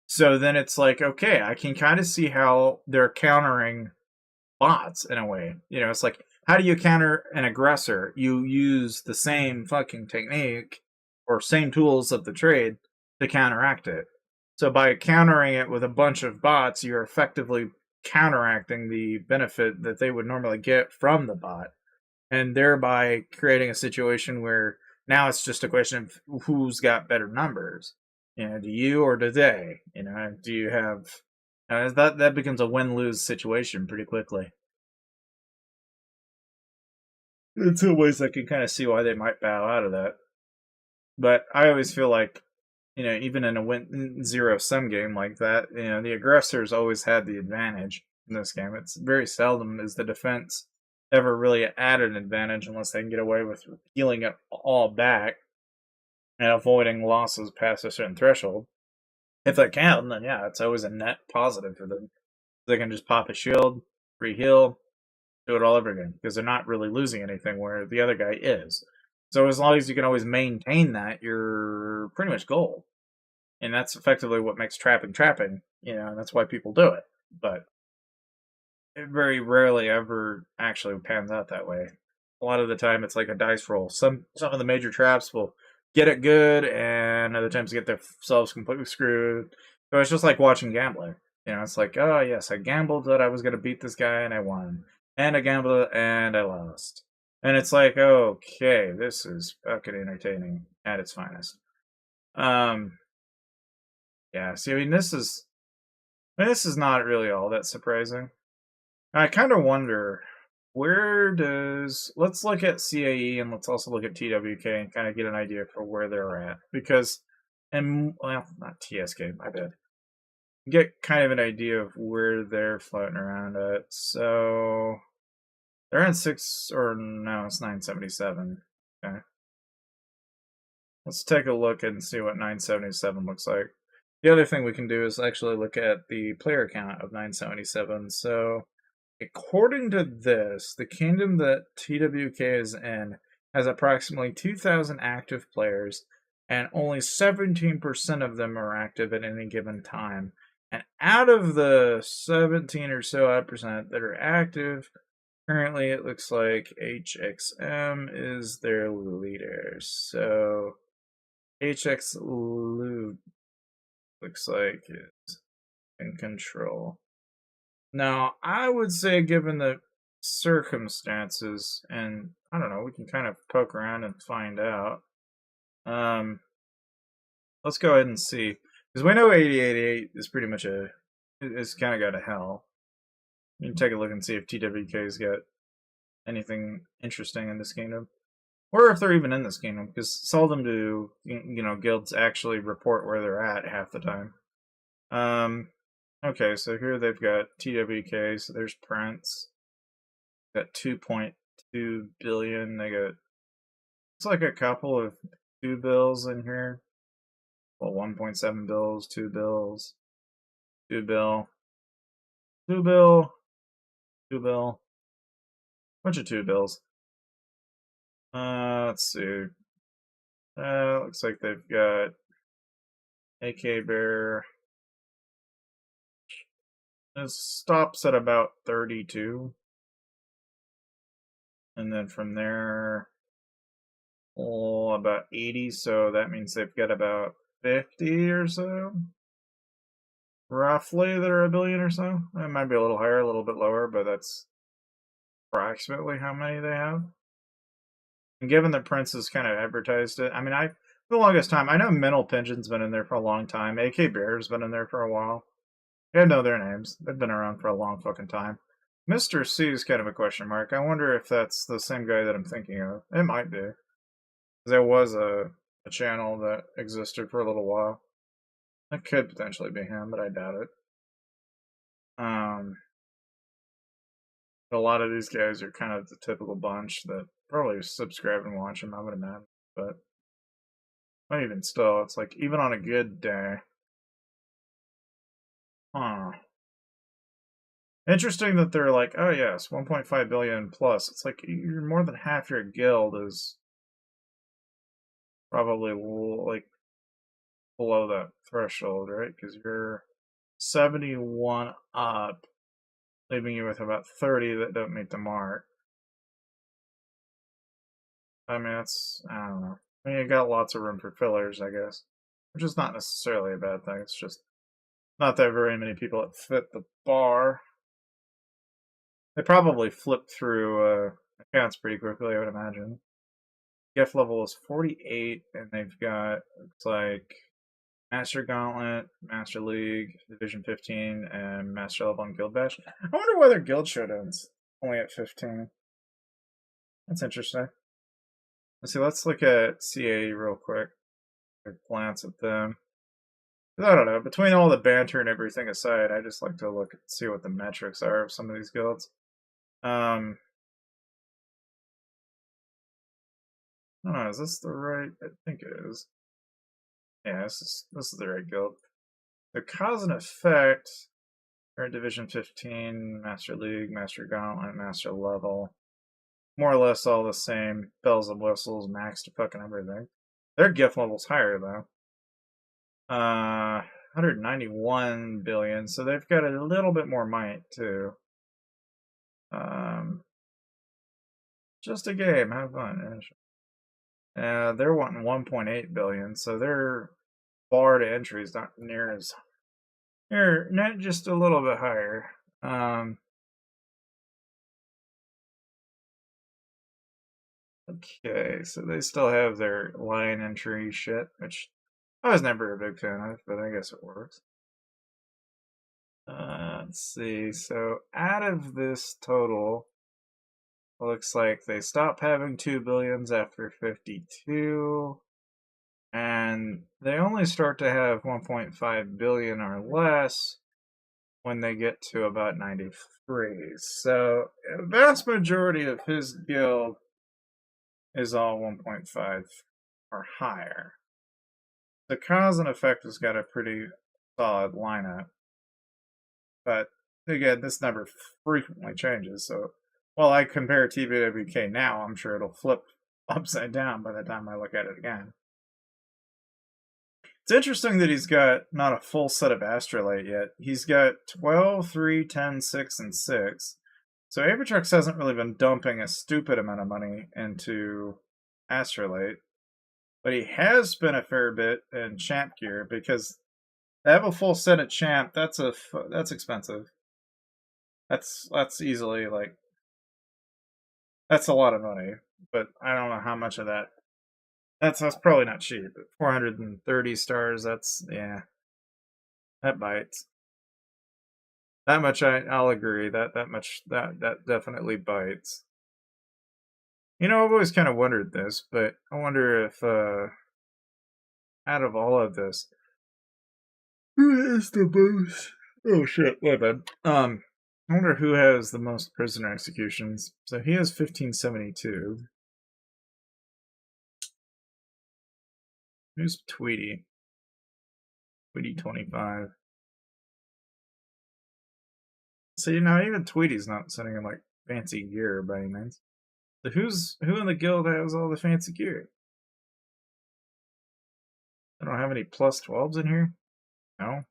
So then it's like, okay, I can kind of see how they're countering bots in a way. It's like, how do you counter an aggressor? You use the same fucking technique or same tools of the trade to counteract it. So by countering it with a bunch of bots, you're effectively counteracting the benefit that they would normally get from the bot, and thereby creating a situation where now it's just a question of who's got better numbers. Do you or do they? Do you have that becomes a win-lose situation pretty quickly. In some ways, I can kind of see why they might bow out of that. But I always feel like, even in a zero-sum game like that, the aggressors always had the advantage in this game. It's very seldom is the defense ever really at an advantage unless they can get away with healing it all back and avoiding losses past a certain threshold. If they can, then yeah, it's always a net positive for them. They can just pop a shield, re-heal, do it all over again, because they're not really losing anything where the other guy is. So as long as you can always maintain that, you're pretty much gold. And that's effectively what makes trapping, and that's why people do it. But it very rarely ever actually pans out that way. A lot of the time it's like a dice roll. Some of the major traps will get it good, and other times get themselves completely screwed. So it's just like watching gambling. It's like, oh yes, I gambled that I was going to beat this guy, and I won. And I gambled and I lost. And it's like, okay, this is fucking entertaining at its finest. Yeah, see, I mean, this is I mean, this is not really all that surprising. I kind of wonder where does. Let's look at CAE and let's also look at TWK and kind of get an idea for where they're at. Because, and well, not TSK, my bad. Get kind of an idea of where they're floating around at. So they're in 6, or no, it's 977. Okay. Let's take a look and see what 977 looks like. The other thing we can do is actually look at the player count of 977. So, according to this, the kingdom that TWK is in has approximately 2,000 active players, and only 17% of them are active at any given time. And out of the 17 or so odd percent that are active, currently it looks like HXM is their leader. So HX Lube looks like is in control. Now, I would say, given the circumstances, and I don't know, we can kind of poke around and find out. Let's go ahead and see, because we know 8088 is pretty much it's kind of got to hell. You can take a look and see if TWK's got anything interesting in this kingdom, or if they're even in this kingdom, because seldom do guilds actually report where they're at half the time. Okay, so here they've got TWK, so there's Prince. Got 2.2 billion. They got, it's like a couple of 2 bills in here. Well, 1.7 bills, 2 bills, 2 bill, 2 bill, 2 bill, bunch of 2 bills. Let's see. Looks like they've got AK Bear. It stops at about 32. And then from there, about 80. So that means they've got about 50 or so. Roughly, they're a billion or so. It might be a little higher, a little bit lower, but that's approximately how many they have. And given that Prince has kind of advertised it, I mean, for the longest time, I know Mental Pigeon's been in there for a long time. AK Bear's been in there for a while. I know their names. They've been around for a long fucking time. Mr. C is kind of a question mark. I wonder if that's the same guy that I'm thinking of. It might be. There was a channel that existed for a little while. It could potentially be him, but I doubt it. A lot of these guys are kind of the typical bunch that probably subscribe and watch him, I would imagine. But even still, it's like, even on a good day. Huh. Interesting that they're like, oh yes, 1.5 billion plus. It's like, you're more than half your guild is probably like below that threshold, right? Because you're 71 up, leaving you with about 30 that don't meet the mark. I mean, I don't know. I mean, you got lots of room for fillers, I guess. Which is not necessarily a bad thing. It's just not that very many people that fit the bar. They probably flip through accounts pretty quickly, I would imagine. Gift level is 48, and they've got, looks like, Master Gauntlet, Master League, Division 15, and Master Level and Guild Bash. I wonder why their Guild Showdown's only at 15. That's interesting. Let's see, let's look at CA real quick. Glance at them. I don't know, between all the banter and everything aside, I just like to look and see what the metrics are of some of these guilds. I don't know, is this the right? I think it is. Yeah, this is the right guild. The cause and effect are Division 15, Master League, Master Gauntlet, Master Level. More or less all the same. Bells and whistles, max to fucking everything. Their gift level's higher though. 191 billion, so they've got a little bit more might too. Just a game, have fun. They're wanting 1.8 billion, so their bar to entry is not near as not just a little bit higher. Okay, so they still have their line entry shit, which I was never a big fan of, but I guess it works. Let's see. So out of this total, looks like they stop having 2 billions after 52, and they only start to have 1.5 billion or less when they get to about 93. So a vast majority of his guild is all 1.5 or higher. The cause and effect has got a pretty solid lineup. But again, this number frequently changes. So while I compare TBWK now, I'm sure it'll flip upside down by the time I look at it again. It's interesting that he's got not a full set of Astrolite yet. He's got 12, 3, 10, 6, and 6. So Avatrex hasn't really been dumping a stupid amount of money into Astrolite. But he has spent a fair bit in Champ gear because to have a full set of Champ, that's expensive. That's easily like that's a lot of money, but I don't know how much of that. That's probably not cheap. 430 stars. That's that bites. That much I'll agree. That definitely bites. You know, I've always kind of wondered this, but I wonder if out of all of this, who has the most? Oh shit, my bad. I wonder who has the most prisoner executions. So he has 1572. Who's Tweety? Tweety 25. So you know, even Tweety's not sending him like fancy gear by any means. So who in the guild has all the fancy gear? I don't have any plus 12s in here. No.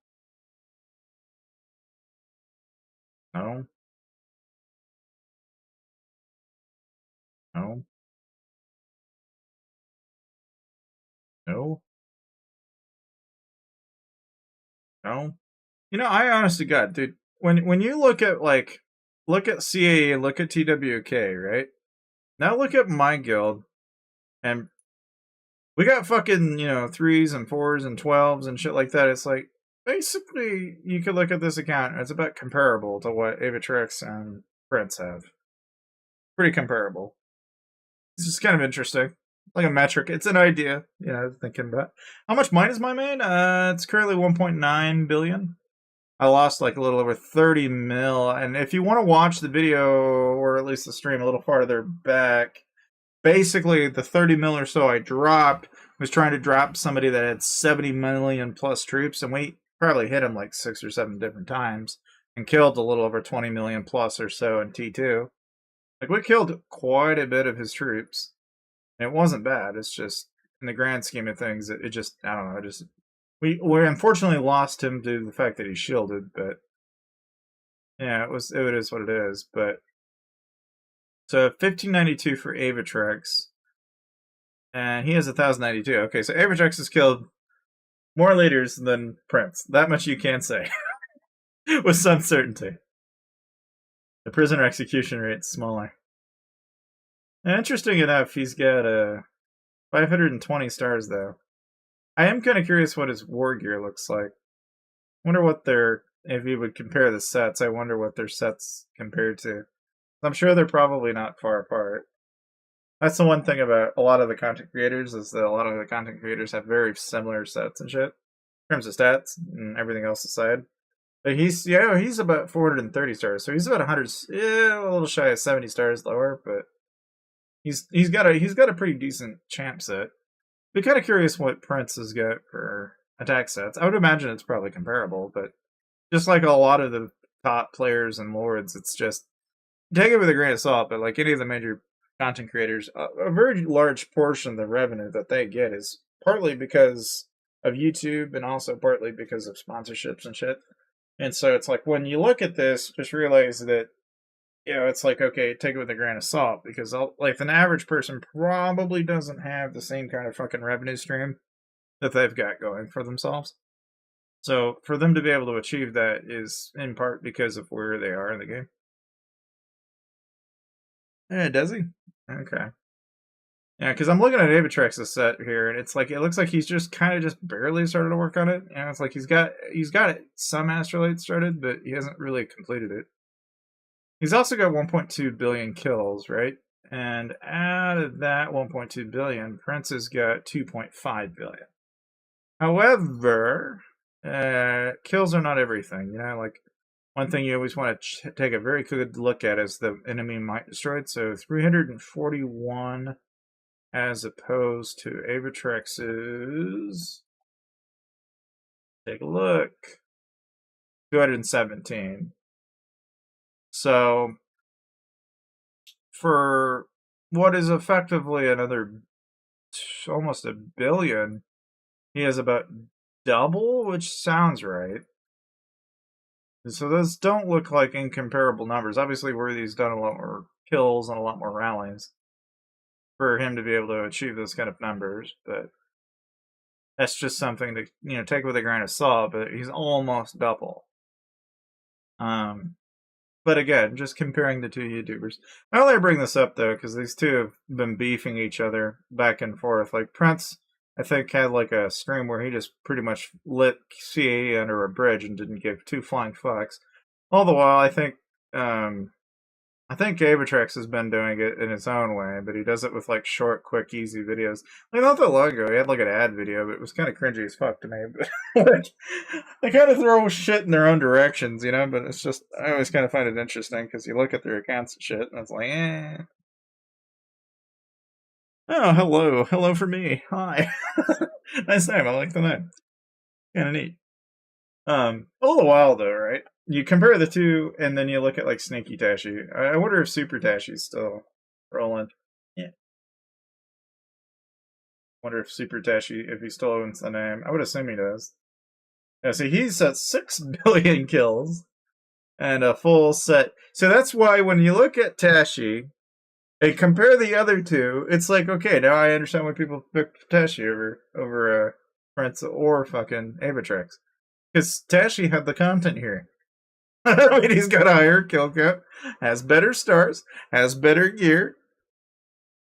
No. No. No. No. You know, I honestly God, dude, when you look at CAE, look at TWK, right? Now look at my guild, and we got fucking, 3s and 4s and 12s and shit like that. It's like, basically, you could look at this account, and it's about comparable to what Avatrex and Prince have. Pretty comparable. It's just kind of interesting. Like a metric. It's an idea, thinking about. How much mine is my main? It's currently 1.9 billion. I lost like a little over 30 mil. And if you want to watch the video, or at least the stream a little farther back, basically the 30 mil or so I dropped was trying to drop somebody that had 70 million plus troops, and we probably hit him like 6 or 7 different times and killed a little over 20 million plus or so in T2. Like, we killed quite a bit of his troops. And it wasn't bad. It's just, in the grand scheme of things, it just, I don't know, we unfortunately lost him due to the fact that he's shielded, but yeah, it is what it is. But so 1592 for Avatrex, and he has 1092. Okay, so Avatrex has killed more leaders than Prince. That much you can say with some certainty. The prisoner execution rate's smaller. And interesting enough, he's got 520 stars though. I am kind of curious what his war gear looks like. Wonder what if you would compare the sets, I wonder what their sets compared to. I'm sure they're probably not far apart. That's the one thing about a lot of the content creators, is that a lot of the content creators have very similar sets and shit. In terms of stats and everything else aside. But he's about 430 stars, so he's about 100, a little shy of 70 stars lower, but he's got a pretty decent champ set. Be kind of curious what Prince has got for attack sets. I would imagine it's probably comparable, but just like a lot of the top players and lords, it's just take it with a grain of salt. But like any of the major content creators, a very large portion of the revenue that they get is partly because of YouTube and also partly because of sponsorships and shit. And so it's like, when you look at this, just realize that, it's like, okay, take it with a grain of salt, because like an average person probably doesn't have the same kind of fucking revenue stream that they've got going for themselves. So for them to be able to achieve that is in part because of where they are in the game. Does he? Okay. Yeah, because I'm looking at Avitrex's set here, and it's like it looks like he's just kind of just barely started to work on it. And it's like he's got it some astrolabe started, but he hasn't really completed it. He's also got 1.2 billion kills, right? And out of that 1.2 billion, Prince has got 2.5 billion. However, kills are not everything. You know, like one thing you always want to take a very good look at is the enemy might destroyed. So 341 as opposed to Avitrex's. Take a look. 217. So for what is effectively another almost a billion, he has about double, which sounds right. So those don't look like incomparable numbers. Obviously, Worthy's done a lot more kills and a lot more rallies for him to be able to achieve those kind of numbers, but that's just something to take with a grain of salt. But he's almost double. But again, just comparing the two YouTubers. I only bring this up though because these two have been beefing each other back and forth. Like Prince, I think, had like a stream where he just pretty much lit CAE under a bridge and didn't give two flying fucks. All the while, I think Avitrax has been doing it in its own way, but he does it with like short, quick, easy videos. Like not that long ago, he had like an ad video, but it was kind of cringy as fuck to me. But like, they kind of throw shit in their own directions, you know. But it's just I always kind of find it interesting because you look at their accounts and shit, and it's like, eh. Oh, hello for me. Hi, nice name. I like the name. Kind of neat. All the while though, right? You compare the two, and then you look at like Sneaky Tashi. I wonder if Super Tashi's still rolling. Yeah. Wonder if Super Tashi, if he still owns the name. I would assume he does. Yeah, see, he's at 6 billion kills and a full set. So that's why when you look at Tashi and compare the other two, it's like, okay, now I understand why people pick Tashi over Prince or fucking Avitrax. Because Tashi had the content here. I mean, he's got a higher kill count, has better stars, has better gear,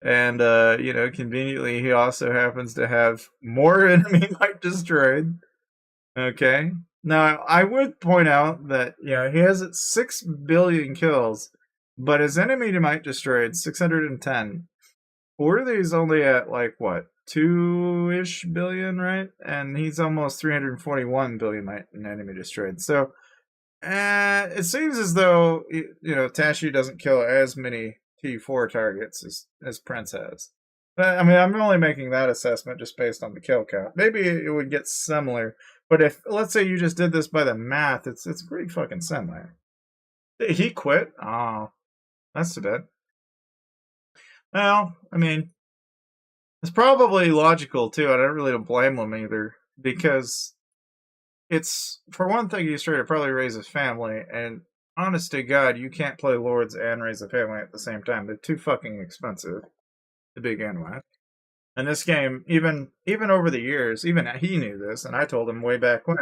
and conveniently he also happens to have more enemy might destroyed. Okay. Now I would point out that he has 6 billion kills, but his enemy might destroyed 610. Worthy's only at like what 2-ish billion, right? And he's almost 341 billion might enemy destroyed. So. It seems as though Tashi doesn't kill as many T4 targets as Prince has. But, I mean, I'm only making that assessment just based on the kill count. Maybe it would get similar, but if let's say you just did this by the math, it's pretty fucking similar. He quit? Oh, that's too bad. Well, I mean, it's probably logical too. I don't blame him either because. It's, for one thing, he's trying to probably raise his family, and honest to God, you can't play Lords and raise a family at the same time. They're too fucking expensive to begin with. And this game, even over the years, even he knew this, and I told him way back when,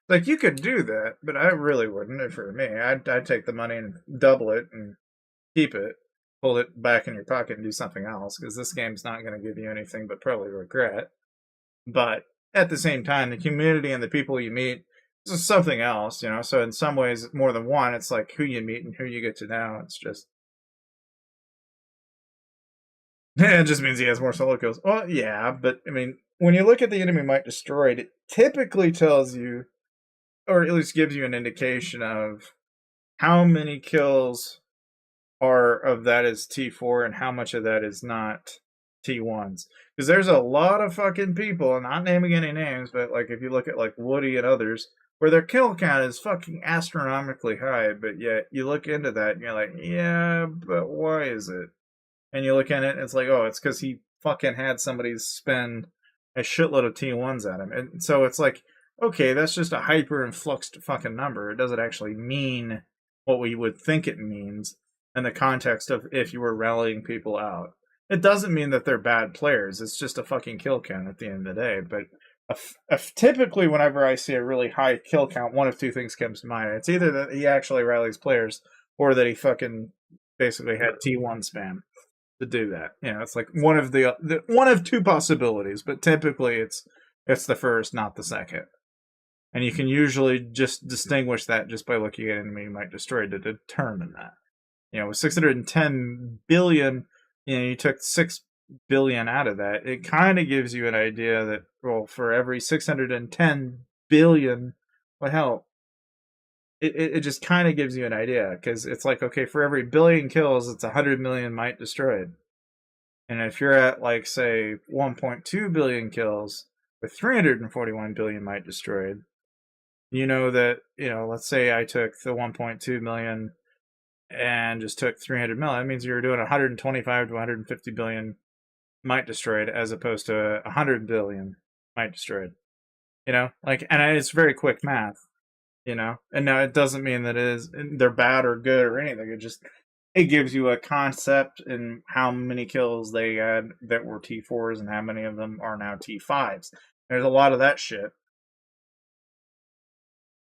like, you could do that, but I really wouldn't if it were me. I'd take the money and double it and keep it, pull it back in your pocket and do something else, because this game's not going to give you anything but probably regret. But at the same time, the community and the people you meet is something else, So in some ways, more than one, it's like who you meet and who you get to know. It's just, it just means he has more solo kills. Well, yeah, but I mean, when you look at the enemy might destroyed, it typically tells you, or at least gives you an indication of how many kills are of that is T4 and how much of that is not T1s. Because there's a lot of fucking people, I'm not naming any names, but like if you look at like Woody and others, where their kill count is fucking astronomically high, but yet you look into that and you're like, yeah, but why is it? And you look at it and it's like, oh, it's because he fucking had somebody spend a shitload of T1s at him. And so it's like, okay, that's just a hyper-influxed fucking number. It doesn't actually mean what we would think it means in the context of if you were rallying people out. It doesn't mean that they're bad players. It's just a fucking kill count at the end of the day. But typically, whenever I see a really high kill count, one of two things comes to mind. It's either that he actually rallies players or that he fucking basically had T1 spam. to do that. You know, it's like one of one of two possibilities, but typically it's the first, not the second. And you can usually just distinguish that just by looking at enemy might destroyed to determine that. You know, with 610 billion, you know, you took 6 billion out of that. It kind of gives you an idea that, well, for every 610 billion, well, hell, it just kind of gives you an idea, because it's like, okay, for every billion kills, it's 100 million might destroyed. And if you're at, like, say, 1.2 billion kills with 341 billion might destroyed, you know that, you know, let's say I took the 1.2 million and just took 300 million. That means you're doing 125 to 150 billion might destroyed as opposed to 100 billion might destroyed. You know, like, and it's very quick math. You know, and now it doesn't mean that they're bad or good or anything. It gives you a concept in how many kills they had that were T4s and how many of them are now T5s. There's a lot of that shit.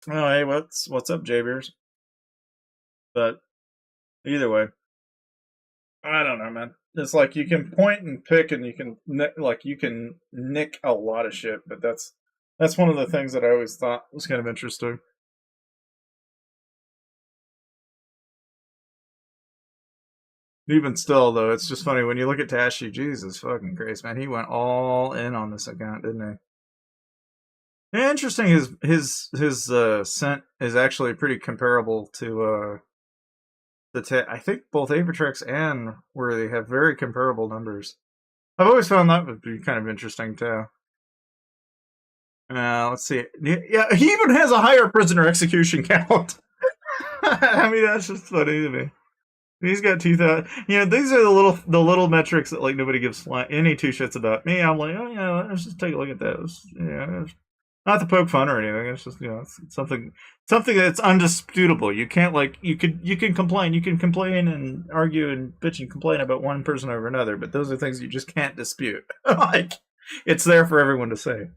Oh, hey, what's up, J-Beers? But either way, I don't know, man. It's like you can point and pick, and you can nick a lot of shit. But that's one of the things that I always thought was kind of interesting. Even still, though, it's just funny when you look at Tashi. Jesus fucking Christ, man, he went all in on this account, didn't he? Yeah, interesting. His scent is actually pretty comparable to I think both Avatrex and Worthy have very comparable numbers. I've always found that would be kind of interesting too. Let's see. Yeah, he even has a higher prisoner execution count. I mean, that's just funny to me. He's got 2,000. You know, these are the little metrics that like nobody gives any two shits about. Me, I'm like, oh yeah, let's just take a look at those. Yeah, not to poke fun or anything. It's just, you know, it's something that's undisputable. You can't you can complain. You can complain and argue and bitch and complain about one person over another, but those are things you just can't dispute. Like, it's there for everyone to say.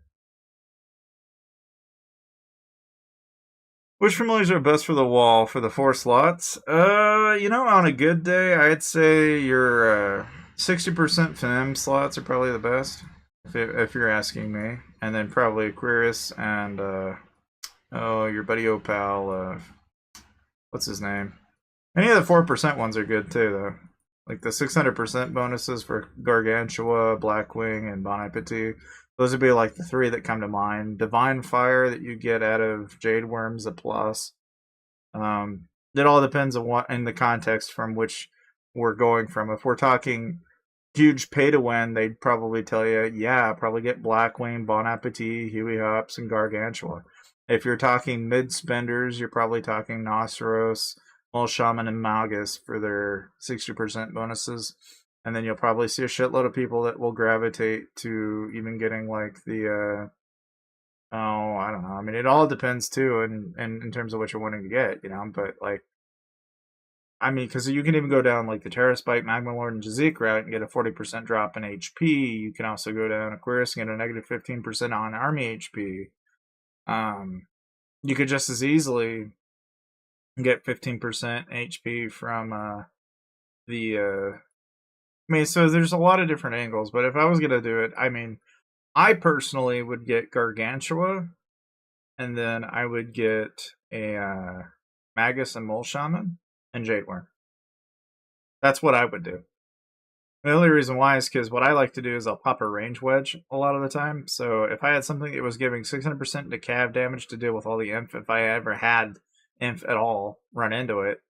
Which familiars are best for the wall for the 4 slots? You know, on a good day, I'd say your 60% fem slots are probably the best, if you're asking me. And then probably Aquarius and, your buddy Opal, what's his name? Any of the 4% ones are good too, though. Like the 600% bonuses for Gargantua, Blackwing, and Bon Appetit. Those would be like the 3 that come to mind. Divine Fire that you get out of Jade Worm's a plus. It all depends on what in the context from which we're going from. If we're talking huge pay to win, they'd probably tell you, yeah, probably get Blackwing, Bon Appetit, Huey Hops, and Gargantua. If you're talking mid spenders, you're probably talking Noceros, Mole Shaman, and Magus for their 60% bonuses. And then you'll probably see a shitload of people that will gravitate to even getting like the I don't know. I mean, it all depends too, and in terms of what you're wanting to get, you know. But like, I mean, because you can even go down like the Terraspike, Magma Lord, and Jazik route and get a 40% drop in HP. You can also go down Aquarius and get a negative 15% on Army HP. You could just as easily get 15% HP from the I mean, so there's a lot of different angles, but if I was going to do it, I mean, I personally would get Gargantua, and then I would get a Magus and Mole Shaman, and Jade Worm. That's what I would do. The only reason why is because what I like to do is I'll pop a range wedge a lot of the time. So if I had something that was giving 600% to cav damage to deal with all the inf, if I ever had inf at all run into it,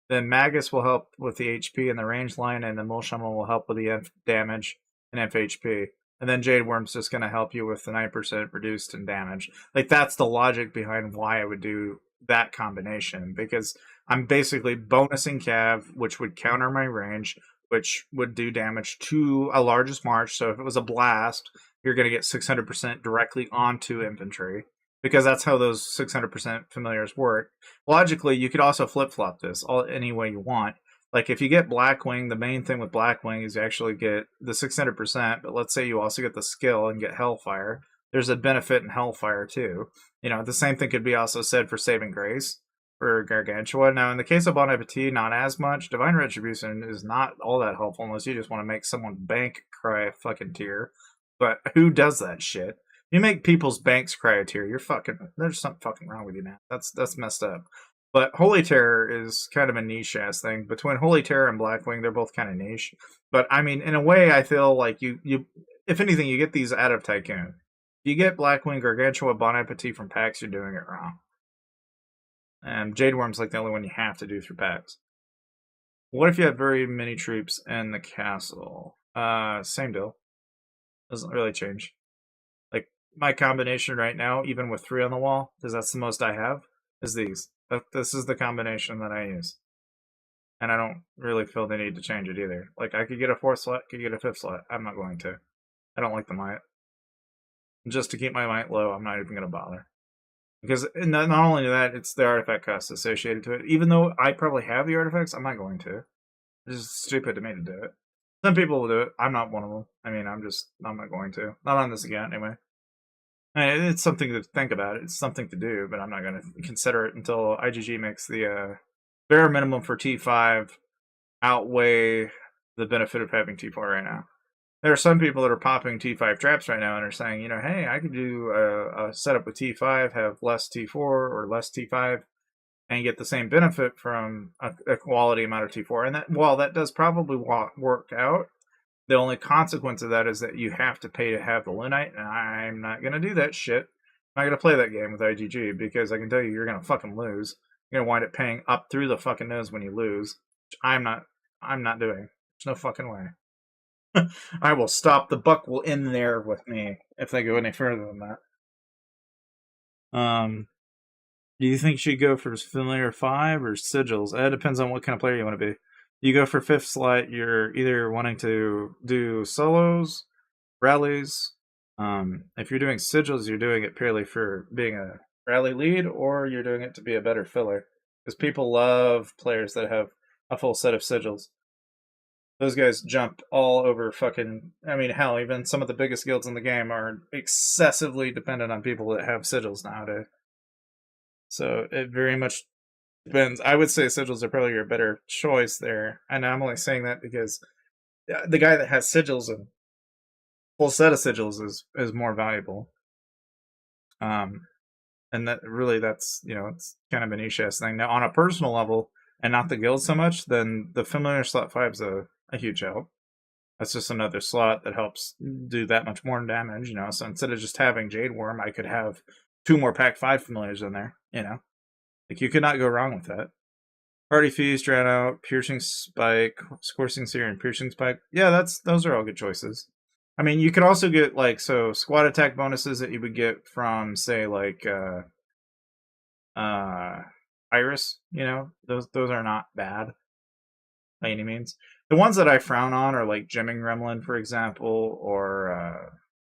then Magus will help with the HP and the range line, and then Mole Shaman will help with the inf damage and inf HP. And then Jade Worm's just going to help you with the 9% reduced in damage. Like, that's the logic behind why I would do that combination, because I'm basically bonusing cav, which would counter my range, which would do damage to a largest march. So if it was a blast, you're going to get 600% directly onto infantry, because that's how those 600% familiars work. Logically, you could also flip-flop this any way you want. Like, if you get Blackwing, the main thing with Blackwing is you actually get the 600%, but let's say you also get the skill and get Hellfire. There's a benefit in Hellfire, too. You know, the same thing could be also said for Saving Grace. for Gargantua. Now, in the case of Bon Appetit, not as much. Divine Retribution is not all that helpful unless you just want to make someone bank cry a fucking tear. But who does that shit? You make people's banks cry a tear, you're fucking. There's something fucking wrong with you, man. That's messed up. But Holy Terror is kind of a niche ass thing. Between Holy Terror and Blackwing, they're both kind of niche. But I mean, in a way, I feel like you if anything, you get these out of Tycoon. If you get Blackwing, Gargantua, Bon Appetit from packs, you're doing it wrong. And Jade Worm's like the only one you have to do through packs. What if you have very many troops in the castle? Same deal. Doesn't really change. Like, my combination right now, even with 3 on the wall, because that's the most I have, is these. This is the combination that I use. And I don't really feel the need to change it either. Like, I could get a 4th slot, could get a 5th slot. I'm not going to. I don't like the might. Just to keep my might low, I'm not even going to bother. Because not only that, it's the artifact cost associated to it. Even though I probably have the artifacts, I'm not going to. It's just stupid to me to do it. Some people will do it. I'm not one of them. I mean, I'm not going to. Not on this account, anyway. I mean, it's something to think about. It's something to do, but I'm not going to consider it until IGG makes the bare minimum for T5 outweigh the benefit of having T4 right now. There are some people that are popping T5 traps right now and are saying, you know, hey, I could do a setup with T5, have less T4 or less T5, and get the same benefit from a quality amount of T4. And that, while that does probably work out, the only consequence of that is that you have to pay to have the Lunite, and I'm not going to do that shit. I'm not going to play that game with IGG, because I can tell you, you're going to fucking lose. You're going to wind up paying up through the fucking nose when you lose, which I'm not doing. There's no fucking way. I will stop. The buck will end there with me if they go any further than that. Do you think you should go for Familiar 5 or Sigils? It depends on what kind of player you want to be. You go for 5th slot, you're either wanting to do solos, rallies. If you're doing Sigils, you're doing it purely for being a rally lead, or you're doing it to be a better filler. Because people love players that have a full set of Sigils. Those guys jump all over fucking... I mean, hell, even some of the biggest guilds in the game are excessively dependent on people that have Sigils nowadays. So it very much depends. I would say Sigils are probably your better choice there. And I'm only saying that because the guy that has Sigils and full set of Sigils is more valuable. And that really, that's, you know, it's kind of a niche-ass thing. Now, on a personal level, and not the guild so much, then the Familiar slot 5 is a huge help. That's just another slot that helps do that much more damage, you know. So instead of just having Jade Worm, I could have 2 more Pack 5 Familiars in there, you know. Like, you could not go wrong with that. Party Feast, Drown Out, Piercing Spike, Coursing Seer, and Piercing Spike. Yeah, those are all good choices. I mean, you could also get, like, so squad attack bonuses that you would get from, say, like, Iris, you know, those are not bad by any means. The ones that I frown on are like Gemming Gremlin, for example, or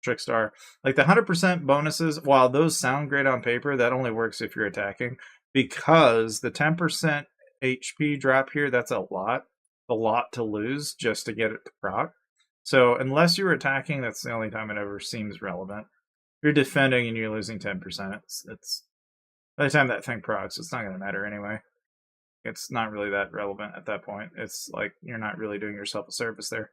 Trickstar. Like the 100% bonuses, while those sound great on paper, that only works if you're attacking, because the 10% HP drop here, that's a lot to lose just to get it to proc. So unless you're attacking, that's the only time it ever seems relevant. If you're defending and you're losing 10%, it's by the time that thing procs, it's not going to matter anyway. It's not really that relevant at that point. It's like you're not really doing yourself a service there.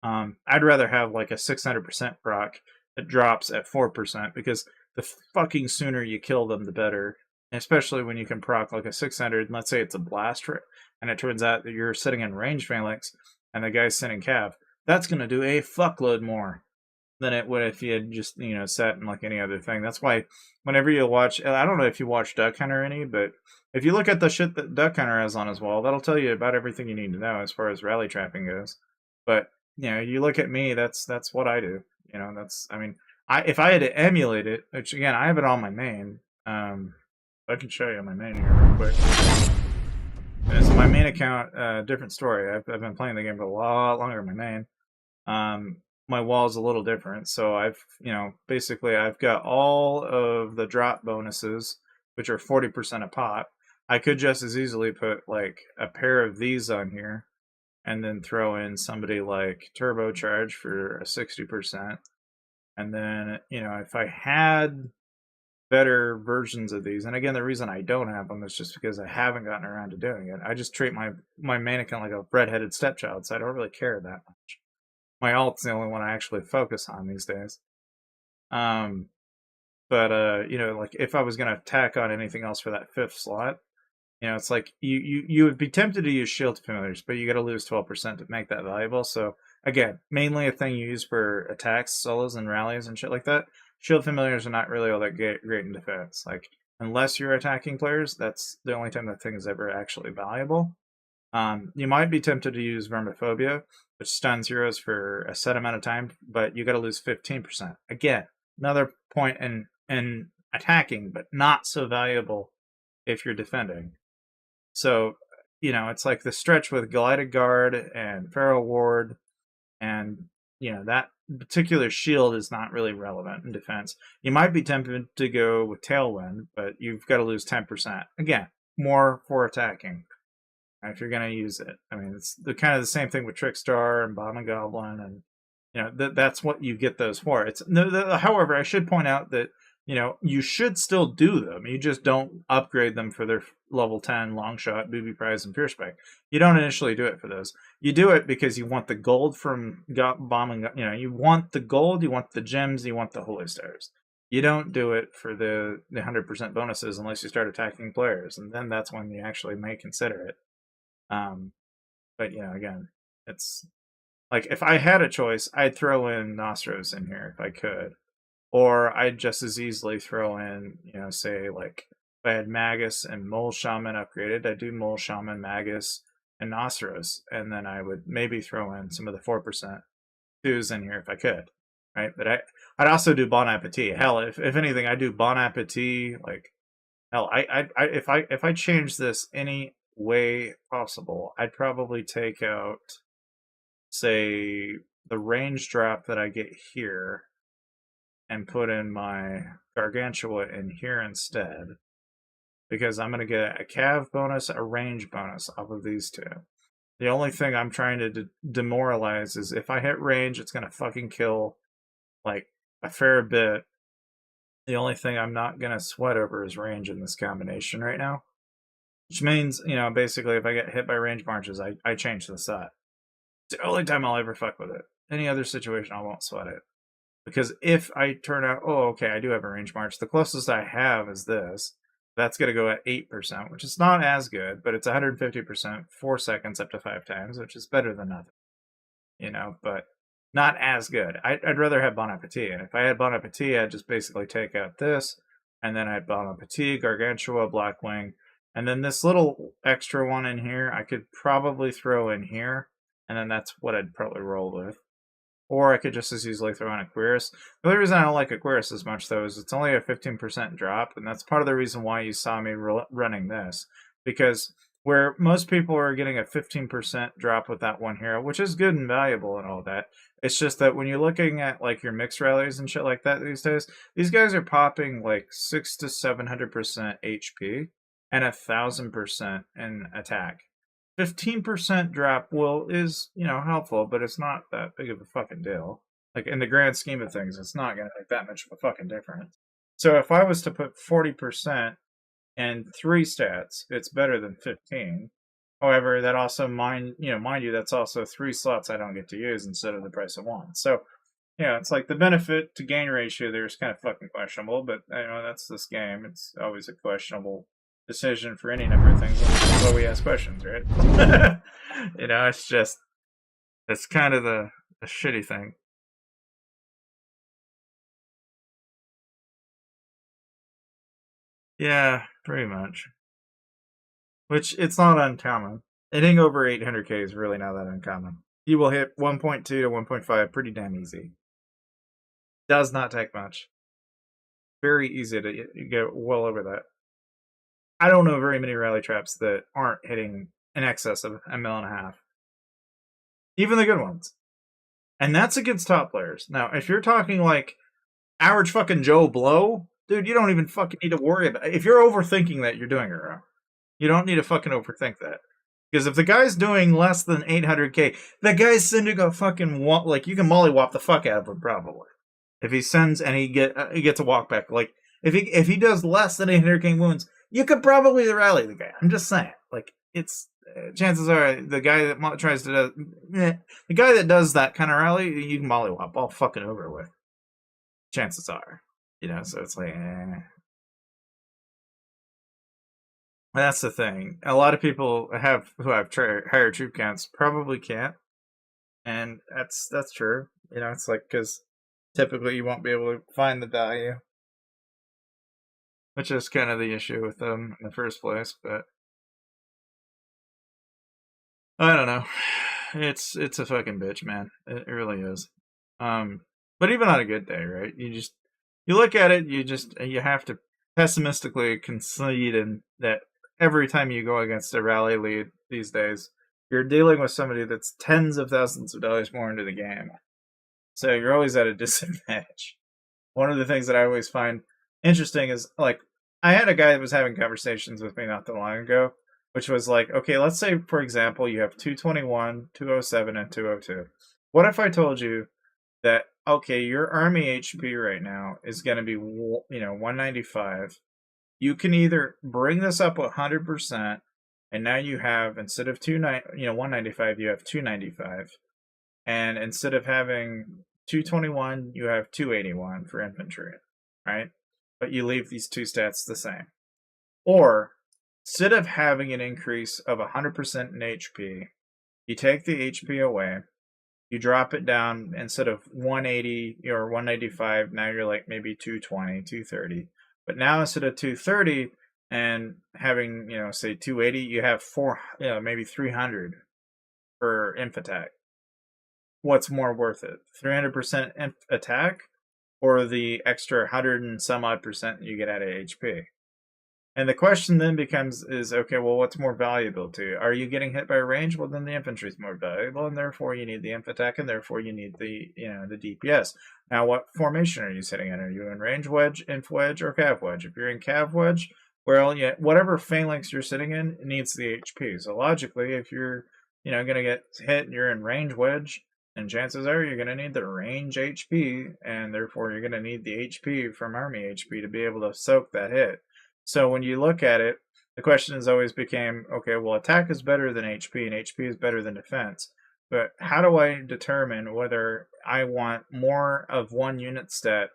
I'd rather have like a 600% proc that drops at 4%, because the fucking sooner you kill them, the better. And especially when you can proc like a 600, and let's say it's a blast, and it turns out that you're sitting in range phalanx, and the guy's sitting cav. That's going to do a fuckload more than it would if you had just, you know, sat in like any other thing. That's why whenever you watch, I don't know if you watch Duck Hunter any, but if you look at the shit that Duck Hunter has on his wall, that'll tell you about everything you need to know as far as rally trapping goes. But, you know, you look at me, that's what I do. You know, that's, I mean, if I had to emulate it, which again, I have it on my main, I can show you my main here real quick. And so my main account, different story. I've been playing the game for a lot longer than my main. My wall is a little different, so I've, you know, basically I've got all of the drop bonuses, which are 40% a pop. I could just as easily put like a pair of these on here, and then throw in somebody like Turbocharge for a 60%. And then, you know, if I had better versions of these. And again, the reason I don't have them is just because I haven't gotten around to doing it. I just treat my mannequin like a redheaded stepchild, so I don't really care that much. My alt's the only one I actually focus on these days. But you know, like if I was gonna tack on anything else for that 5th slot, you know, it's like you would be tempted to use shield familiars, but you got to lose 12% to make that valuable. So again, mainly a thing you use for attacks, solos, and rallies and shit like that. Shield familiars are not really all that great in defense. Like unless you're attacking players, that's the only time that thing is ever actually valuable. You might be tempted to use Vermophobia, which stuns heroes for a set amount of time, but you got to lose 15%. Again, another point in attacking, but not so valuable if you're defending. So, you know, it's like the stretch with Glided Guard and Feral Ward, and, you know, that particular shield is not really relevant in defense. You might be tempted to go with Tailwind, but you've got to lose 10%. Again, more for attacking if you're going to use it. I mean, it's kind of the same thing with Trickstar and Bomb and Goblin, and, you know, that's what you get those for. However, I should point out that, you know, you should still do them. You just don't upgrade them for their level 10 Longshot, Booby Prize, and Pure Spike. You don't initially do it for those. You do it because you want the gold from bombing. You know, you want the gold, you want the gems, you want the Holy Stars. You don't do it for the 100% bonuses unless you start attacking players, and then that's when you actually may consider it. But, you know, again, it's like if I had a choice, I'd throw in Nostros in here if I could. Or I'd just as easily throw in, you know, say, like, if I had Magus and Mole Shaman upgraded, I'd do Mole Shaman, Magus, and Nostros. And then I would maybe throw in some of the 4% 2s in here if I could, right? But I'd also do Bon Appetit. Hell, if anything, I'd do Bon Appetit. Like, hell, if I change this any way possible, I'd probably take out, say, the range drop that I get here, and put in my Gargantua in here instead, because I'm going to get a cav bonus, a range bonus off of these two. The only thing I'm trying to demoralize is if I hit range, it's going to fucking kill, like, a fair bit. The only thing I'm not going to sweat over is range in this combination right now. Which means, you know, basically if I get hit by range marches, I change the set. It's the only time I'll ever fuck with it. Any other situation, I won't sweat it. Because if I turn out, oh, okay, I do have a range march. The closest I have is this. That's going to go at 8%, which is not as good, but it's 150%, 4 seconds up to 5 times, which is better than nothing. You know, but not as good. I'd rather have Bon Appetit. And if I had Bon Appetit, I'd just basically take out this, and then I'd Bon Appetit, Gargantua, Blackwing, and then this little extra one in here, I could probably throw in here, and then that's what I'd probably roll with. Or I could just as easily throw in Aquarius. The only reason I don't like Aquarius as much, though, is it's only a 15% drop, and that's part of the reason why you saw me running this. Because where most people are getting a 15% drop with that one hero, which is good and valuable and all that, it's just that when you're looking at like your mixed rallies and shit like that these days, these guys are popping like 600 to 700% HP and 1,000% in attack. 15% drop is, you know, helpful, but it's not that big of a fucking deal. Like, in the grand scheme of things, it's not going to make that much of a fucking difference. So if I was to put 40% and 3 stats, it's better than 15. However, that also, mind you, that's also 3 slots I don't get to use instead of the price of 1. So, yeah, it's like the benefit to gain ratio there is kind of fucking questionable, but, you know, that's this game. It's always a questionable decision for any number of things. That's why we ask questions, right? You know, it's kind of the shitty thing. Yeah, pretty much. Which, it's not uncommon. Hitting over 800k is really not that uncommon. You will hit 1.2 to 1.5 pretty damn easy. Does not take much. Very easy to get well over that. I don't know very many rally traps that aren't hitting in excess of 1.5 million. Even the good ones. And that's against top players. Now, if you're talking like average fucking Joe Blow, dude, you don't even fucking need to worry about it. If you're overthinking that, you're doing it wrong. You don't need to fucking overthink that. Because if the guy's doing less than 800k, that guy's sending a fucking like, you can mollywop the fuck out of him probably. If he sends and he gets a walk back, like, if he does less than 800 king wounds, you could probably rally the guy. I'm just saying, like it's chances are the guy that tries to the guy that does that kind of rally, you can mollywop all fucking over with. Chances are, so it's like, That's the thing. A lot of people who have higher troop counts probably can't, and that's true. It's like because typically you won't be able to find the value, which is kind of the issue with them in the first place. But I don't know. It's a fucking bitch, man. It really is. But even on a good day, right? You look at it, you have to pessimistically concede in that every time you go against a rally lead these days, you're dealing with somebody that's tens of thousands of dollars more into the game. So you're always at a disadvantage. One of the things that I always find interesting is, like, I had a guy that was having conversations with me not that long ago, which was like, okay, let's say, for example, you have 221, 207, and 202. What if I told you that, okay, your army HP right now is going to be, 195. You can either bring this up 100%, and now you have, instead of 195, you have 295. And instead of having 221, you have 281 for infantry, right? But you leave these two stats the same. Or, instead of having an increase of 100% in HP, you take the HP away, you drop it down, instead of 180 or 195, now you're like maybe 220, 230. But now instead of 230 and having, say 280, you have maybe 300 for inf attack. What's more worth it? 300% inf attack or the extra 100 and some odd percent you get out of HP? And the question then becomes okay, well, what's more valuable to you? Are you getting hit by range? Well, then the infantry is more valuable, and therefore you need the inf attack, and therefore you need the DPS. Now, what formation are you sitting in? Are you in range wedge, inf wedge, or cav wedge? If you're in cav wedge, well, whatever phalanx you're sitting in needs the HP. So logically, if you're going to get hit and you're in range wedge, and chances are you're going to need the range HP, and therefore you're going to need the HP from army HP to be able to soak that hit. So when you look at it, the question has always became, okay, well, attack is better than HP, and HP is better than defense. But how do I determine whether I want more of one unit stat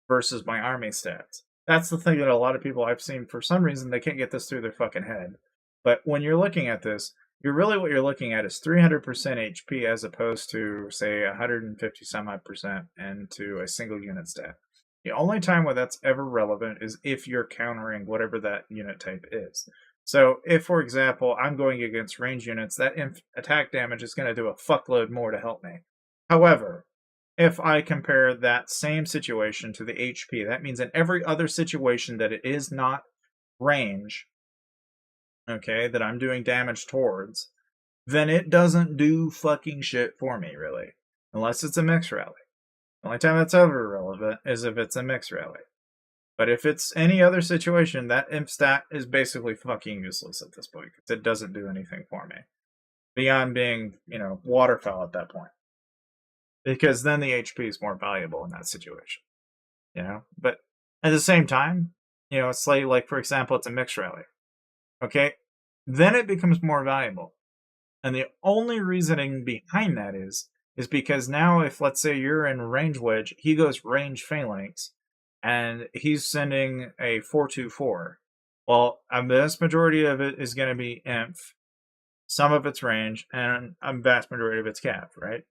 versus my army stats? That's the thing that a lot of people I've seen, for some reason, they can't get this through their fucking head. But when you're looking at this, what you're looking at is 300% HP as opposed to, say, 150 some odd percent into a single unit stat. The only time where that's ever relevant is if you're countering whatever that unit type is. So if, for example, I'm going against range units, that attack damage is going to do a fuckload more to help me. However, if I compare that same situation to the HP, that means in every other situation that it is not range, okay, that I'm doing damage towards, then it doesn't do fucking shit for me, really. Unless it's a mix rally. The only time that's ever relevant is if it's a mix rally. But if it's any other situation, that imp stat is basically fucking useless at this point, because it doesn't do anything for me. Beyond being, waterfowl at that point. Because then the HP is more valuable in that situation. But at the same time, it's like, for example, it's a mix rally. Okay? Then it becomes more valuable. And the only reasoning behind that is because now if, let's say, you're in range wedge, he goes range phalanx, and he's sending a 424. Well, a vast majority of it is going to be inf, some of it's range, and a vast majority of it's cav, right?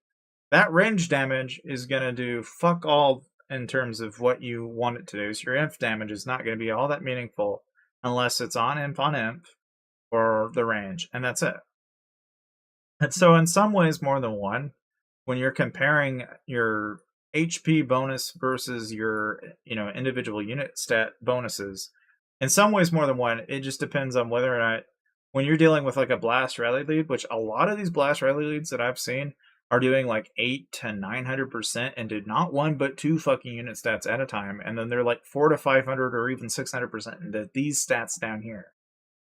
That range damage is going to do fuck all in terms of what you want it to do. So your inf damage is not going to be all that meaningful unless it's on inf or the range, and that's it. And so in some ways more than one, when you're comparing your HP bonus versus your, individual unit stat bonuses, in some ways more than one, it just depends on whether or not, when you're dealing with like a blast rally lead, which a lot of these blast rally leads that I've seen are doing like 800 to 900% and did not one but two fucking unit stats at a time, and then they're like 400 to 500 or even 600% into these stats down here.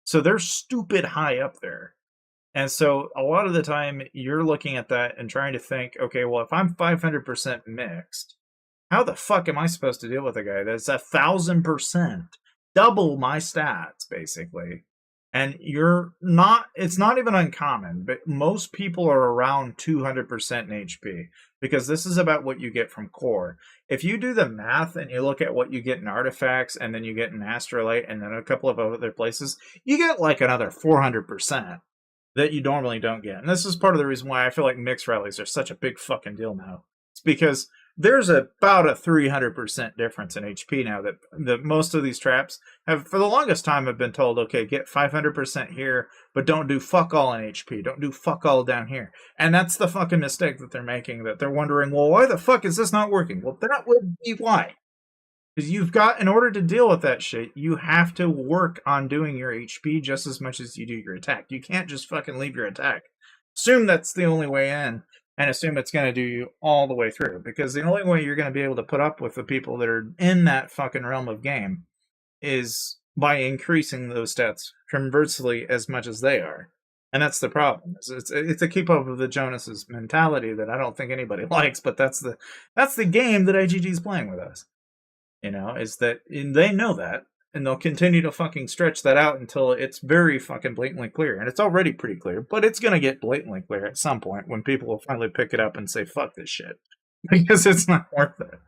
So they're stupid high up there. And so a lot of the time you're looking at that and trying to think, okay, well, if I'm 500% mixed, How the fuck am I supposed to deal with a guy that's 1,000%, double my stats, basically? And it's not even uncommon, but most people are around 200% in HP, because this is about what you get from core. If you do the math and you look at what you get in artifacts, and then you get in astrolite, and then a couple of other places, you get like another 400% that you normally don't get. And this is part of the reason why I feel like mixed rallies are such a big fucking deal now. It's because there's about a 300% difference in HP now that most of these traps have, for the longest time, have been told, okay, get 500% here, but don't do fuck all in HP. Don't do fuck all down here. And that's the fucking mistake that they're making, that they're wondering, well, why the fuck is this not working? Well, that would be why. Because in order to deal with that shit, you have to work on doing your HP just as much as you do your attack. You can't just fucking leave your attack. Assume that's the only way in, and assume it's going to do you all the way through. Because the only way you're going to be able to put up with the people that are in that fucking realm of game is by increasing those stats conversely as much as they are. And that's the problem. It's a keep up with the Jonas's mentality that I don't think anybody likes, but that's the game that IGG's playing with us. Is that they know that, and they'll continue to fucking stretch that out until it's very fucking blatantly clear. And it's already pretty clear, but it's going to get blatantly clear at some point when people will finally pick it up and say, fuck this shit. Because it's not worth it.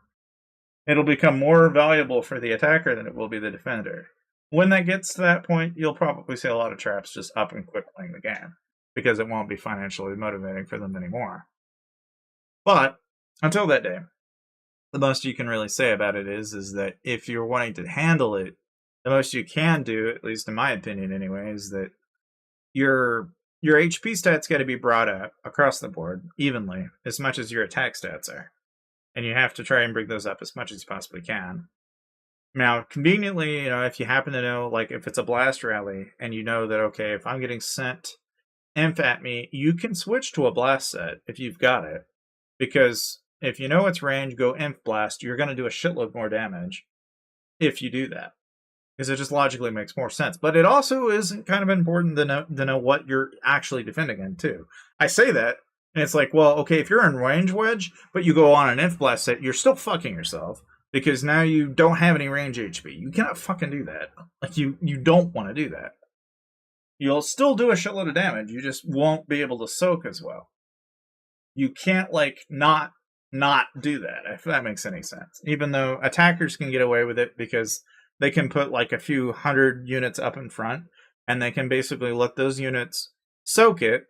It'll become more valuable for the attacker than it will be the defender. When that gets to that point, you'll probably see a lot of traps just up and quit playing the game, because it won't be financially motivating for them anymore. But until that day, the most you can really say about it is that if you're wanting to handle it, the most you can do, at least in my opinion anyway, is that your HP stats got to be brought up across the board evenly, as much as your attack stats are. And you have to try and bring those up as much as you possibly can. Now, conveniently, if you happen to know, like, if it's a blast rally, and you know that, okay, if I'm getting sent Inf at me, you can switch to a blast set if you've got it. Because if you know its range, go Inf Blast, you're going to do a shitload more damage if you do that. Because it just logically makes more sense. But it also is kind of important to know what you're actually defending in, too. I say that, and it's like, well, okay, if you're in range wedge, but you go on an Inf Blast set, you're still fucking yourself. Because now you don't have any range HP. You cannot fucking do that. Like, you don't want to do that. You'll still do a shitload of damage, you just won't be able to soak as well. You can't, like, not do that, if that makes any sense. Even though attackers can get away with it because they can put like a few hundred units up in front, and they can basically let those units soak it,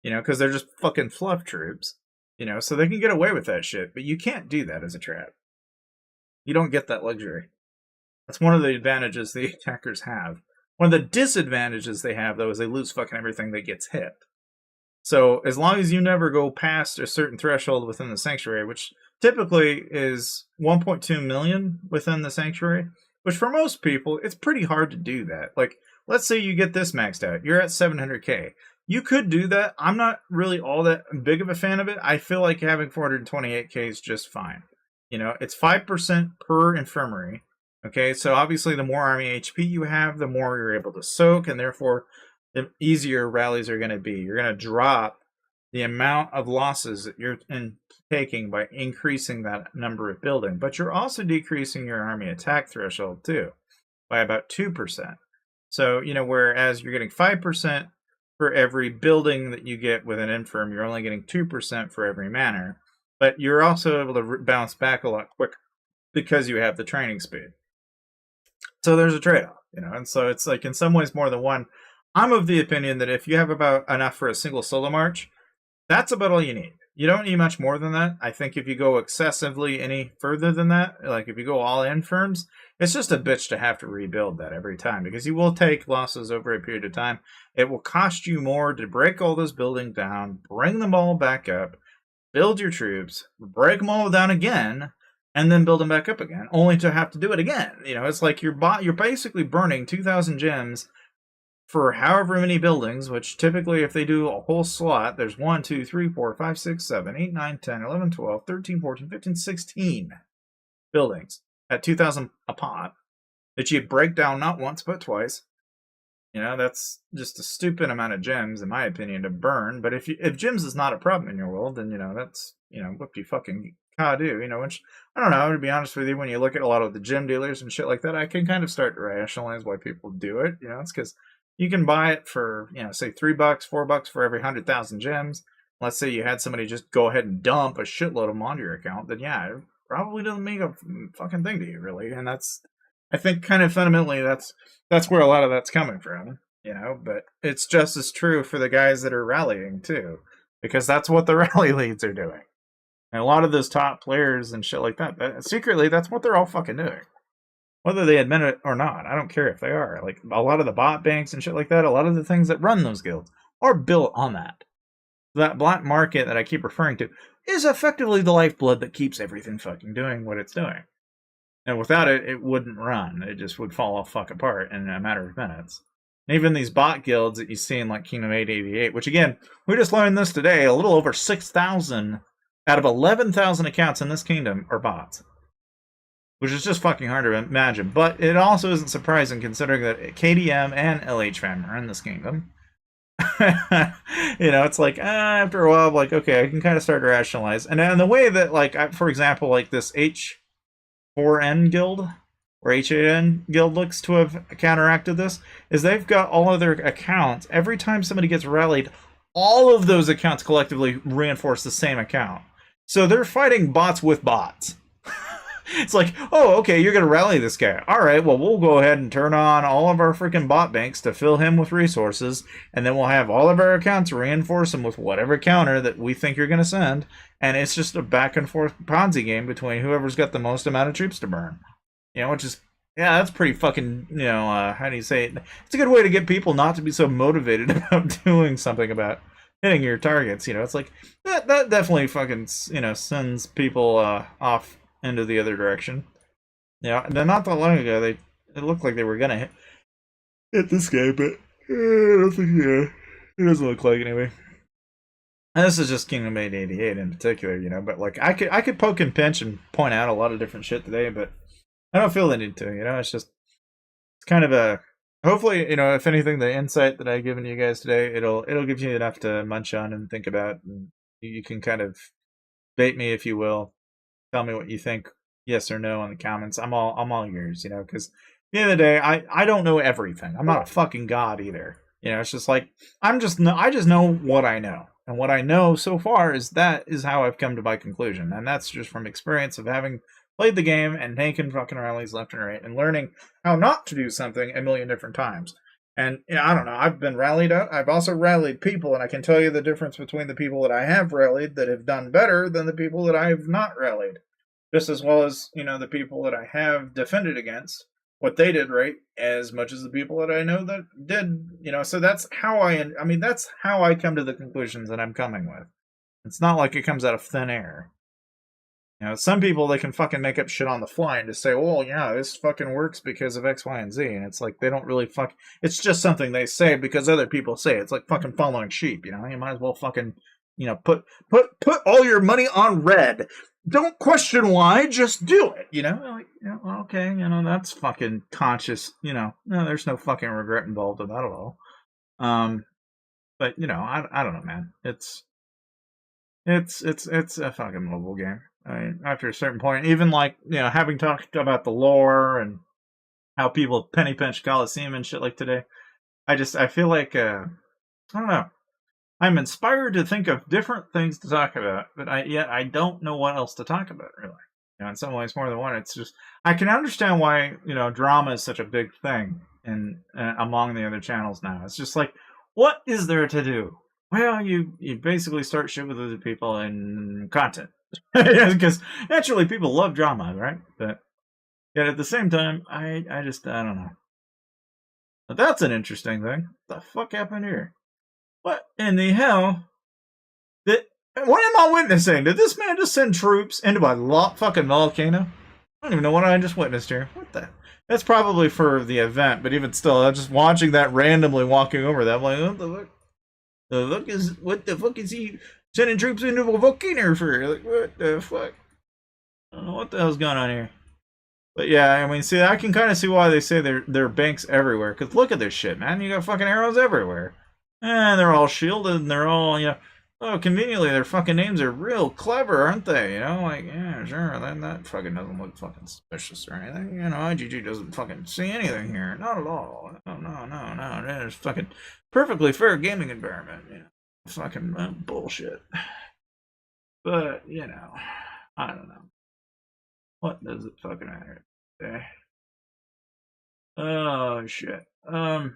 because they're just fucking fluff troops, so they can get away with that shit. But you can't do that as a trap. You don't get that luxury. That's one of the advantages the attackers have. One of the disadvantages they have, though, is they lose fucking everything that gets hit. So as long as you never go past a certain threshold within the sanctuary, which typically is 1.2 million within the sanctuary, which for most people, it's pretty hard to do that. Like, let's say you get this maxed out. You're at 700k. You could do that. I'm not really all that big of a fan of it. I feel like having 428k is just fine. It's 5% per infirmary. Okay, so obviously the more army HP you have, the more you're able to soak, and therefore the easier rallies are going to be. You're going to drop the amount of losses that you're taking by increasing that number of building, but you're also decreasing your army attack threshold too by about 2%. So, whereas you're getting 5% for every building that you get with an infirm, you're only getting 2% for every manor, but you're also able to bounce back a lot quicker because you have the training speed. So there's a trade-off, and so it's like in some ways more than one. I'm of the opinion that if you have about enough for a single solo march, that's about all you need. You don't need much more than that. I think if you go excessively any further than that, like if you go all infirms, it's just a bitch to have to rebuild that every time, because you will take losses over a period of time. It will cost you more to break all those buildings down, bring them all back up, build your troops, break them all down again, and then build them back up again, only to have to do it again. It's like you're basically burning 2,000 gems for however many buildings, which typically, if they do a whole slot, there's 1, 2, 3, 4, 5, 6, 7, 8, 9, 10, 11, 12, 13, 14, 15, 16 buildings at 2,000 a pop that you break down not once but twice. That's just a stupid amount of gems, in my opinion, to burn. But if gems is not a problem in your world, then that's whoop-de fucking do, you know, which, I don't know, to be honest with you, when you look at a lot of the gym dealers and shit like that, I can kind of start to rationalize why people do it, you know, it's because you can buy it for, you know, say $3, $4 for every 100,000 gems. Let's say you had somebody just go ahead and dump a shitload of them onto your account, then yeah, it probably doesn't mean a fucking thing to you, really, and that's, I think, kind of fundamentally, that's where a lot of that's coming from, you know, but it's just as true for the guys that are rallying, too, because that's what the rally leads are doing. And a lot of those top players and shit like that, secretly, that's what they're all fucking doing. Whether they admit it or not, I don't care if they are. Like, a lot of the bot banks and shit like that, a lot of the things that run those guilds are built on that. That black market that I keep referring to is effectively the lifeblood that keeps everything fucking doing what it's doing. And without it, it wouldn't run. It just would fall off fuck apart in a matter of minutes. And even these bot guilds that you see in like Kingdom 888, which again, we just learned this today, a little over 6,000 out of 11,000 accounts in this kingdom are bots. Which is just fucking hard to imagine. But it also isn't surprising considering that KDM and LHFAM are in this kingdom. You know, it's like, after a while, I'm like, okay, I can kind of start to rationalize. And the way that, like, for example, like this H4N guild, or H8N guild looks to have counteracted this, is they've got all of their accounts, every time somebody gets rallied, all of those accounts collectively reinforce the same account. So they're fighting bots with bots. It's like, oh, okay, you're going to rally this guy. All right, well, we'll go ahead and turn on all of our freaking bot banks to fill him with resources, and then we'll have all of our accounts reinforce him with whatever counter that we think you're going to send, and it's just a back-and-forth Ponzi game between whoever's got the most amount of troops to burn. You know, which is, yeah, that's pretty fucking, you know, how do you say it? It's a good way to get people not to be so motivated about doing something about hitting your targets, you know. It's like, that definitely fucking, you know, sends people off into the other direction. Yeah, not that long ago, it looked like they were gonna hit this guy, but I don't think, yeah, it doesn't look like anyway. And this is just Kingdom 888 in particular, you know, but like I could poke and pinch and point out a lot of different shit today, but I don't feel the need to, you know. It's kind of a, hopefully, you know, if anything, the insight that I've given you guys today, it'll give you enough to munch on and think about, and you can kind of bait me if you will. Tell me what you think, yes or no, in the comments. I'm all yours, you know, because at the end of the day, I don't know everything. I'm not a fucking god either. You know, it's just like, I just know what I know. And what I know so far is how I've come to my conclusion. And that's just from experience of having played the game and taken fucking rallies left and right and learning how not to do something a million different times. And you know, I don't know, I've been rallied out. I've also rallied people, and I can tell you the difference between the people that I have rallied that have done better than the people that I have not rallied. Just as well as, you know, the people that I have defended against, what they did right, as much as the people that I know that did, you know. So that's how that's how I come to the conclusions that I'm coming with. It's not like it comes out of thin air. You know, some people, they can fucking make up shit on the fly and just say, well, yeah, this fucking works because of X, Y, and Z. And it's like, they don't really it's just something they say because other people say it. It's like fucking following sheep, you know? You might as well fucking, you know, put all your money on red. Don't question why, just do it, you know? Like, yeah, well, okay, you know, that's fucking conscious, you know. No, there's no fucking regret involved in that at all. But, you know, I don't know, man. It's a fucking mobile game. I mean, after a certain point, even like, you know, having talked about the lore and how people penny pinch Colosseum and shit like today, I feel like, I don't know. I'm inspired to think of different things to talk about, but I don't know what else to talk about, really. You know, in some ways, more than one. It's just, I can understand why, you know, drama is such a big thing in among the other channels now. It's just like, what is there to do? Well, you basically start shit with other people and content. Because naturally people love drama, right? But yet at the same time, I don't know. But that's an interesting thing. What the fuck happened here? What in the hell? What am I witnessing? Did this man just send troops into a fucking volcano? I don't even know what I just witnessed here. What the? That's probably for the event, but even still, I'm just watching that randomly walking over that. I'm like, what the fuck? What the fuck is he sending troops into a volcano for? Like, what the fuck? I don't know what the hell's going on here. But yeah, I mean, see, I can kind of see why they say there are banks everywhere. Because look at this shit, man. You got fucking arrows everywhere. And they're all shielded, and they're all, you know, oh, conveniently, their fucking names are real clever, aren't they? You know, like, yeah, sure, then that fucking doesn't look fucking suspicious or anything. You know, IGG doesn't fucking see anything here. Not at all. No. It's fucking perfectly fair gaming environment. You know, fucking bullshit. But, you know, I don't know. What does it fucking matter? Okay. Oh, shit. I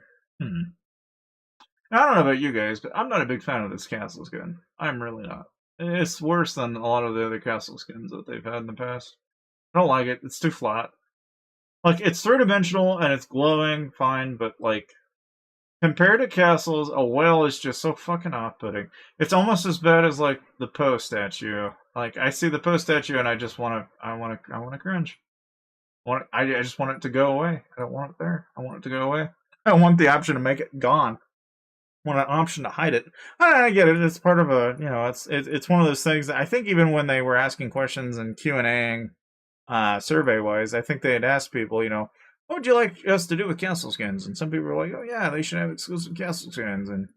don't know about you guys, but I'm not a big fan of this castle skin. I'm really not. It's worse than a lot of the other castle skins that they've had in the past. I don't like it. It's too flat. Like, it's three-dimensional and it's glowing, fine, but, like, compared to castles, a whale is just so fucking off-putting. It's almost as bad as, like, the Poe statue. Like, I see the Poe statue and I just want to cringe. I just want it to go away. I don't want it there. I want it to go away. I want the option to make it gone. Want an option to hide it. I get it. It's part of a, you know, it's one of those things that I think even when they were asking questions and Q&Ing survey wise, I think they had asked people, you know, what would you like us to do with castle skins? And some people were like, oh yeah, they should have exclusive castle skins, and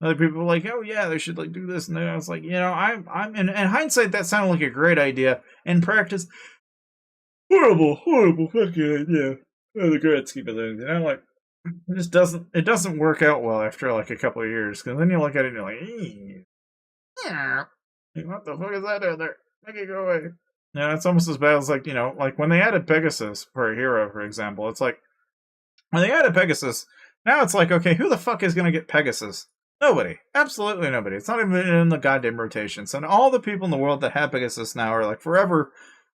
other people were like, oh yeah, they should like do this. And then I was like, you know, I'm in hindsight that sounded like a great idea. In practice, horrible fucking idea. The grand scheme of things, you know, like. It doesn't work out well after like a couple of years, because then you look at it and you're like, yeah, what the fuck is that down there? Make it go away. Yeah, it's almost as bad as like, you know, like when they added Pegasus for a hero, for example. It's like when they added Pegasus, now it's like, okay, who the fuck is gonna get Pegasus? Nobody, absolutely nobody. It's not even in the goddamn rotations, and all the people in the world that have Pegasus now are like forever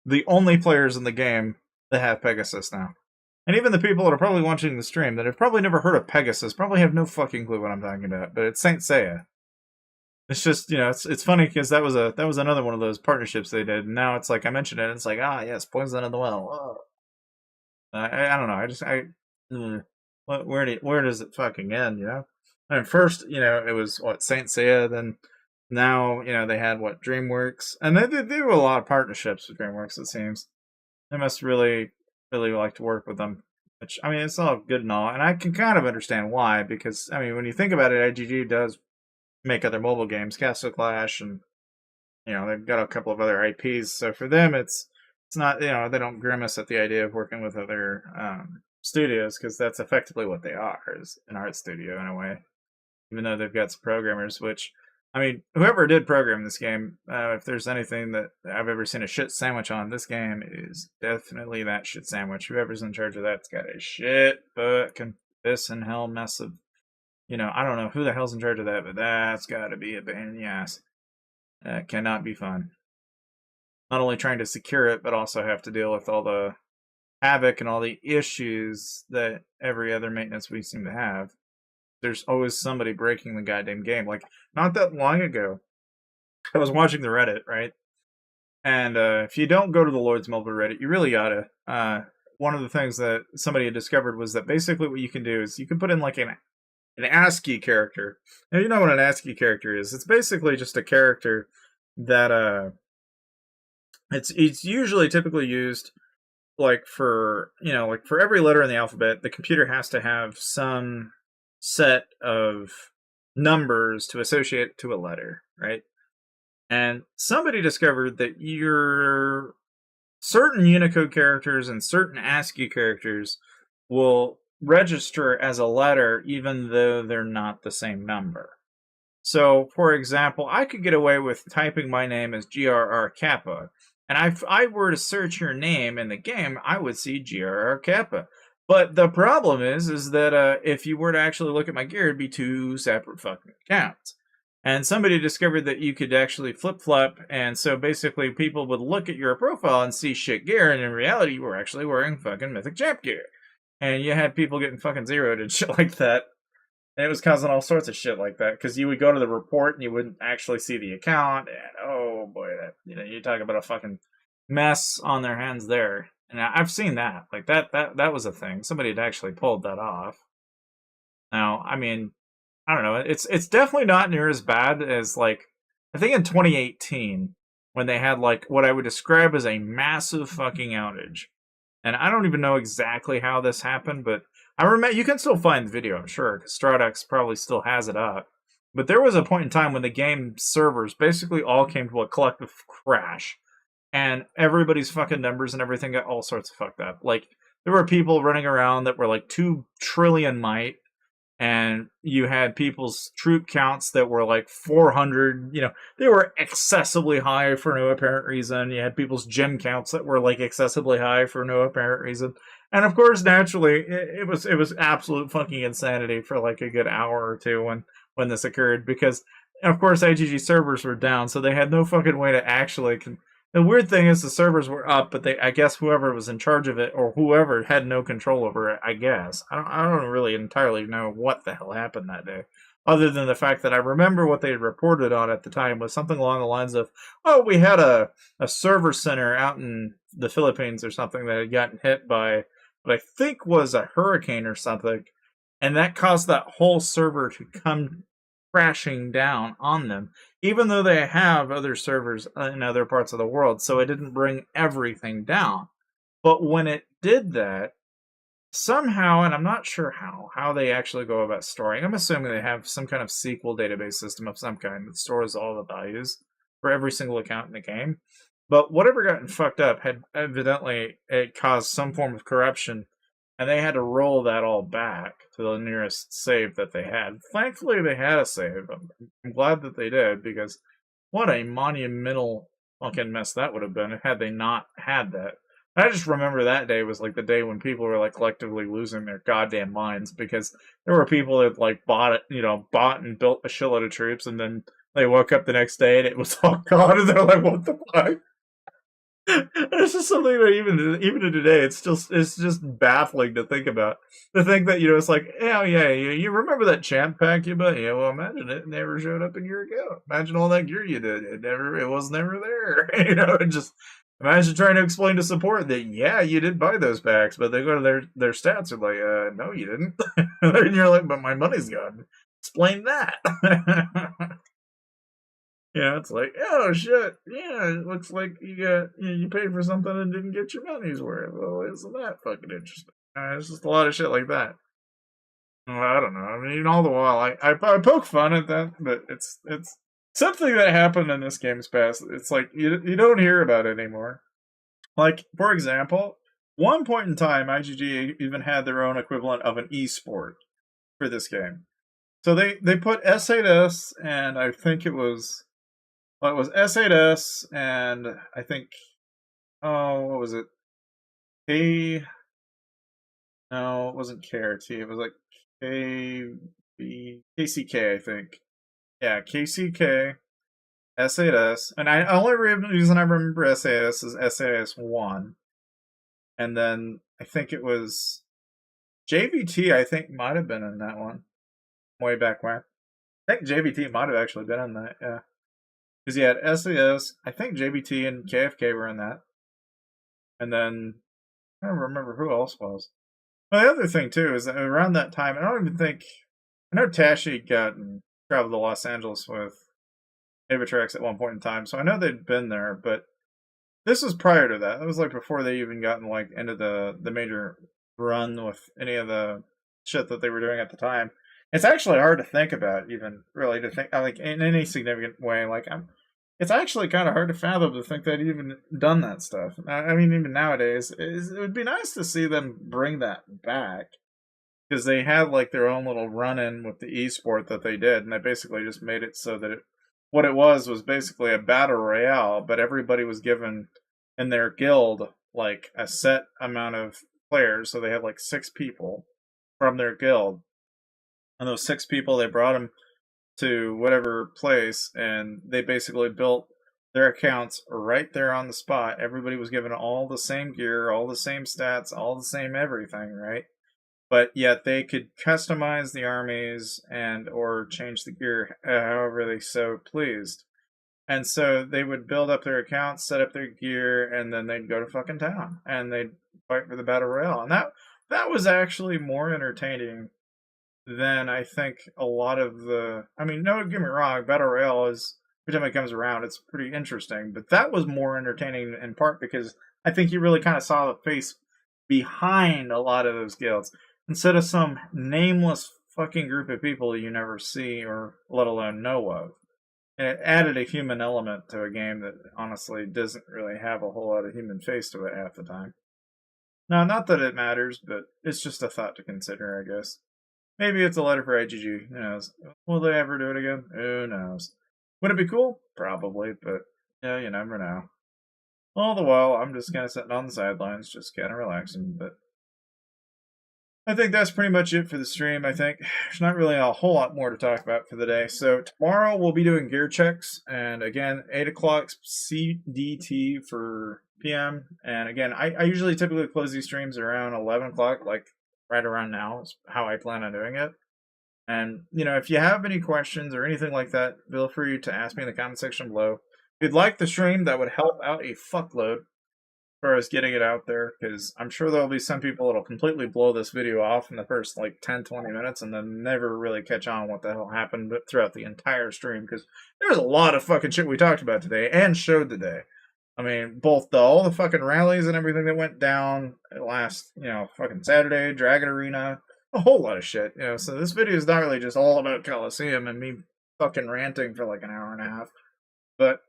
the only players in the game that have Pegasus now. And even the people that are probably watching the stream that have probably never heard of Pegasus probably have no fucking clue what I'm talking about. But it's Saint Seiya. It's just, you know, it's funny because that was another one of those partnerships they did. And now it's like I mentioned it, and it's like, ah, yes, poison in the well. Oh. I don't know. Where does it fucking end? You know. I mean, first, you know, it was what Saint Seiya. Then now, you know, they had what DreamWorks, and they do a lot of partnerships with DreamWorks. It seems they must really like to work with them. Which, I mean, it's all good and all, and I can kind of understand why, because, I mean, when you think about it, IGG does make other mobile games, Castle Clash, and, you know, they've got a couple of other IPs, so for them, it's not, you know, they don't grimace at the idea of working with other studios, because that's effectively what they are, is an art studio in a way, even though they've got some programmers, which, I mean, whoever did program this game, if there's anything that I've ever seen a shit sandwich on, this game is definitely that shit sandwich. Whoever's in charge of that's got a shit fucking piss and hell mess of, you know, I don't know who the hell's in charge of that, but that's got to be a pain in the ass. That cannot be fun. Not only trying to secure it, but also have to deal with all the havoc and all the issues that every other maintenance we seem to have. There's always somebody breaking the goddamn game. Like, not that long ago, I was watching the Reddit, right? And if you don't go to the lordsmobile Reddit, you really oughta. One of the things that somebody had discovered was that basically what you can do is you can put in like an ASCII character. Now, you know what an ASCII character is. It's basically just a character that it's usually typically used like for, you know, like for every letter in the alphabet, the computer has to have some set of numbers to associate to a letter, right? And somebody discovered that your certain Unicode characters and certain ASCII characters will register as a letter even though they're not the same number. So, for example, I could get away with typing my name as GRR Kappa, and if I were to search your name in the game, I would see GRR Kappa. But the problem is that if you were to actually look at my gear, it'd be two separate fucking accounts. And somebody discovered that you could actually flip-flop, and so basically people would look at your profile and see shit gear, and in reality you were actually wearing fucking Mythic Champ gear. And you had people getting fucking zeroed and shit like that. And it was causing all sorts of shit like that, because you would go to the report and you wouldn't actually see the account, and oh boy, that, you know, you talk about a fucking mess on their hands there. And I've seen that. Like, that was a thing. Somebody had actually pulled that off. Now, I mean, I don't know. It's definitely not near as bad as, like, I think in 2018, when they had, like, what I would describe as a massive fucking outage. And I don't even know exactly how this happened, but I remember, you can still find the video, I'm sure, because Stradex probably still has it up. But there was a point in time when the game servers basically all came to a collective crash, and everybody's fucking numbers and everything got all sorts of fucked up. Like, there were people running around that were like 2 trillion might, and you had people's troop counts that were like 400. They were excessively high for no apparent reason. You had people's gem counts that were like excessively high for no apparent reason. And of course, naturally, it was absolute fucking insanity for like a good hour or two when this occurred, because of course IGG servers were down, so they had no fucking way to actually. The weird thing is the servers were up, but I guess whoever was in charge of it, or whoever, had no control over it, I guess. I don't really entirely know what the hell happened that day, other than the fact that I remember what they had reported on at the time was something along the lines of, oh, we had a server center out in the Philippines or something that had gotten hit by what I think was a hurricane or something, and that caused that whole server to come crashing down on them, even though they have other servers in other parts of the world, so it didn't bring everything down. But when it did that, somehow, and I'm not sure how they actually go about storing, I'm assuming they have some kind of SQL database system of some kind that stores all the values for every single account in the game. But whatever got fucked up had evidently it caused some form of corruption, and they had to roll that all back to the nearest save that they had. Thankfully, they had a save. I'm glad that they did, because what a monumental fucking mess that would have been had they not had that. I just remember that day was like the day when people were like collectively losing their goddamn minds, because there were people that like bought and built a shitload of troops, and then they woke up the next day and it was all gone, and they're like, "What the fuck?" It's just something that even today, it's just baffling to think about. To think that it's like, yeah, you remember that champ pack you bought? Yeah, well, imagine it never showed up in your account. Imagine all that gear you did. It was never there. And just imagine trying to explain to support that, yeah, you did buy those packs, but they go to their stats are like, no, you didn't. And you're like, but my money's gone. Explain that. Yeah, it's like, oh shit, yeah, it looks like you paid for something and didn't get your money's worth. Well, isn't that fucking interesting? It's just a lot of shit like that. Well, I don't know. I mean, all the while, I poke fun at that, but it's something that happened in this game's past. It's like you don't hear about it anymore. Like, for example, one point in time, IGG even had their own equivalent of an esport for this game. So they put S8S, and I think it was. Well, it was S8S, and I think, what was it? No, it wasn't KRT. It was like KCK, I think. Yeah, KCK, S8S, and the only reason I remember S8S is S8S 1, and then I think it was JVT. I think might have been in that one way back when. I think JVT might have actually been in that. Yeah. Because you had SAS, I think JBT and KFK were in that. And then, I don't remember who else was. Well, the other thing, too, is that around that time, I know Tashi traveled to Los Angeles with Avatrex at one point in time, so I know they'd been there, but this was prior to that. It was like before they even gotten like into the major run with any of the shit that they were doing at the time. It's actually hard to think about, even really to think like in any significant way. Like it's actually kind of hard to fathom to think they'd even done that stuff. I mean, even nowadays, it would be nice to see them bring that back, because they had like their own little run-in with the esport that they did, and they basically just made it so that what it was basically a battle royale, but everybody was given in their guild like a set amount of players, so they had like 6 people from their guild. And those 6 people, they brought them to whatever place, and they basically built their accounts right there on the spot. Everybody was given all the same gear, all the same stats, all the same everything, right? But yet they could customize the armies and or change the gear however they so pleased. And so they would build up their accounts, set up their gear, and then they'd go to fucking town, and they'd fight for the battle royale. And that was actually more entertaining than I think a lot of the... I mean, don't get me wrong, Battle Royale is, every time it comes around, it's pretty interesting. But that was more entertaining in part because I think you really kind of saw the face behind a lot of those guilds. Instead of some nameless fucking group of people you never see or let alone know of. And it added a human element to a game that honestly doesn't really have a whole lot of human face to it half the time. Now, not that it matters, but it's just a thought to consider, I guess. Maybe it's a letter for IGG. Who knows? Will they ever do it again? Who knows? Would it be cool? Probably, but yeah, you never know. All the while, I'm just kind of sitting on the sidelines, just kind of relaxing, but I think that's pretty much it for the stream. I think there's not really a whole lot more to talk about for the day. So tomorrow we'll be doing gear checks, and again, 8 o'clock CDT for PM. And again, I usually typically close these streams around 11 o'clock, like right around now is how I plan on doing it. And, you know, if you have any questions or anything like that, feel free to ask me in the comment section below. If you'd like the stream, that would help out a fuckload as far as getting it out there, because I'm sure there'll be some people that'll completely blow this video off in the first like 10-20 minutes and then never really catch on what the hell happened throughout the entire stream, because there's a lot of fucking shit we talked about today and showed today. I mean, both all the fucking rallies and everything that went down last, you know, fucking Saturday, Dragon Arena, a whole lot of shit, you know. So this video is not really just all about Colosseum and me fucking ranting for like an hour and a half, but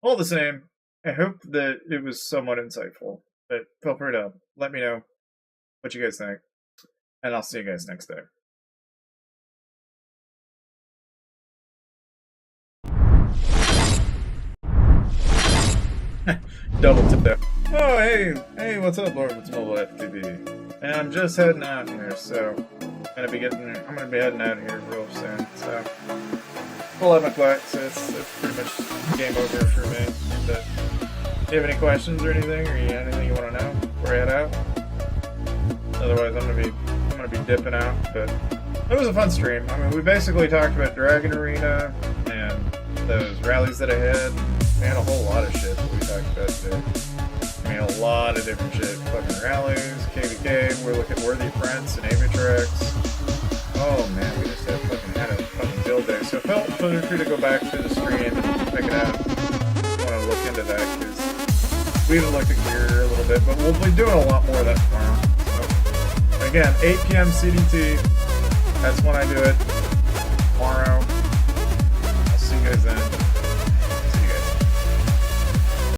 all the same, I hope that it was somewhat insightful. But feel free to let me know what you guys think, and I'll see you guys next day. Double tip there. Oh, hey, what's up, lordsmobile FTV? And I'm just heading out here, so I'm gonna be heading out here real soon. So 11 o'clock, so it's pretty much game over for me. But do you have any questions or anything, or anything you want to know before I head out? Otherwise, I'm gonna be dipping out. But it was a fun stream. I mean, we basically talked about Dragon Arena and those rallies that I had. We had a whole lot of shit that we talked about today. I mean, a lot of different shit. Fucking rallies, KVK, we're looking at Worthy Prince and Avitrax. Oh man, we just had a fucking build day. So feel free to go back through the stream and check it out. I want to look into that, because we haven't looked at gear a little bit, but we'll be doing a lot more of that tomorrow. So, again, 8 p.m. CDT, that's when I do it.